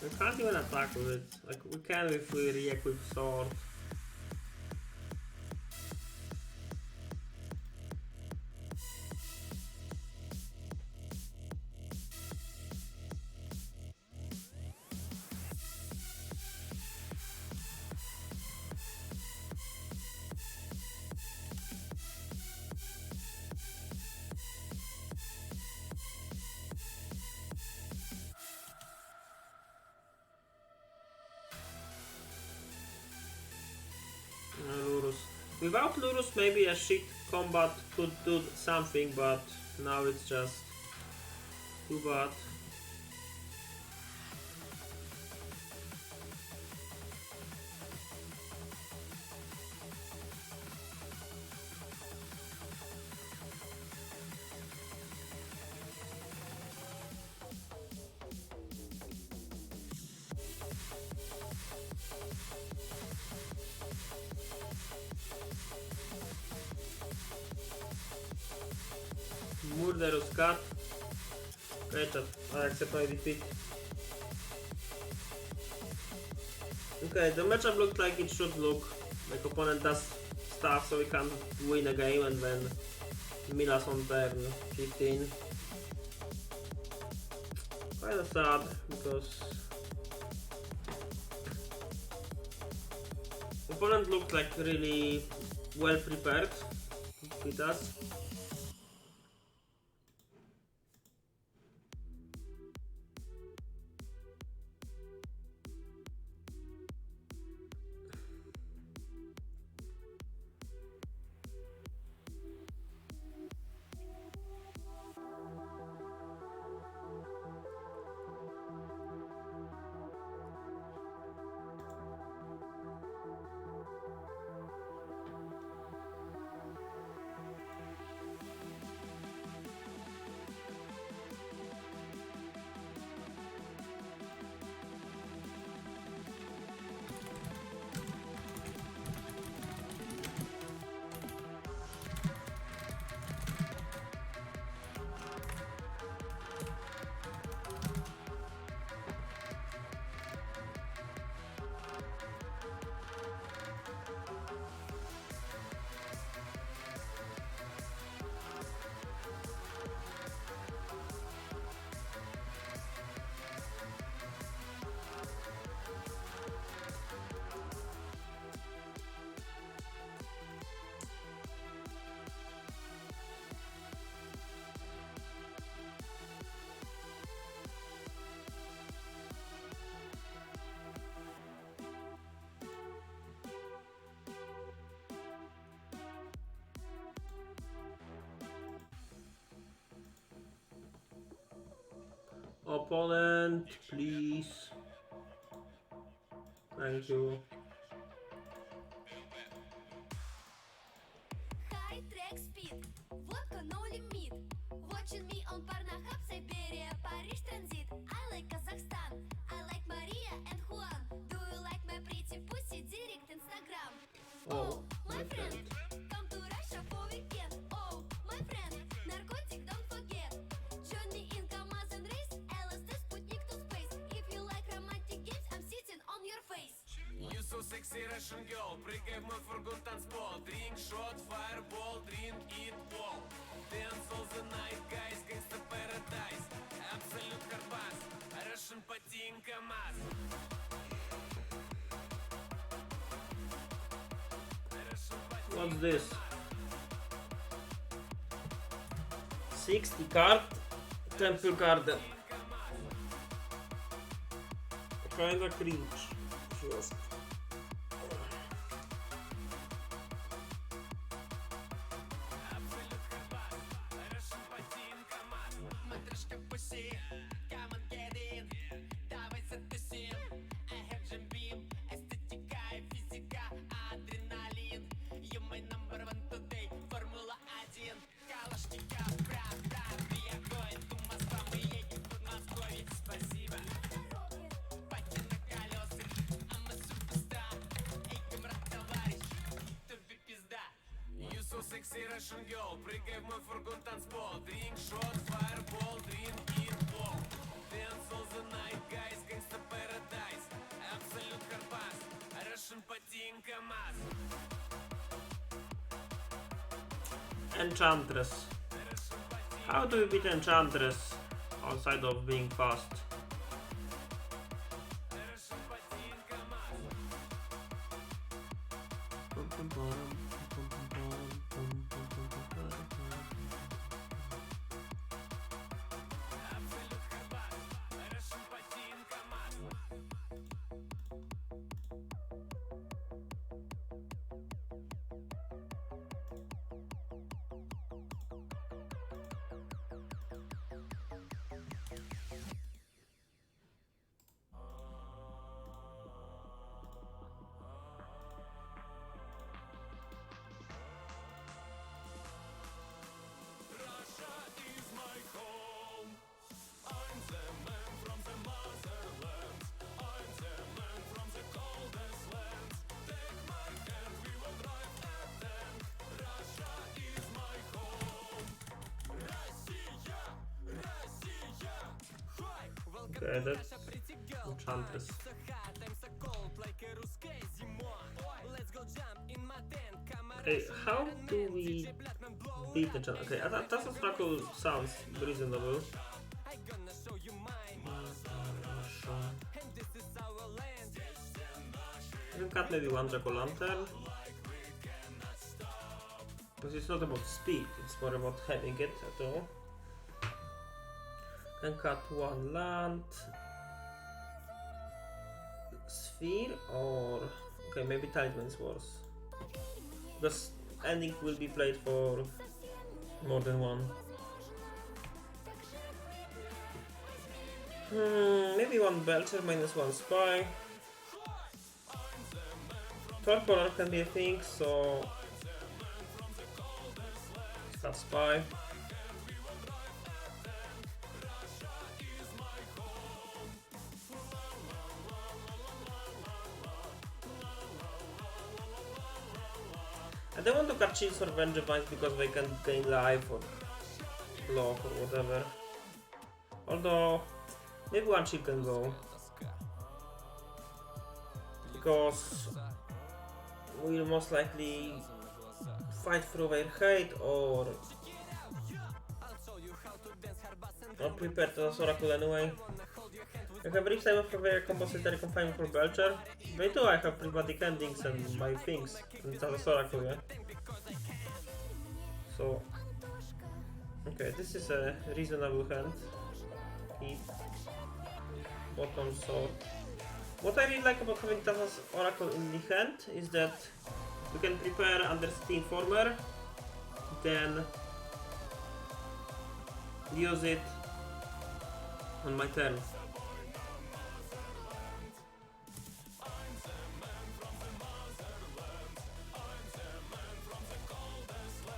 Speaker 1: we can't even attack with it. Like we can if we re-equip sword. Lurrus. Without Lurrus, maybe a shit combat could do something, but now it's just too bad. Murderous cat. Okay, chat. I accept my defeat. Okay, the matchup looked like it should look. Like opponent does stuff so we can win a game and then mill us on turn 15. Kinda sad because opponent looked like really well prepared to beat us. Opponent, please. Thank you.
Speaker 2: High track speed, vodka no limit. Watching me on Pornhub, Siberia, Paris transit. I like Kazakhstan, I like Maria and Juan. Do you like my pretty pussy? Direct Instagram.
Speaker 1: Oh,
Speaker 2: my friend, come to Russia for weekend. Oh, my friend, narcotic don't forget. Join me in Kamaz and race, LSD Sputnik to space. If you like romantic games, I'm sitting on your face.
Speaker 5: You so sexy Russian girl, прыгай в мой фургон танцпол. Drink shot, fireball, drink it all. Dance all the night, guys, gangsta paradise. Absolute Карпас, Russian потин КамАЗ.
Speaker 1: What's this? 60 card, Temple Garden. Kinda cringe. Just.
Speaker 5: Матрешка по Russian girl, прыгай в мой фургон танцпол. Drink shot, fireball, drink it all. Dance all the night, guys, gangsta paradise. Absolute hardbass, Russian потин КамАЗ.
Speaker 1: Enchantress. How do you beat Enchantress outside of being fast?
Speaker 5: Russian потин КамАЗ. Absolute hardbass, Russian потин КамАЗ. Russia is my home. I'm the man from the motherland. I'm the man from the coldest lands. Take my hand, we will drive a tank. Russia is my home. Россия, Россия. Hi, welcome
Speaker 1: Okay,
Speaker 5: to
Speaker 1: that's
Speaker 5: Russia, pretty girl.
Speaker 1: Enchantress.
Speaker 5: So hot, I'm so cold, like a русская зима. Let's go jump in my tent, come on.
Speaker 1: Okay, how do we beat the Enchantress? Okay, that Oracle sounds reasonable.
Speaker 5: I gonna show you mine. And this is our land.
Speaker 1: I can cut maybe one Jack-o'-lantern. Because it's not about speed, it's more about having it at all. Can cut one land. Sphere or... Okay, maybe Talisman's Wars. Because ending will be played for more than one. Maybe one Belcher minus one Spy. Third color can be a thing, so let's have Spy. I don't want to cut Shields or Vengevines because they can gain life or block or whatever. Although, maybe one shield can go. Because we'll most likely fight through their hate or not prepared as Oracle anyway. I have reached time for their compository confinement for Belcher. They do, I have prismatic endings and my things. And that's Oracle, yeah? So, okay, this is a reasonable hand. Keep bottom sword. What I really like about having Taz's Oracle in the hand is that you can prepare Undercity Informer, then use it on my turn.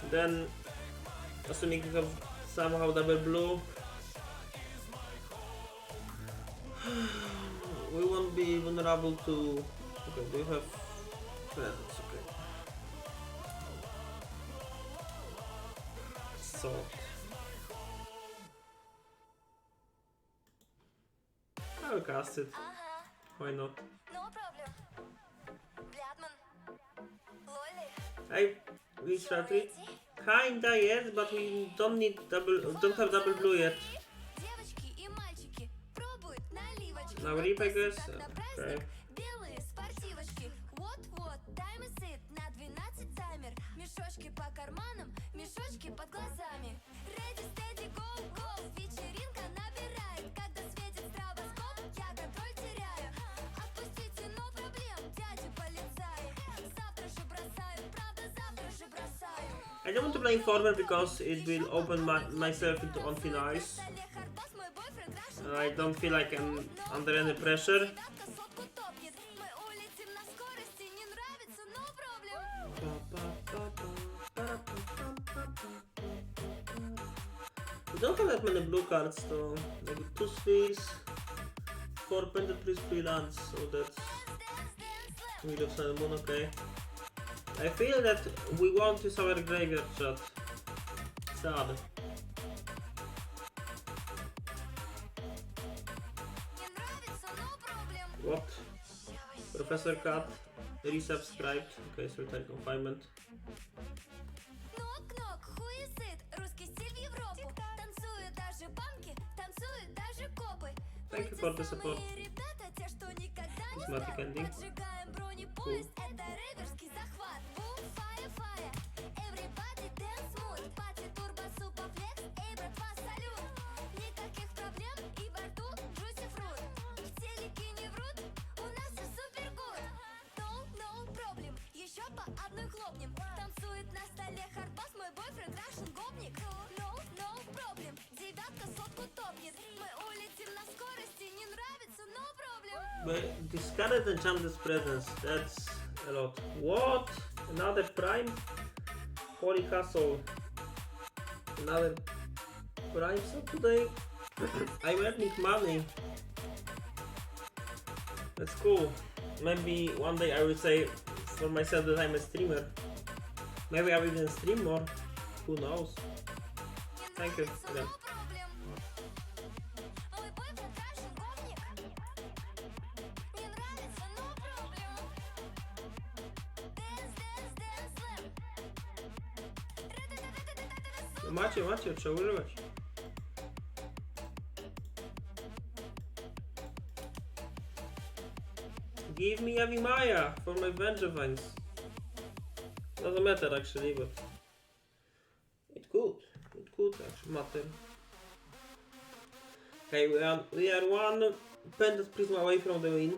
Speaker 1: Then, assuming you have somehow double blue, we won't be vulnerable to... Okay, do you have presence? Okay. So... I will cast it. Why not?
Speaker 2: No problem. Bladman. Lolly.
Speaker 1: We started. Kinda yes, but we don't need don't have double blue yet.
Speaker 2: Девочки и мальчики пробуют наливочки.
Speaker 1: Now rip, I guess.
Speaker 2: На
Speaker 1: Okay.
Speaker 2: праздник белые спортивочки. Вот-вот, time is it на 12 таймер. Мешочки по карманам, мешочки под глазами. Ready, steady, go, go. Вечеринка набирает. Когда светит стробоскоп, я контроль теряю. Отпустите, no проблем, дядя полицай. Завтра же бросаю, правда, завтра же бросаю.
Speaker 1: I don't want to play Informer because it will open myself into on-fin ice. And I don't feel like I'm under any pressure. We don't have that many blue cards though. Maybe 2 spheres, 4 painted trees, 3 lands, so that's Wheel of Sun and Moon, okay. I feel that we won't use our graveyard chat. Sad.
Speaker 2: Не нравится, no problem.
Speaker 1: What? Professor Cat resubscribed. Okay, certain confinement.
Speaker 2: Нок-нок, who is it? Русский стиль в Европу. Танцуют даже банки, танцуют даже копы.
Speaker 1: Thank you
Speaker 2: Мы
Speaker 1: for
Speaker 2: те
Speaker 1: the support.
Speaker 2: самые ребята, те, что никогда не
Speaker 1: Prismatic
Speaker 2: спят.
Speaker 1: ending.
Speaker 2: Поджигаем бронепоезд, это рейверский захват. Бум, фая, фая. Everybody dance mood. Пати, турбо, супер флекс. Эй, братва, салют. Никаких проблем и во рту juicy fruit. Телеки не врут, у нас все супер гуд. No problem. Еще по одной хлопнем. Танцует на столе хардбас, мой бойфренд Рашен гопник. No problem. Девятка сотку топнет. Мы улетим на скорости, не нравится, no problem.
Speaker 1: But discarded enchanted presence. That's a lot. What? Another prime? Holy castle. Another prime. So today I'm earning money. That's cool. Maybe one day I will say for myself that I'm a streamer. Maybe I will even stream more. Who knows?
Speaker 2: Не
Speaker 1: Thank you
Speaker 2: нравится,
Speaker 1: again.
Speaker 2: no problem. Мой бойфренд Рашен гопник. Не нравится, no problem. Dance, slam.
Speaker 1: No macie, trzeba używać. Give me Avimaya for my Vengevines. Doesn't matter actually, but it could actually matter. Okay, we are one Pendant Prism away from the win.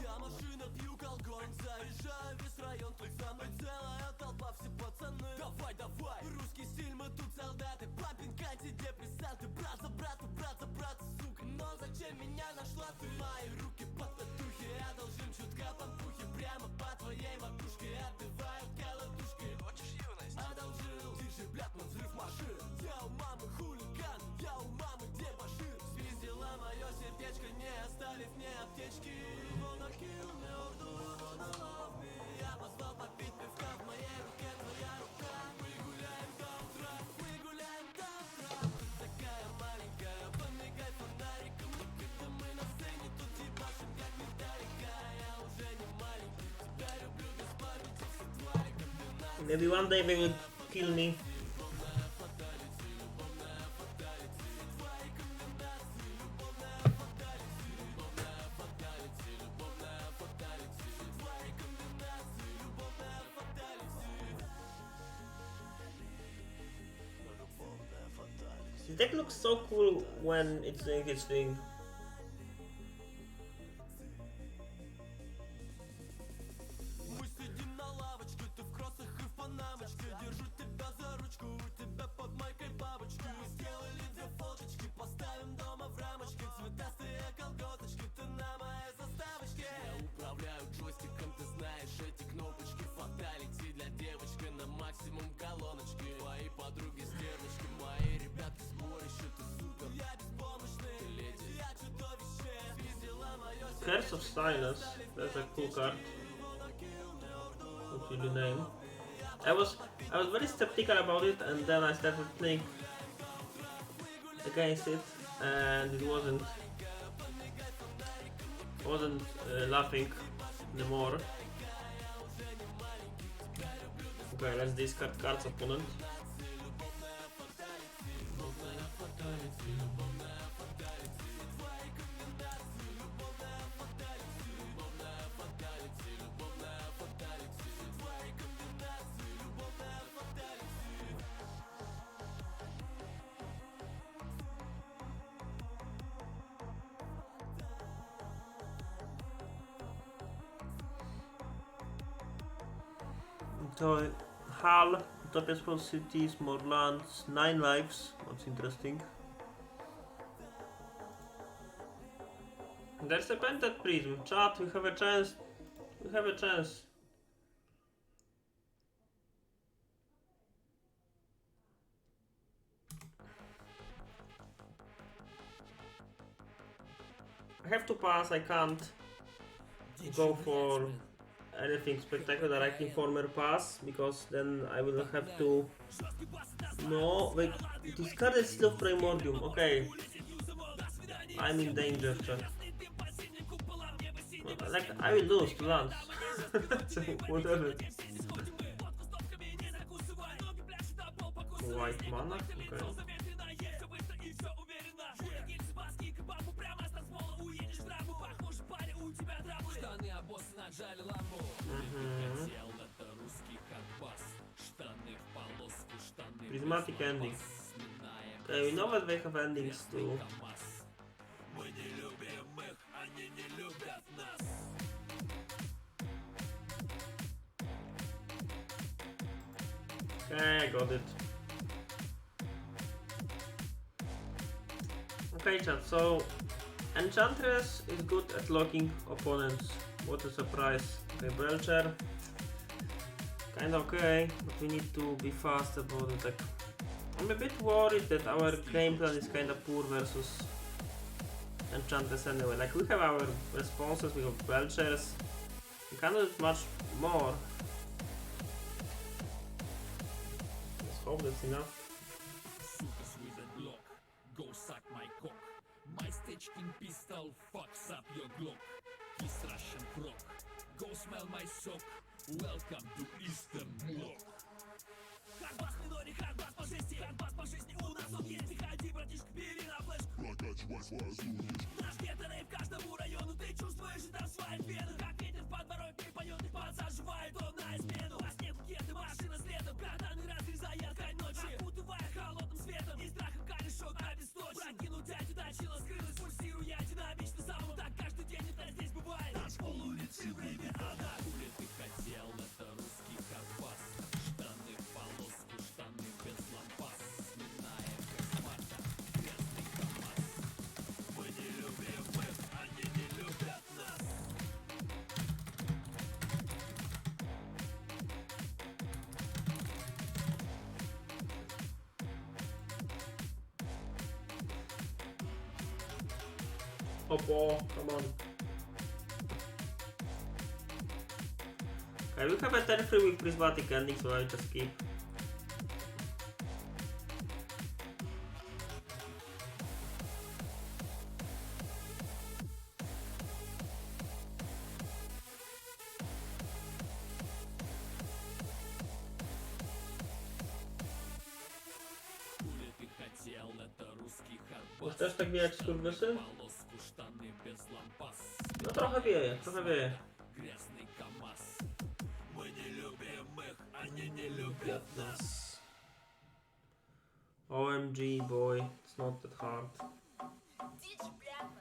Speaker 4: Я машина, пью колгон, заезжаю весь район, тут за мной целая толпа, все пацаны. Давай, давай, русский стиль, мы тут солдаты, папинг, антидепрессанты, брат за брата, сука. Но зачем меня нашла ты? Мои руки под татухи, одолжим чутка пампухи, прямо по твоей макушке отбивают колотушки. Хочешь юность? Одолжил, диджей Блятман, взрыв машин. Я у мамы хулиган, я у мамы где башир. Спиздила мое сердечко, не оставив мне аптечки. Я позвал попить пивка, в моей руке твоя рука. Мы гуляем до утра, Ты такая маленькая, помигай фонариком. Ну-ка мы на сцене тут ебашим, как Металлика. Я уже не маленький, тебя люблю без памяти. Все твари, как ты.
Speaker 1: Maybe one day they will kill me. The deck looks so cool when it's doing its thing.
Speaker 4: Мы сидим на лавочке, ты в кроссах и в панамочке. Держу тебя за ручку, у тебя под майкой бабочки. Мы сделали 2 фоточки, поставим дома в рамочке. Цветастые колготочки, ты на моей заставочке. Я управляю джойстиком, ты знаешь эти кнопочки. Фаталити для девочки на максимум колоночки. Мои подруги стервочки, мои ребятки сборище. Ты супер, я беспомощный, ты леди, я чудовище. Спиздила мое
Speaker 1: Curse of Silence. That's a cool card. What will you name? I was very skeptical about it, and then I started playing against it, and it wasn't laughing anymore. Okay, let's discard cards opponent. So, Hull, Utopia Small Cities, more lands, 9 lives. That's interesting. There's a Pendant Prism. Chat, we have a chance. We have a chance. I have to pass, I can't go for anything spectacular like Informer pass, because then I will have to... No, wait, discard a Seal of Primordium, okay. I'm in danger, chat. Like, I will lose to Lance. So, whatever. White mana? Okay. Prismatic ending. Okay, we know that they have endings too. Okay, got it. Okay, chat, so Enchantress is good at locking opponents. What a surprise. Okay, Belcher. Kinda okay, but we need to be fast about it. Like, I'm a bit worried that our game plan is kinda poor versus Enchantress anyway. Like, we have our responses, we have Belchers. We cannot do much more. Let's hope that's enough.
Speaker 4: Sukas with a Glock, go suck my cock. My stage king pistol fucks up your Glock. Kiss Russian croc, go smell my sock. Welcome to Eastern Block. Хардбас миноре, хардбас по жести, хардбас по жизни у нас он есть. Приходи, братишка, бери на флешку. Прокачивай свою сумку. Наш где-то рейв каждому району, ты чувствуешь это в своих венах. Как ветер в подворотне, поет и подзаживает он на измену. А снег где-то, машина следом, картаны разрезая ткань ночи. Окутывая холодным светом, и страхом корешок обесточен. Прокинуть дядю, дачила скрылась, пульсируя динамично самому. Так каждый день это здесь бывает. Танцпол улицы, время ада. Хули ты хотел, это русский Карпас. Штаны в полоску, штаны без лампас. Сминаем как Спарта, грязный КамАЗ. Мы не любим их, они не любят нас.
Speaker 1: Oppo, come on. Okay, we have a 10-3 with Prismatic ending, so I just keep.
Speaker 4: Хули ты хотел, это русский
Speaker 1: Już
Speaker 4: Карпас.
Speaker 1: też tak wie jak skurwysy?
Speaker 4: Полоску, штаны без лампас.
Speaker 1: No trochę wieje, trochę wieje.
Speaker 4: Грязный КамАЗ. Мы не любим их, они не любят
Speaker 1: Nas. OMG boy, it's not that hard.
Speaker 2: Дичь прямо.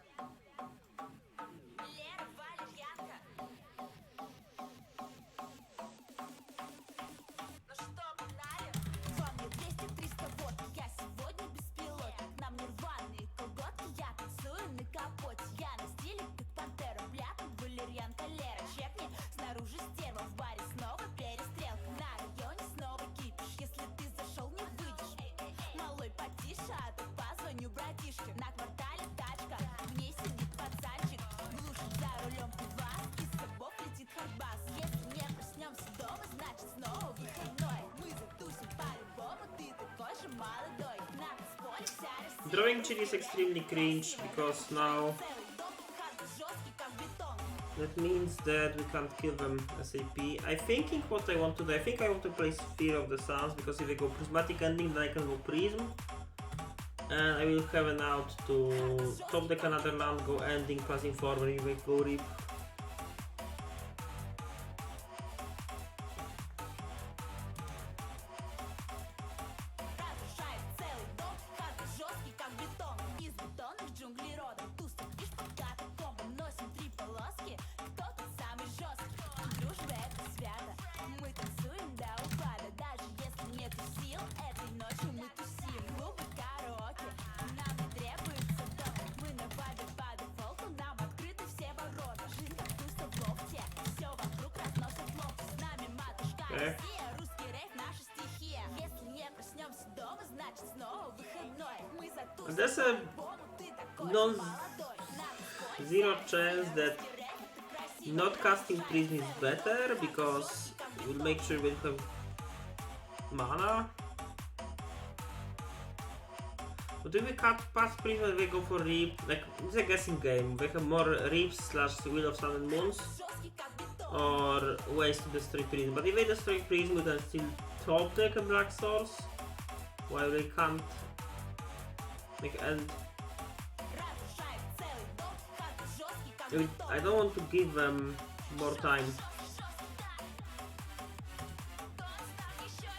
Speaker 2: Лера, валерьянка. Ну что, погнали? Во мне 200-300 вод. Я сегодня беспилотник. На мне рваные колготки. Я танцую на капоте. Я на стиле, как пантера. Бляпа, валерьянка, Лера. Чекни. Снаружи стерва. В баре снова перестрелка. На районе снова кипиш. Если ты зашел, не выйдешь. Малой, потише, а то позвоню братишке. На квартале тачка, в ней сидит пацанчик. Глушит за рулем пивас, из кабов летит хардбас. Если не проснемся дома, значит снова выходной. Мы затусим по-любому, ты такой же молодой. На танцполе вся Россия.
Speaker 1: Drawing chill is extremely cringe because now
Speaker 2: Целый дом, хардбас жесткий, как бетон.
Speaker 1: that means that we can't kill them SAP. I'm thinking what I want to do. I think I want to play Sphere of the Suns, because if I go Prismatic ending, then I can go Prism. And I will have an out to top deck another land, go ending, plus Informer, if I go Rip.
Speaker 2: Разрушает целый дом, хардбас жесткий, как бетон. Из бетонных джунглей родом. Ту сидишь под катакомбом, носим 3 полоски. Кто тут самый жесткий? Дружба это свято. Мы танцуем до упада. Даже если нету сил, этой ночью мы тусим. Клубы караоке, нам не требуется доп. Мы на вайбе по дефолту, нам открыты все ворота. Жизнь как туса в лофте, все вокруг разносят лофты. С нами матушка Россия, русский рейв наша стихия. Если не проснемся дома, значит снова выходной. Мы
Speaker 1: That's a
Speaker 2: затусим, ты такой
Speaker 1: non-
Speaker 2: молодой. На танцполе
Speaker 1: zero chance that not casting Prism is better because it will make sure we have mana. But if we pass Prism and we go for Reap, like it's a guessing game. We have more Reaps slash Wheel of Sun and Moons or ways to destroy Prism. But if we destroy Prism, we can still top deck a Black Source while we can't like end. I don't want to give them more time.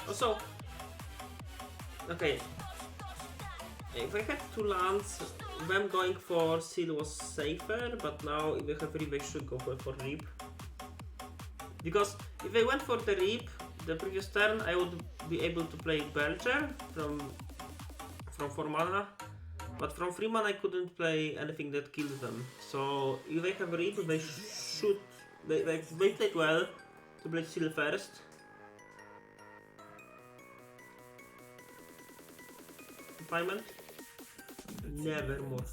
Speaker 1: Also, okay, if I had 2 lands, them going for Seal was safer, but now if I have Reap, I should go for Reap. Because if I went for the Reap, the previous turn, I would be able to play Belcher from 4 mana. But from 3 mana I couldn't play anything that kills them. So if they have Reap, they should... They played well to play Seal first. Confinement? Nevermore.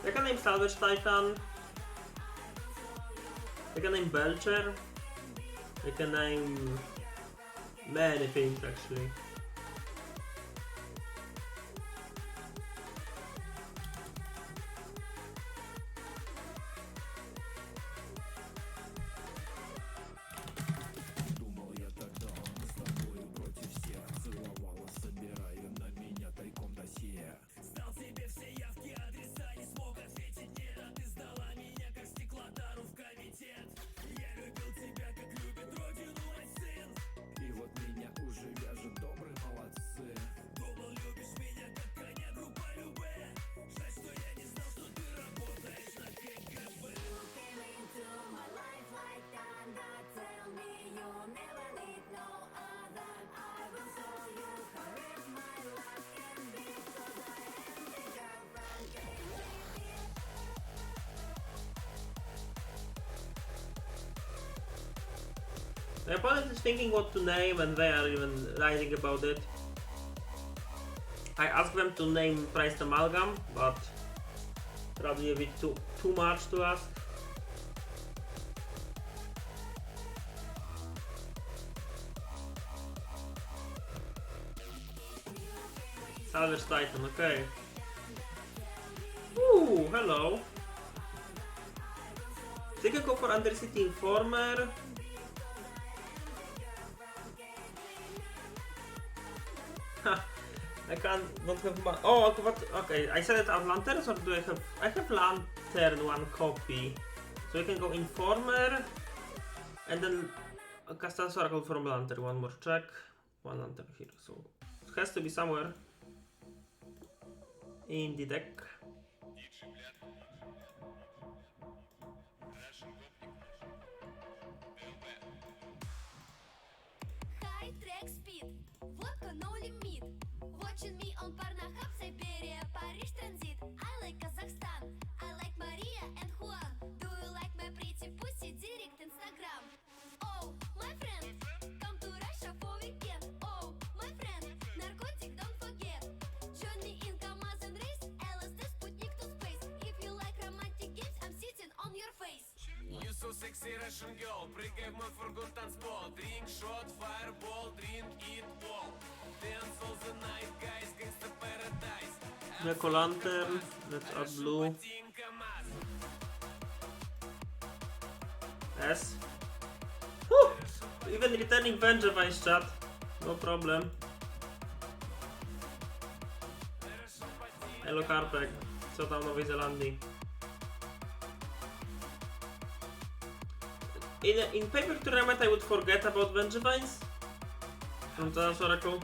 Speaker 1: I can name Salvage Titan. I can name Belcher. I can name many things actually. My opponent is thinking what to name and they are even writing about it. I asked them to name Priced Amalgam, but probably a bit too much to ask. Salvage Titan, okay. Ooh, hello. They can go for Undercity Informer. I don't have my... Oh, what? Okay, I said it out lanterns or do I have... I have lantern 1 copy. So I can go Informer and then cast a Oracle from lantern. 1 more check. 1 lantern here. So it has to be somewhere in the deck.
Speaker 2: High track speed, vodka no limit. Watching me on Pornhub, Siberia, Paris transit. I like Kazakhstan, I like Maria and Juan. Do you like my pretty pussy? Direct Instagram. Oh, my friend, come to Russia for weekend. Oh, my friend, narcotic don't forget. Join me in Kamaz and race, LSD Sputnik to space. If you like romantic games, I'm sitting on your face.
Speaker 5: You so sexy Russian girl, прыгай в мой фургон танцпол. Drink shot, fireball, drink it all. Dance all the night, guys, gangsta paradise.
Speaker 1: Jako lantern, let's add blue. S. Whew! Even returning Belcher by chat, no problem. Hello Karpek, co tam w Nowej Zelandii? In paper tournament I would forget about Vengevines from the Oracle.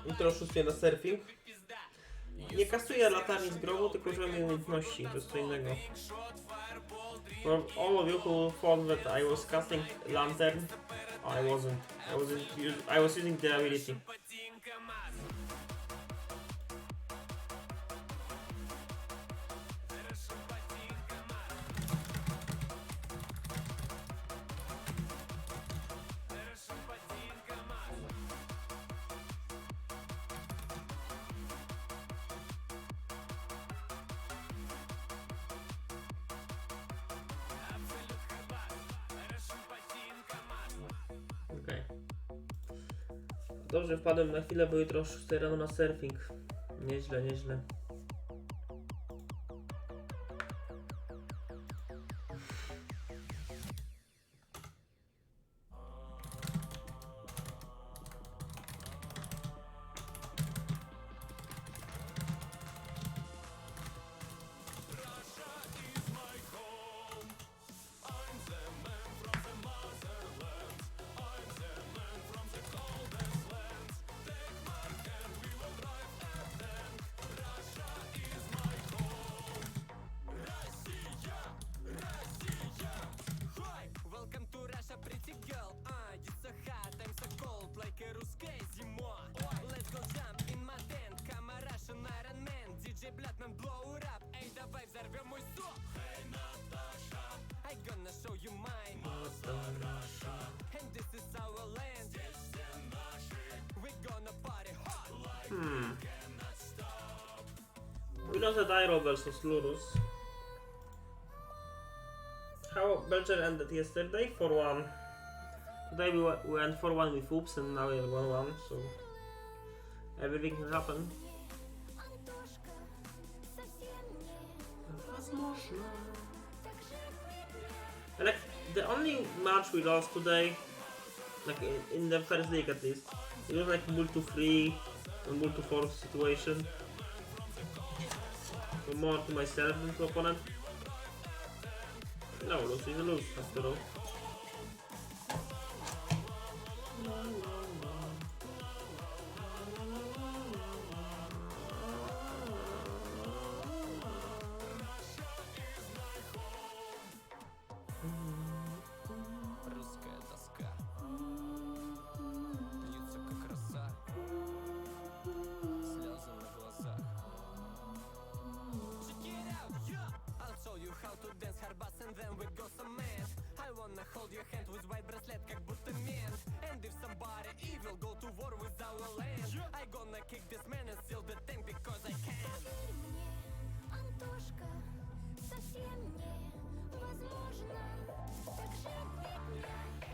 Speaker 1: Jutro o 6 na surfing. Nie kasuję latarni z grobu, tylko używam jej umiejętności, to jest co innego. For all of you who thought that I was casting lantern, I wasn't. I was using the ability. Okej. Dobrze, wpadłem na chwilę, bo jutro o 6 rano na surfing. Nieźle, nieźle.
Speaker 5: Welcome to Russia, pretty girl. It's so hot, I'm so cold, like a русская зима. Let's go jump in my tent, come a Russian Iron Man. DJ Bloodman blow it up, эй, давай взорвем мой сон. Hey Natasha, I gonna show you mine. And this is our land. We gonna party hard.
Speaker 1: We lost a die roll versus Lurrus. How Belcher ended yesterday? 4-1. Today we went 4-1 with oops and now we're 1-1, so everything can happen.
Speaker 2: Антошка, совсем не
Speaker 1: Возможно.
Speaker 2: так же
Speaker 1: Like the only match we lost today, like in the first league at least, it was like multi 3 and multi 4 situation. So more to myself than to opponent. No, lose is a lose after all.
Speaker 5: Русская доска. Льются как роса. Слезы на глазах. Check it out, yeah. I'll show you how to dance hard bass and then we go some man. I wanna hold your hand with white bracelet, как будто мент. And if somebody evil go to war with our land, I gonna kick this man and steal the thing because I can.
Speaker 2: Поверь мне, Антошка, совсем невозможно. Так же ответь мне,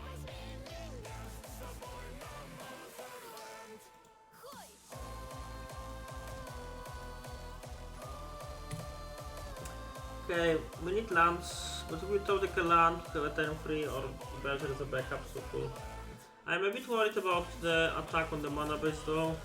Speaker 2: возьми меня с собой на Мазерленд. Хой!
Speaker 1: Okay, we need lamps, but we throw the land to have a turn free or Belcher as a backup, so cool. I'm a bit worried about the attack on the mana base though.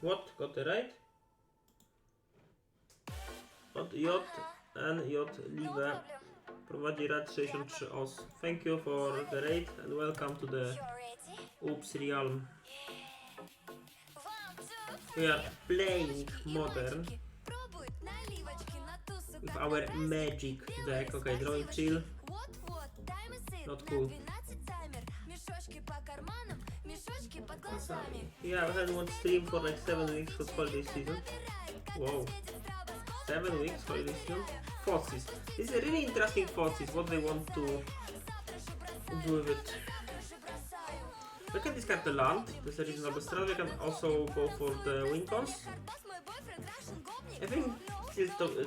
Speaker 1: What? Got the raid? Od J N J Live prowadzi raid 63 os. Thank you for the raid and welcome to the
Speaker 2: You ready?
Speaker 1: Oops realm.
Speaker 2: 1, 2,
Speaker 1: We are playing modern
Speaker 2: пробуй наливочки на тусу.
Speaker 1: with our magic deck. Okay, drawing chill.
Speaker 2: Вот-вот, дай мы сыт
Speaker 1: Not
Speaker 2: на
Speaker 1: cool.
Speaker 2: 12 таймер. Мешочки по карманам, мешочки под глазами.
Speaker 1: Yeah, I had one stream for like 7 weeks for holiday season. Wow. 7 weeks holiday season? Fossis. This is a really interesting Fossis, what they want to do with it. We can discard the land, there's a reasonable strat. We can also go for the win cons. I think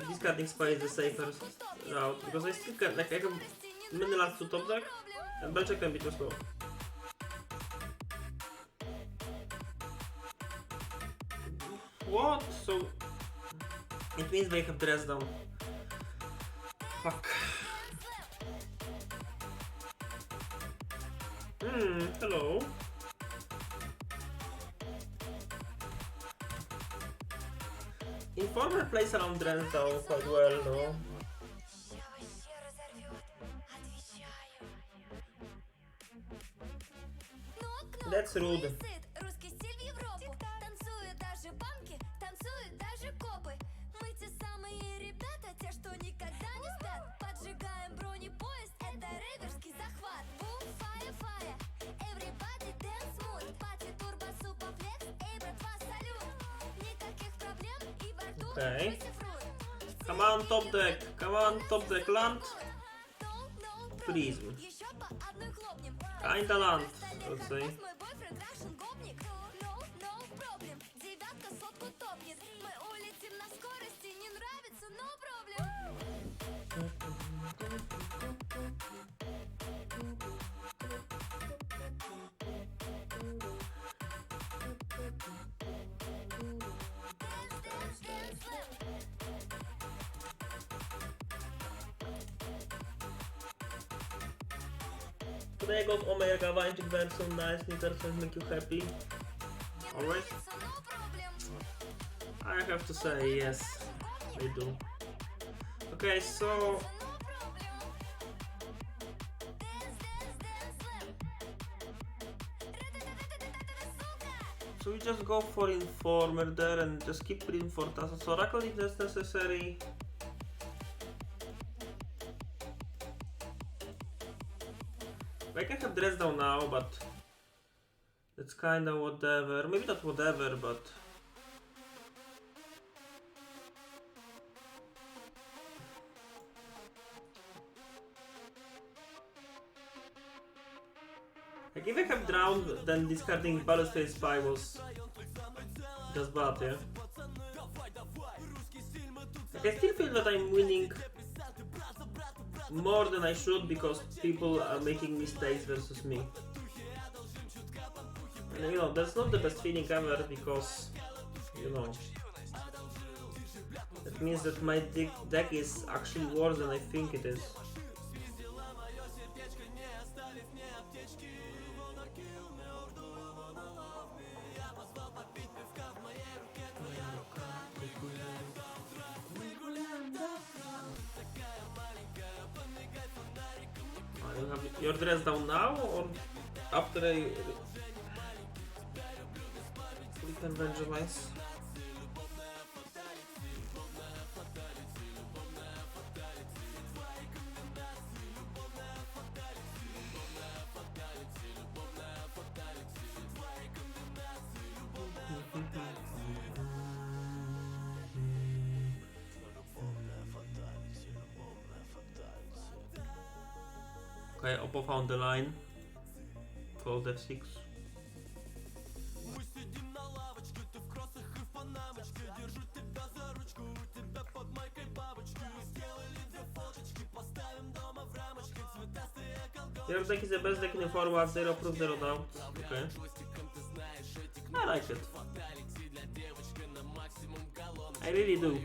Speaker 1: discarding spy is the safest route because I still can, like, I have many lands to top deck and Belcher can be too slow. What? So it means they have Dredge down. Fuck. Hello. Informer plays around Dredge though quite well, no? That's rude.
Speaker 2: Русский стиль в Европу. Танцуют даже банки, танцуют даже копы. Мы те самые ребята, те, что никогда не спят. Поджигаем бронепоезд, это рейверский захват. Бум, фая, фая, everybody dance mood. Пати, турбо, супа, флекс, эй, братва, салют. Никаких проблем и борту
Speaker 1: Okay.
Speaker 2: шифруют.
Speaker 1: Come on, top deck, land. Prism.
Speaker 2: Еще по одной хлопнем.
Speaker 1: Kinda land, let's say.
Speaker 2: Мой бойфренд Рашен гопник. No problem. Девятка сотку топнет. Мы улетим на скорости. Не нравится, no problem.
Speaker 1: Today I got Omega Vantage version, nice, new versions make you happy. Always?
Speaker 2: No problem.
Speaker 1: I have to say yes, they do. Okay, so
Speaker 2: No problem. Dance,
Speaker 1: we just go for Informer there and just keep reading for Tasa. So Oracle if that's necessary. I can have Dredge down now, but it's kinda whatever. Maybe not whatever, but like if I have drowned, then discarding Balustrade Spy was just bad, yeah. Like I still feel that I'm winning more than I should because people are making mistakes versus me. And you know, that's not the best feeling ever because, you know, that means that my deck is actually worse than I think it is. You have your dress down now or after I can evangelize? Okay, Oppo found the line. Fold F6. Your deck is the best deck in the forward, 0 proof, 0 doubts. Okay. I like it. I really do.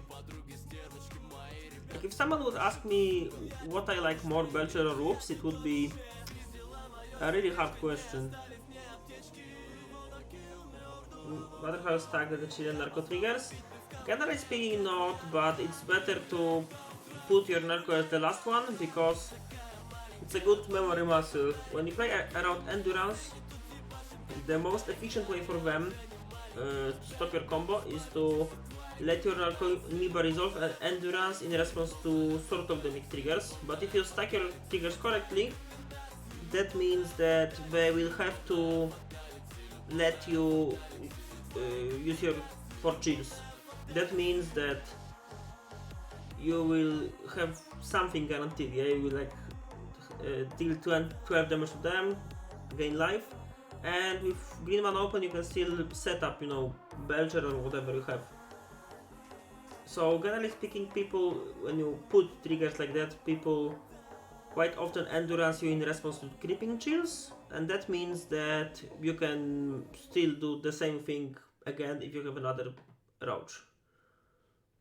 Speaker 1: Like if someone would ask me what I like more, Belcher or Whoops, it would be a really hard question. Butterfly stack the chill and narco triggers. Generally speaking not, but it's better to put your narco as the last one because it's a good memory muscle. When you play around endurance, the most efficient way for them to stop your combo is to let your narco Niba resolve endurance in response to sort of the mixed triggers. But if you stack your triggers correctly, that means that they will have to let you use your 4 chills. That means that you will have something guaranteed. Yeah, you will like deal 12 damage to them, gain life, and with green mana open you can still set up, you know, Belcher or whatever you have. So generally speaking, people, when you put triggers like that, people quite often endurance you in response to creeping chills, and that means that you can still do the same thing again if you have another Roach.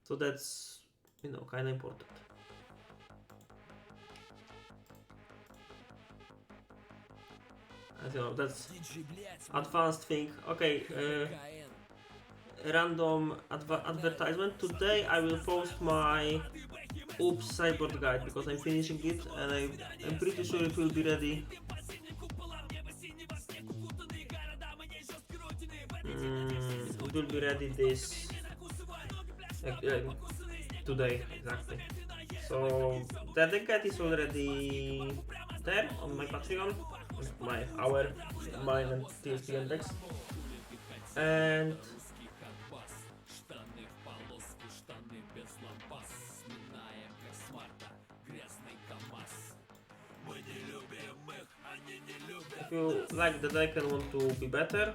Speaker 1: So that's, you know, kinda important. As you know, that's advanced thing. Okay, random advertisement. Today I will post my Oops Cyborg guide because I'm finishing it and I'm pretty sure it will be ready. It will be ready this today exactly. So the guide is already there on my Patreon, mine and TSP Index, and if you like the deck and want to be better,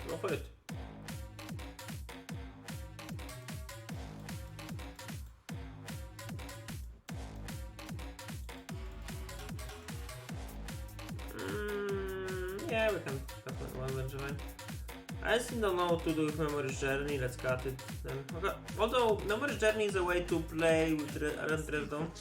Speaker 1: go for it. Yeah, we can cut one Benjamin. I still don't know what to do with Memory Journey, let's cut it then. Okay. Although Memory Journey is a way to play with Dredge.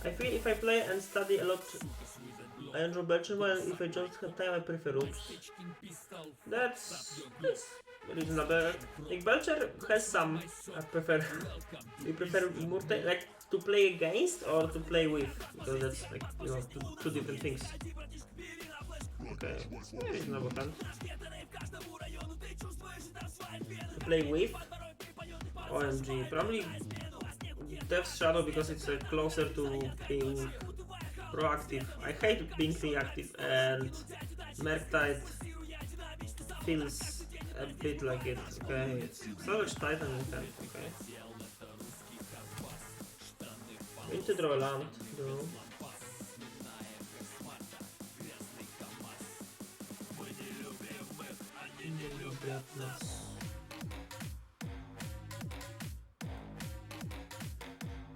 Speaker 1: I feel if I play and study a lot, I enjoy Belcher, while if I don't have time, I prefer Oops. That's reasonable. Like Belcher has some, I prefer. You prefer more like to play against or to play with? Because that's like, you know, two different things. Okay, reasonable hand. To play with? OMG, probably Death's Shadow because it's closer to being proactive. I hate being reactive, and Merktide feels a bit like it. Okay, Savage Titan in hand. Okay. We need to draw a land though.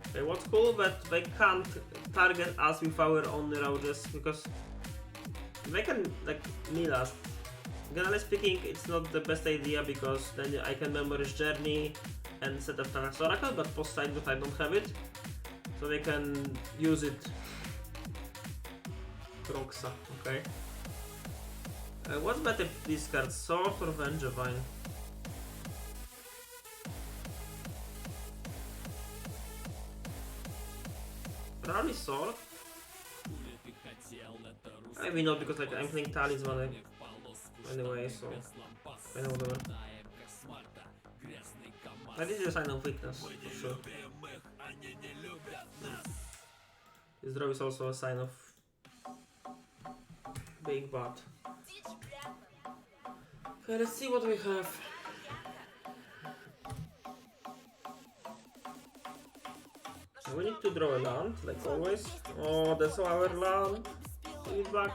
Speaker 1: Okay, what's cool that they can't target us with our own Rauges because they can like mill us. Generally speaking, it's not the best idea because then I can Memory Journey and set up Thanax Oracle, but post side that I don't have it, so they can use it. Roxa, okay. What's better discard, Sword or Vengevine? Probably Sword. Maybe not because like I'm playing Talisman anyway, so I know whatever. But this is a sign of weakness, for sure. This draw is also a sign of being bad. Okay, let's see what we have. We need to draw a land, like always. Oh, that's our land. Give it back.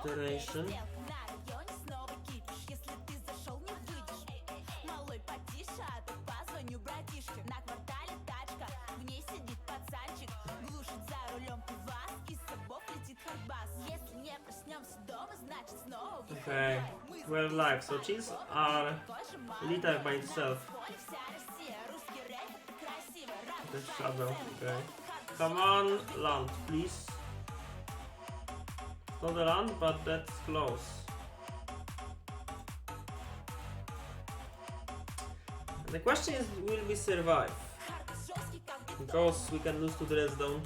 Speaker 1: Iteration. Okay, 12 life, so cheese are lethal by itself. The shadow, okay. Come on, land, please. Not a land, but that's close. And the question is, will we survive? Because we can lose to the red zone.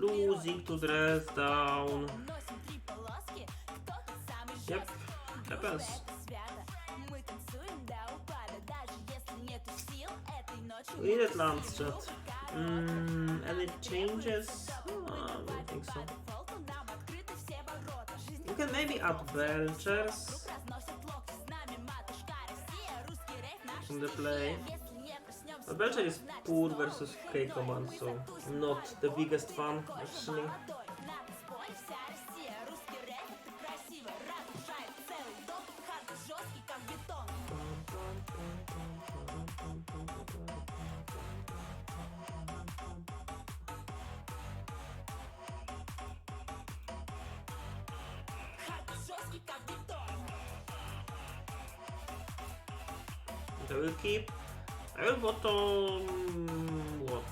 Speaker 1: Losing to dress down. Yep, happens. We needed lands, chat. Any changes? I don't think so. You can maybe add Belchers from the play. But Belcher is poor versus K command, so not the biggest fan actually. I will keep. I will bottom. What?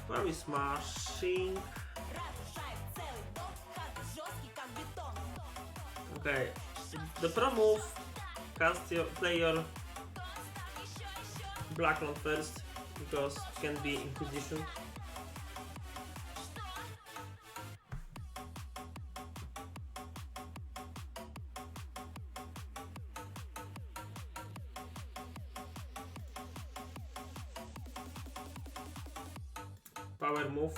Speaker 1: Probably smashing. Okay. The pro move. Play your black one first because it can be Inquisition. Power move.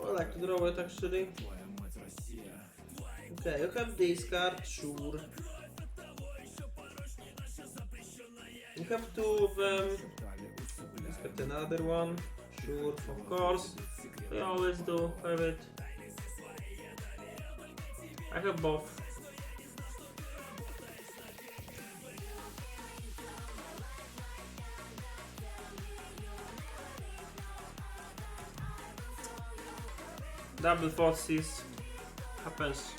Speaker 1: I like to draw it actually. Okay, you have this card, sure. You have two of them. Let's get another one, sure, of course. We always do have it. I have both. Double forces happens.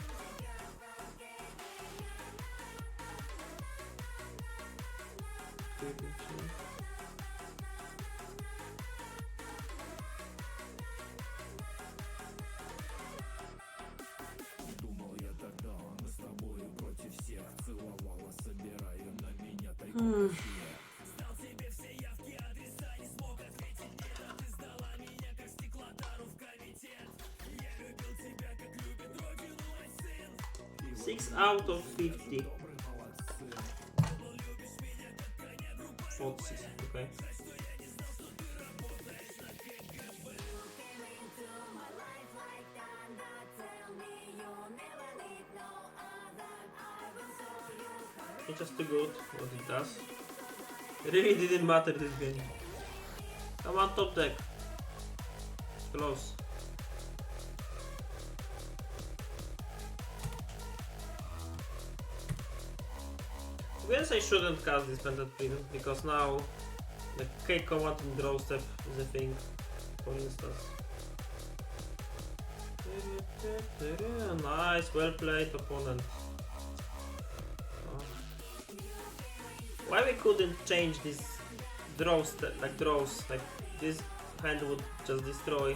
Speaker 1: Six out of 50. 46, okay. It's just too good what it does. It really didn't matter this game. Come on, top deck. Close. I guess I shouldn't cast this Pendant Prison because now the K command in draw step is a thing, for instance. Nice, well played, opponent. Why we couldn't change this draw step, like draws, like this hand would just destroy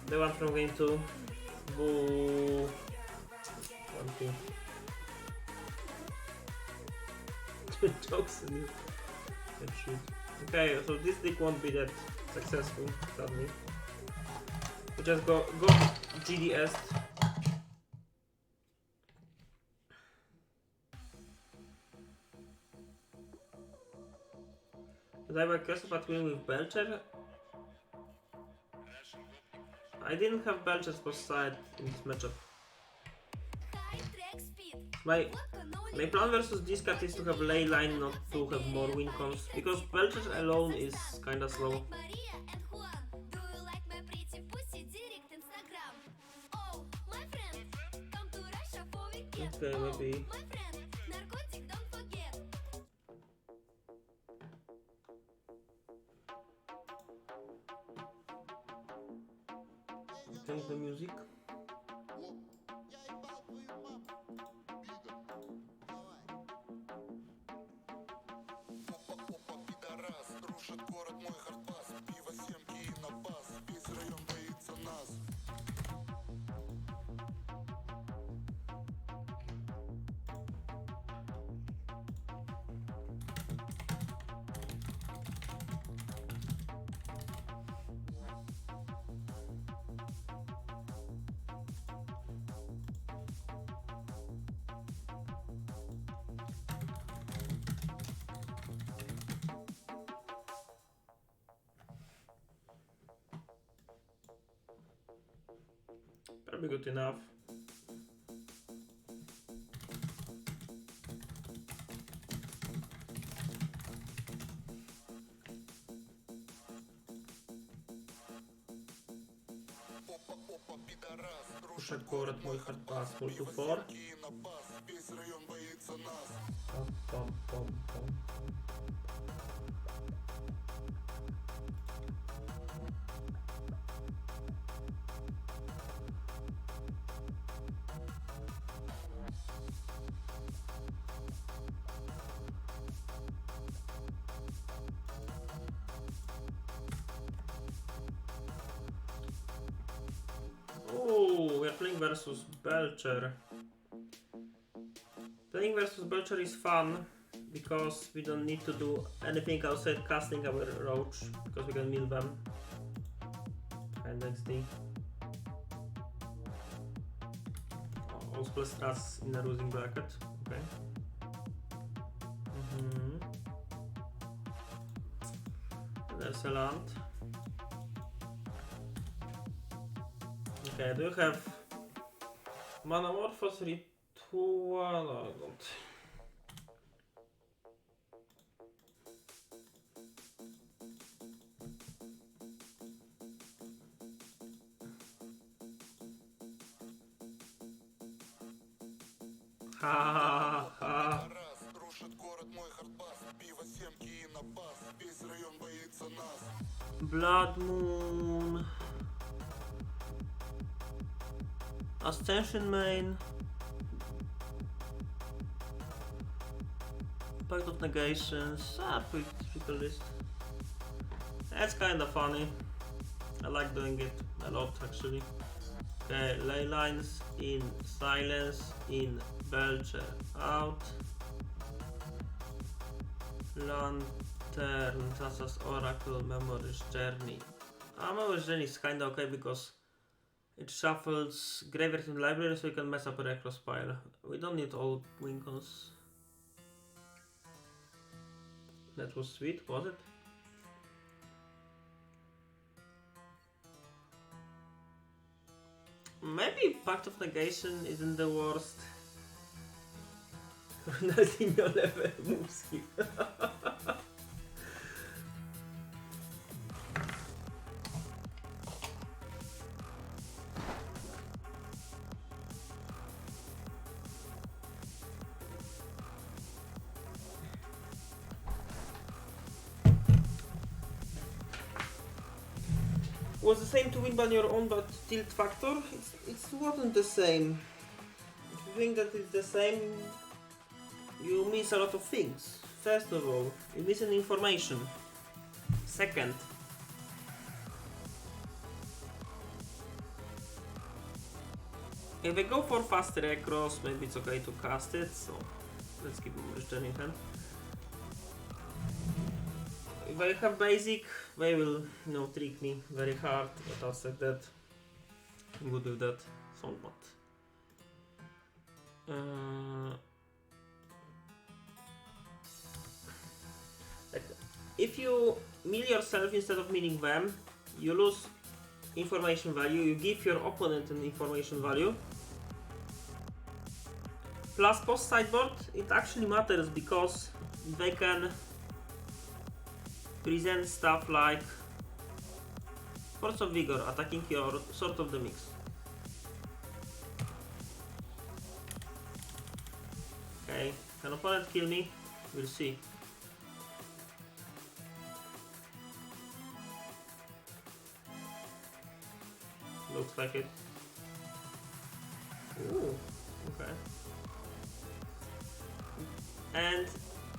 Speaker 1: the one from game 2. Boo. 1-2. Jokes on you. That shit. Okay, so this deck won't be that successful, sadly. We just go GDS. Did I have a curse about winning with Belcher? I didn't have Belcher's first side in this matchup. My plan versus this card is to have ley line, not to have more win cons, because Belcher alone is kinda slow. Okay, maybe. Change the music. Probably good enough. Puszek город mój hard pass, full to 4. Pom, pom, pom, pom. Ooh, we are playing versus Belcher. Playing versus Belcher is fun because we don't need to do anything outside casting our roach because we can mill them. And XD. Oh, all spell strats in a losing bracket. Okay. There's a land. Okay, do you have Manamorphose Ritual? No, I don't. Ха-ха-ха. Blood Moon. Ascension Main. Pact of Negations. Pretty list. That's kinda funny. I like doing it a lot actually. Okay, ley lines in, silence in, Belcher out. Lantern, Thassa's Oracle, Memory's Journey. Memory's Journey is kinda okay because it shuffles graveyard and library so you can mess up a recross pile. We don't need all wincons. That was sweet, was it? Maybe Pact of Negation isn't the worst. Ronaldinho level moves him. Was the same to win by your own but tilt factor? It wasn't the same. If you think that it's the same, you miss a lot of things. First of all, you miss an information. Second, if I go for faster across, maybe it's okay to cast it, so let's keep Memory's Journey in hand. If I have basic, they will, trick me very hard, but outside that, I'm good with that, somewhat. If you mill yourself instead of milling them, you lose information value, you give your opponent an information value. Plus post sideboard, it actually matters because they can present stuff like Force of Vigor, attacking your Sword of the Mix. Okay, can opponent kill me? We'll see. Looks like it. Ooh, okay. And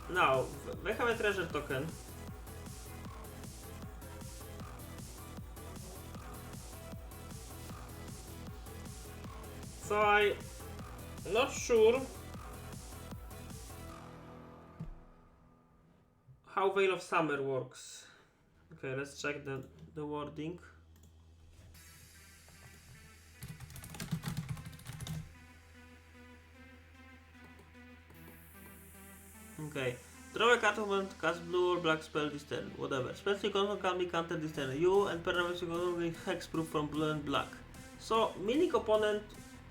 Speaker 1: now, we have a treasure token. So I'm not sure how Veil of Summer works. Okay, let's check the wording. Okay. Draw a card when cast blue or black spell this turn. Whatever. Spells you control can be countered this turn. You and permanents you control gain hexproof from blue and black. So milling opponent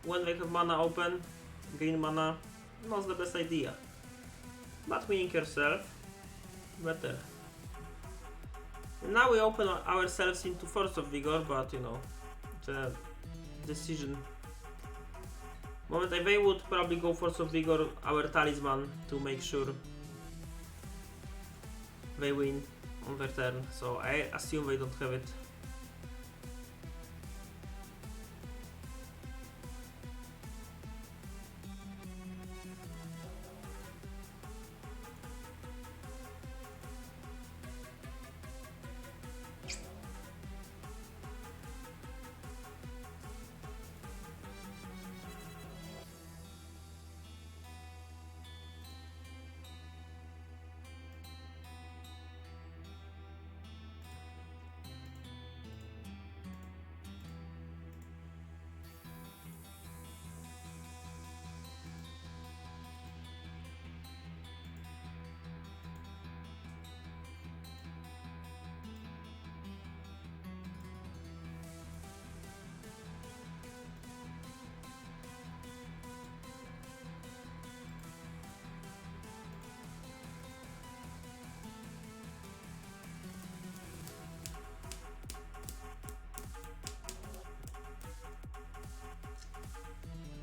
Speaker 1: when they have mana open, gain mana, not the best idea. But winning yourself, better. And now we open ourselves into Force of Vigor, but it's a decision. Moment they would probably go for some vigor, our talisman, to make sure they win on their turn. So I assume they don't have it.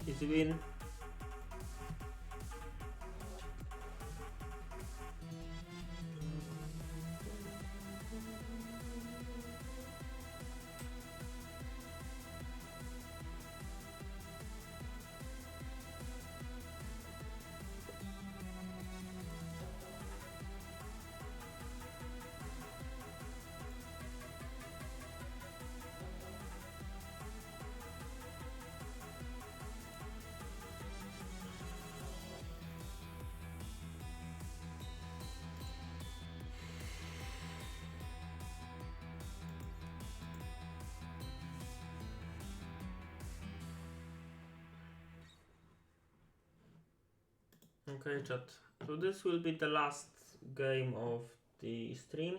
Speaker 1: Easy win. Okay, chat. So this will be the last game of the stream.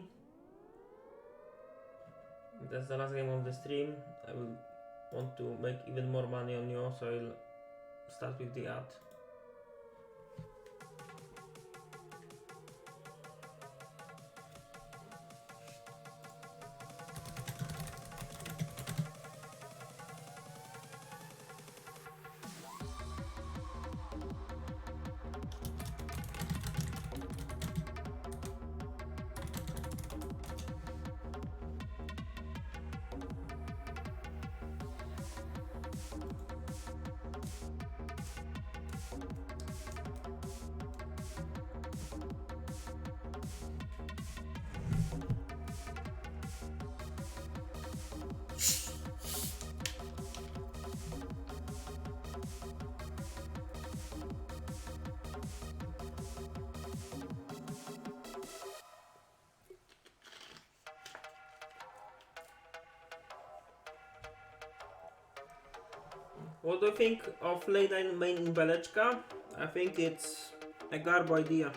Speaker 1: That's the last game of the stream. I will want to make even more money on you, so I'll start with the ad. What do you think of late main in Belcher? I think it's a garbo idea.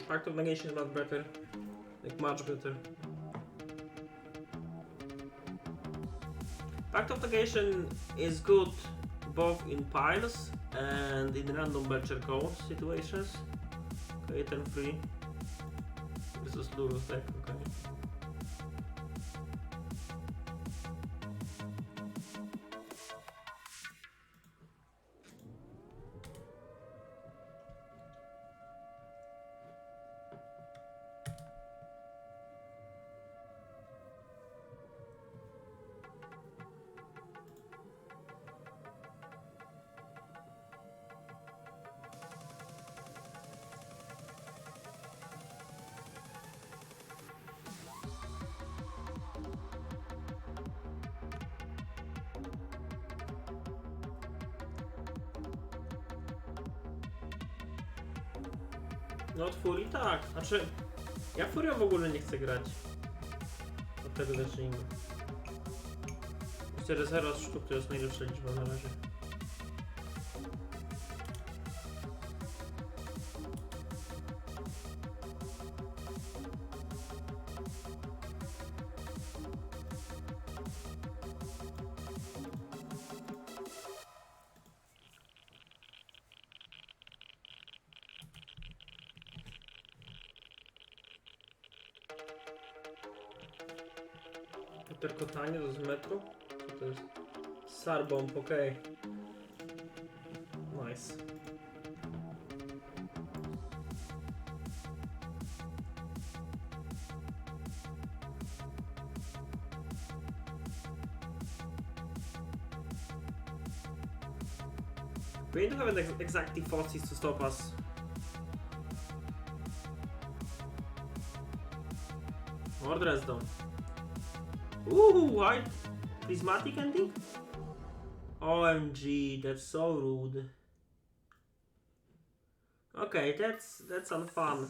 Speaker 1: Pact of Negation is not better. Like much better. Pact of Negation is good both in piles and in random Belcher calls situations. Okay, turn 3. This is Lurrus deck, okay. Not Fury? Tak, znaczy ja Furią w ogóle nie chcę grać. Od tego zacznijmy. 4-0 z sztuk to jest najlepsza liczba na razie. Terkotanie to z metru? Co to jest? Sarbomb, okay. Nice. We need to have exactly forces to stop us. Or Dredge down. Ooh, white prismatic ending? OMG, that's so rude. Okay, that's unfun.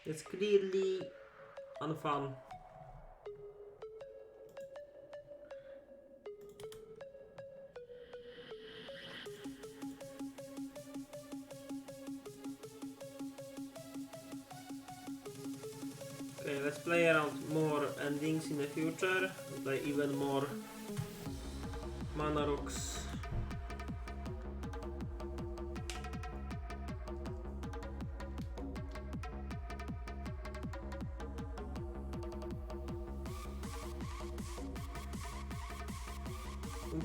Speaker 1: It's clearly unfun. Okay, let's play around more endings in the future. Play even more mana rocks.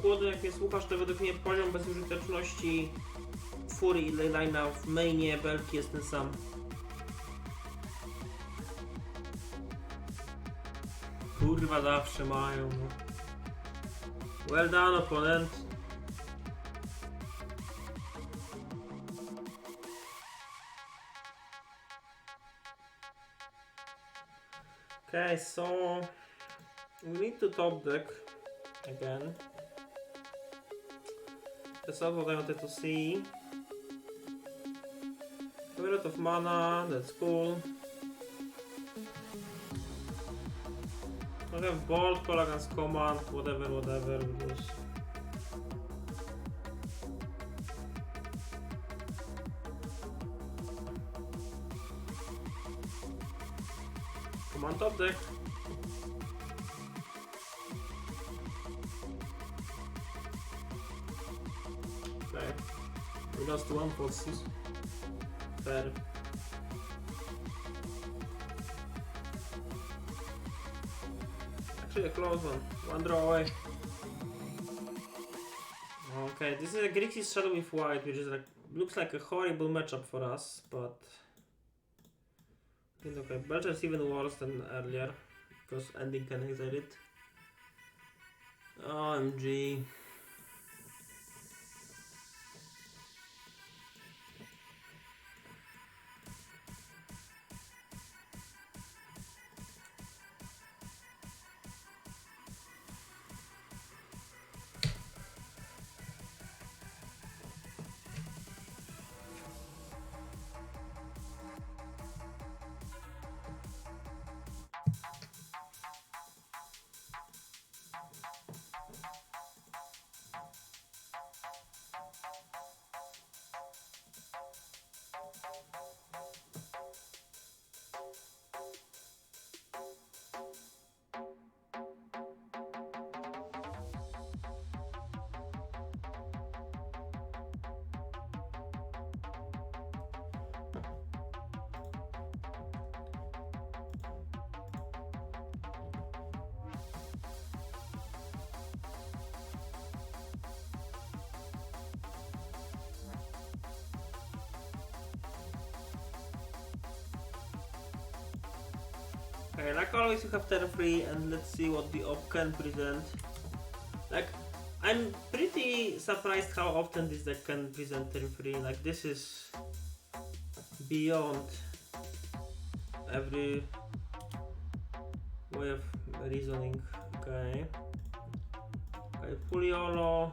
Speaker 1: Głodny, jak mnie słuchasz, to według mnie poziom bezużyteczności Fury i Leyline'a w mainie Belki jest ten sam. Kurwa, zawsze mają, no. Well done, opponent. Okay, so we need to top deck again. That's not what I wanted to see. A lot of mana, that's cool. I have bolt, call against command, whatever, because command top deck. Okay, we lost one forces. Fair. Actually a close one draw away. Okay, this is a Grixis Shadow with white, which is like looks like a horrible matchup for us, but okay, Belcher is even worse than earlier because ending can exile it. OMG. Okay, like always you have turn free, and let's see what the op can present. Like, I'm pretty surprised how often this deck can present turn free. Like, this is beyond every way of reasoning. Okay. Okay, Puliolo.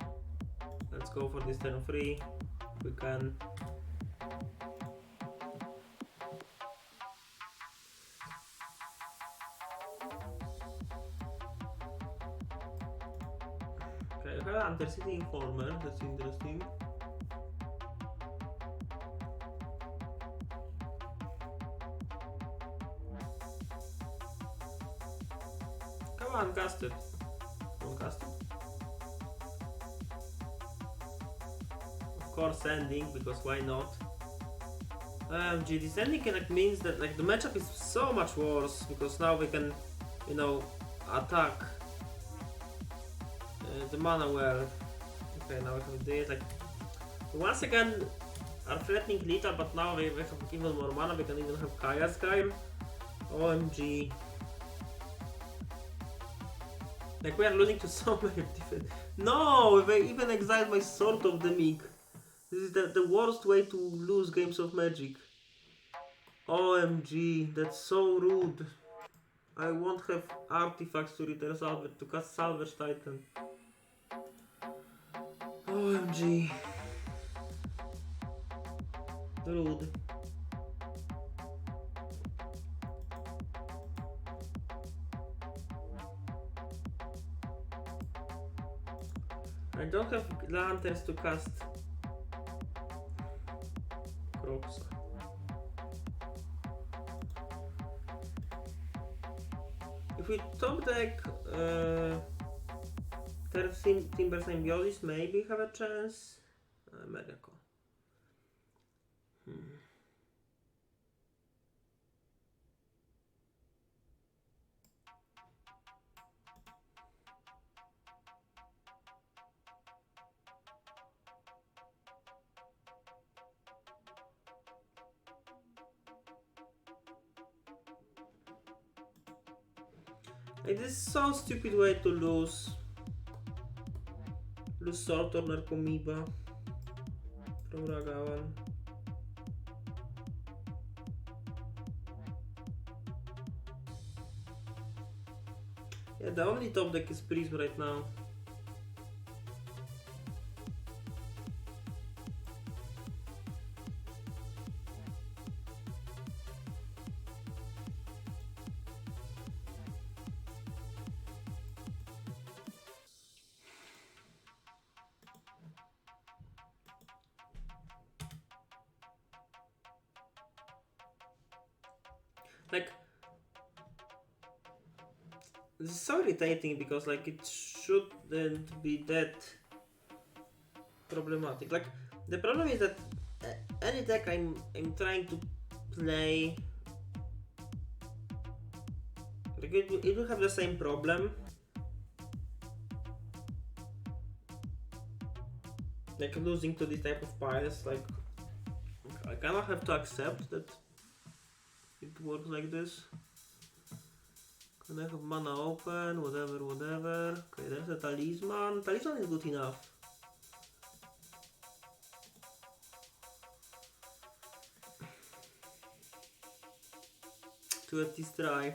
Speaker 1: Let's go for this turn free. If we can. Okay, I have Undercity Informer, that's interesting. Come on, cast it. Don't cast it. Of course, ending, because why not? Gee, this ending like means that like the matchup is so much worse because now we can, you know, attack the mana well. Okay, now we have to do it like once again are threatening lethal, but now we have even more mana, we can even have Kaya's Guile. OMG. Like we are losing to so many different. No! They even exiled my Sword of the Meek. This is the worst way to lose games of Magic. OMG, that's so rude. I won't have artifacts to return salvage, to cast Salvage Titan. OMG. Rude. I don't have lanterns to cast Crocs. If we top deck Timber Symbiosis, maybe have a chance. Miracle. Like, this is so stupid way to lose Salt or Narcomoeba from Ragavan. Yeah, the only top deck is Prism right now. Like, this is so irritating because like it shouldn't be that problematic. Like, the problem is that any deck I'm trying to play, like it will have the same problem. Like losing to this type of piles, like I kind of have to accept that it works like this. Can I have mana open, whatever. Okay, there's a talisman. Talisman is good enough. To at least try.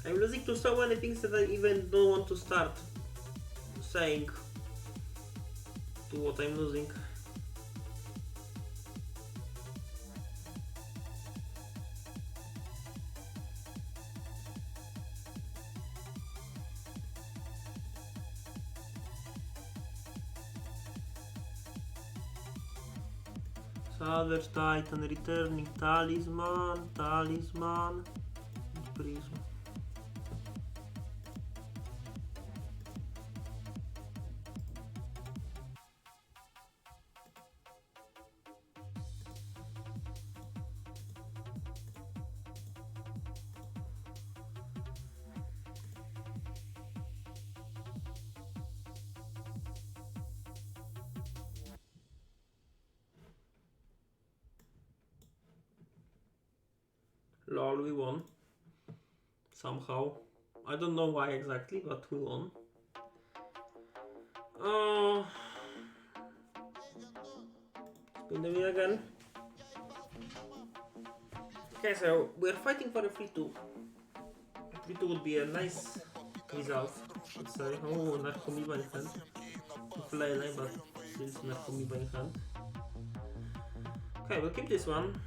Speaker 1: I'm losing to so many things that I even don't want to start saying to what I'm losing. Salvage Titan, returning talisman, Prism. Lol, we won. Somehow. I don't know why exactly, but we won. Spin the wheel again. Okay, so we're fighting for a 3-2. 3-2 would be a nice result, let's say. Oh, Narcomoeba in hand. Leyline, but still Narcomoeba in hand. Okay, we'll keep this one.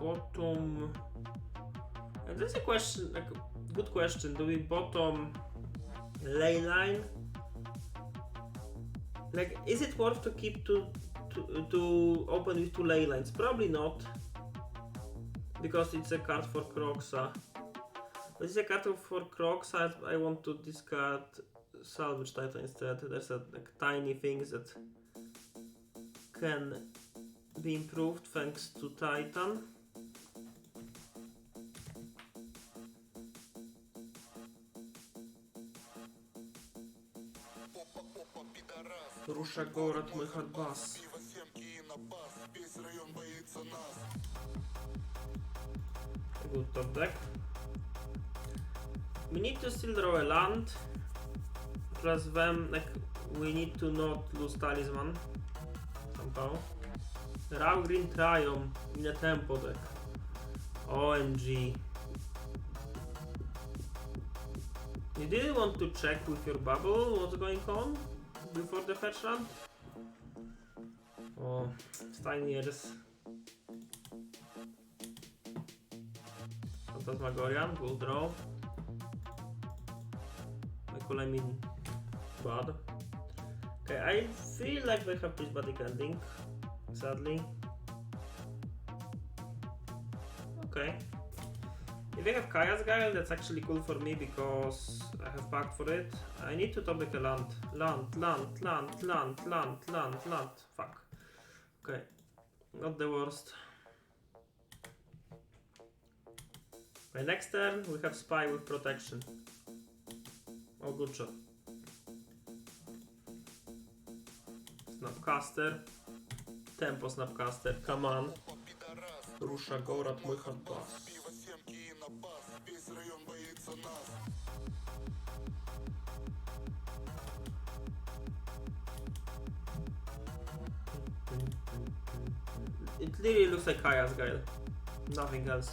Speaker 1: Bottom. And there's a question, like a good question. Do we bottom Leyline? Like, is it worth to keep to open with 2 Leylines? Probably not, because it's a card for Croxa. This is a card for Crocs. I want to discard Salvage Titan instead. There's like tiny things that can be improved thanks to Titan. Rusza город мой хатбас. Good top deck. We need to still draw a land. Plus them, like, we need to not lose Talisman. Somehow. Raw Green Triumph in a tempo deck. OMG. You didn't want to check with your bubble what's going on before the fetch run? Oh, it's tiny edges. Phantasmagorian, we'll draw. By cool I mean bad. Okay, I feel like they have prismatic ending, sadly. Okay. If I have Kaya's Guile, that's actually cool for me because I have packed for it. I need to top deck a land. Land. Fuck. Okay. Not the worst. My next turn, we have Spy with protection. Oh, good shot. Snapcaster. Tempo Snapcaster, come on. Rusza город мой хатбас. It literally looks like Kaya's Guile. Nothing else.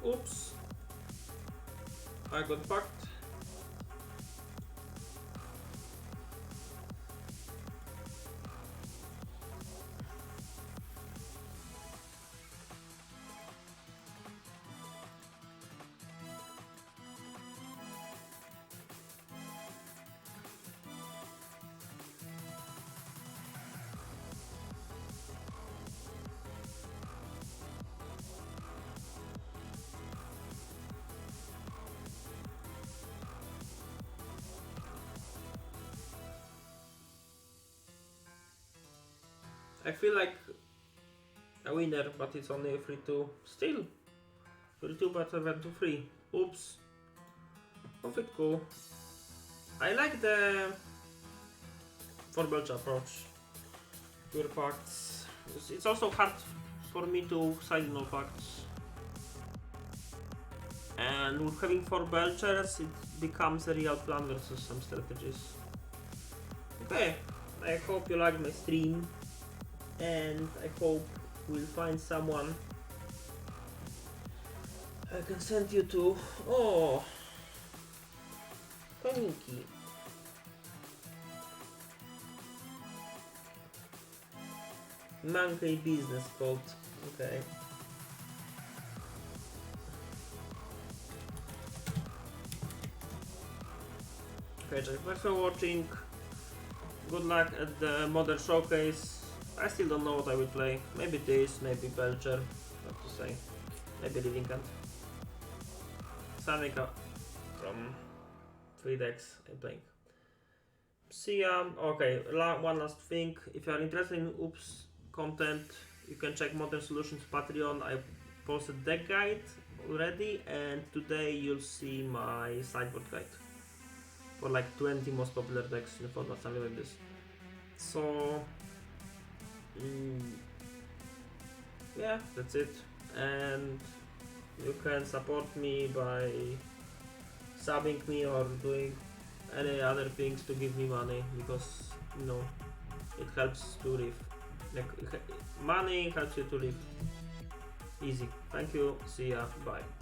Speaker 1: Oops. I got fucked. I feel like a winner, but it's only a 3-2. Still 3-2 but a 1-2-3. Oops. Conflict cool. I like the for Belcher approach. Pure pacts. It's also hard for me to side in all pacts. And with having 4 Belchers, it becomes a real plan versus some strategies. Okay, I hope you liked my stream. And I hope we'll find someone I can send you to. Oh, Paniki. Monkey business called. Okay. Okay, thanks for watching. Good luck at the Modern Showcase. I still don't know what I will play. Maybe this, maybe Belcher. What to say? Maybe Living Hand. Samika from 3 decks I'm playing. See ya. Okay, one last thing. If you are interested in Oops content, you can check Modern Solutions Patreon. I posted deck guide already, and today you'll see my sideboard guide. or like 20 most popular decks in the format, something like this. So yeah, that's it. And you can support me by subbing me or doing any other things to give me money, because you know it helps to live. Like money helps you to live easy. Thank you. See ya. Bye.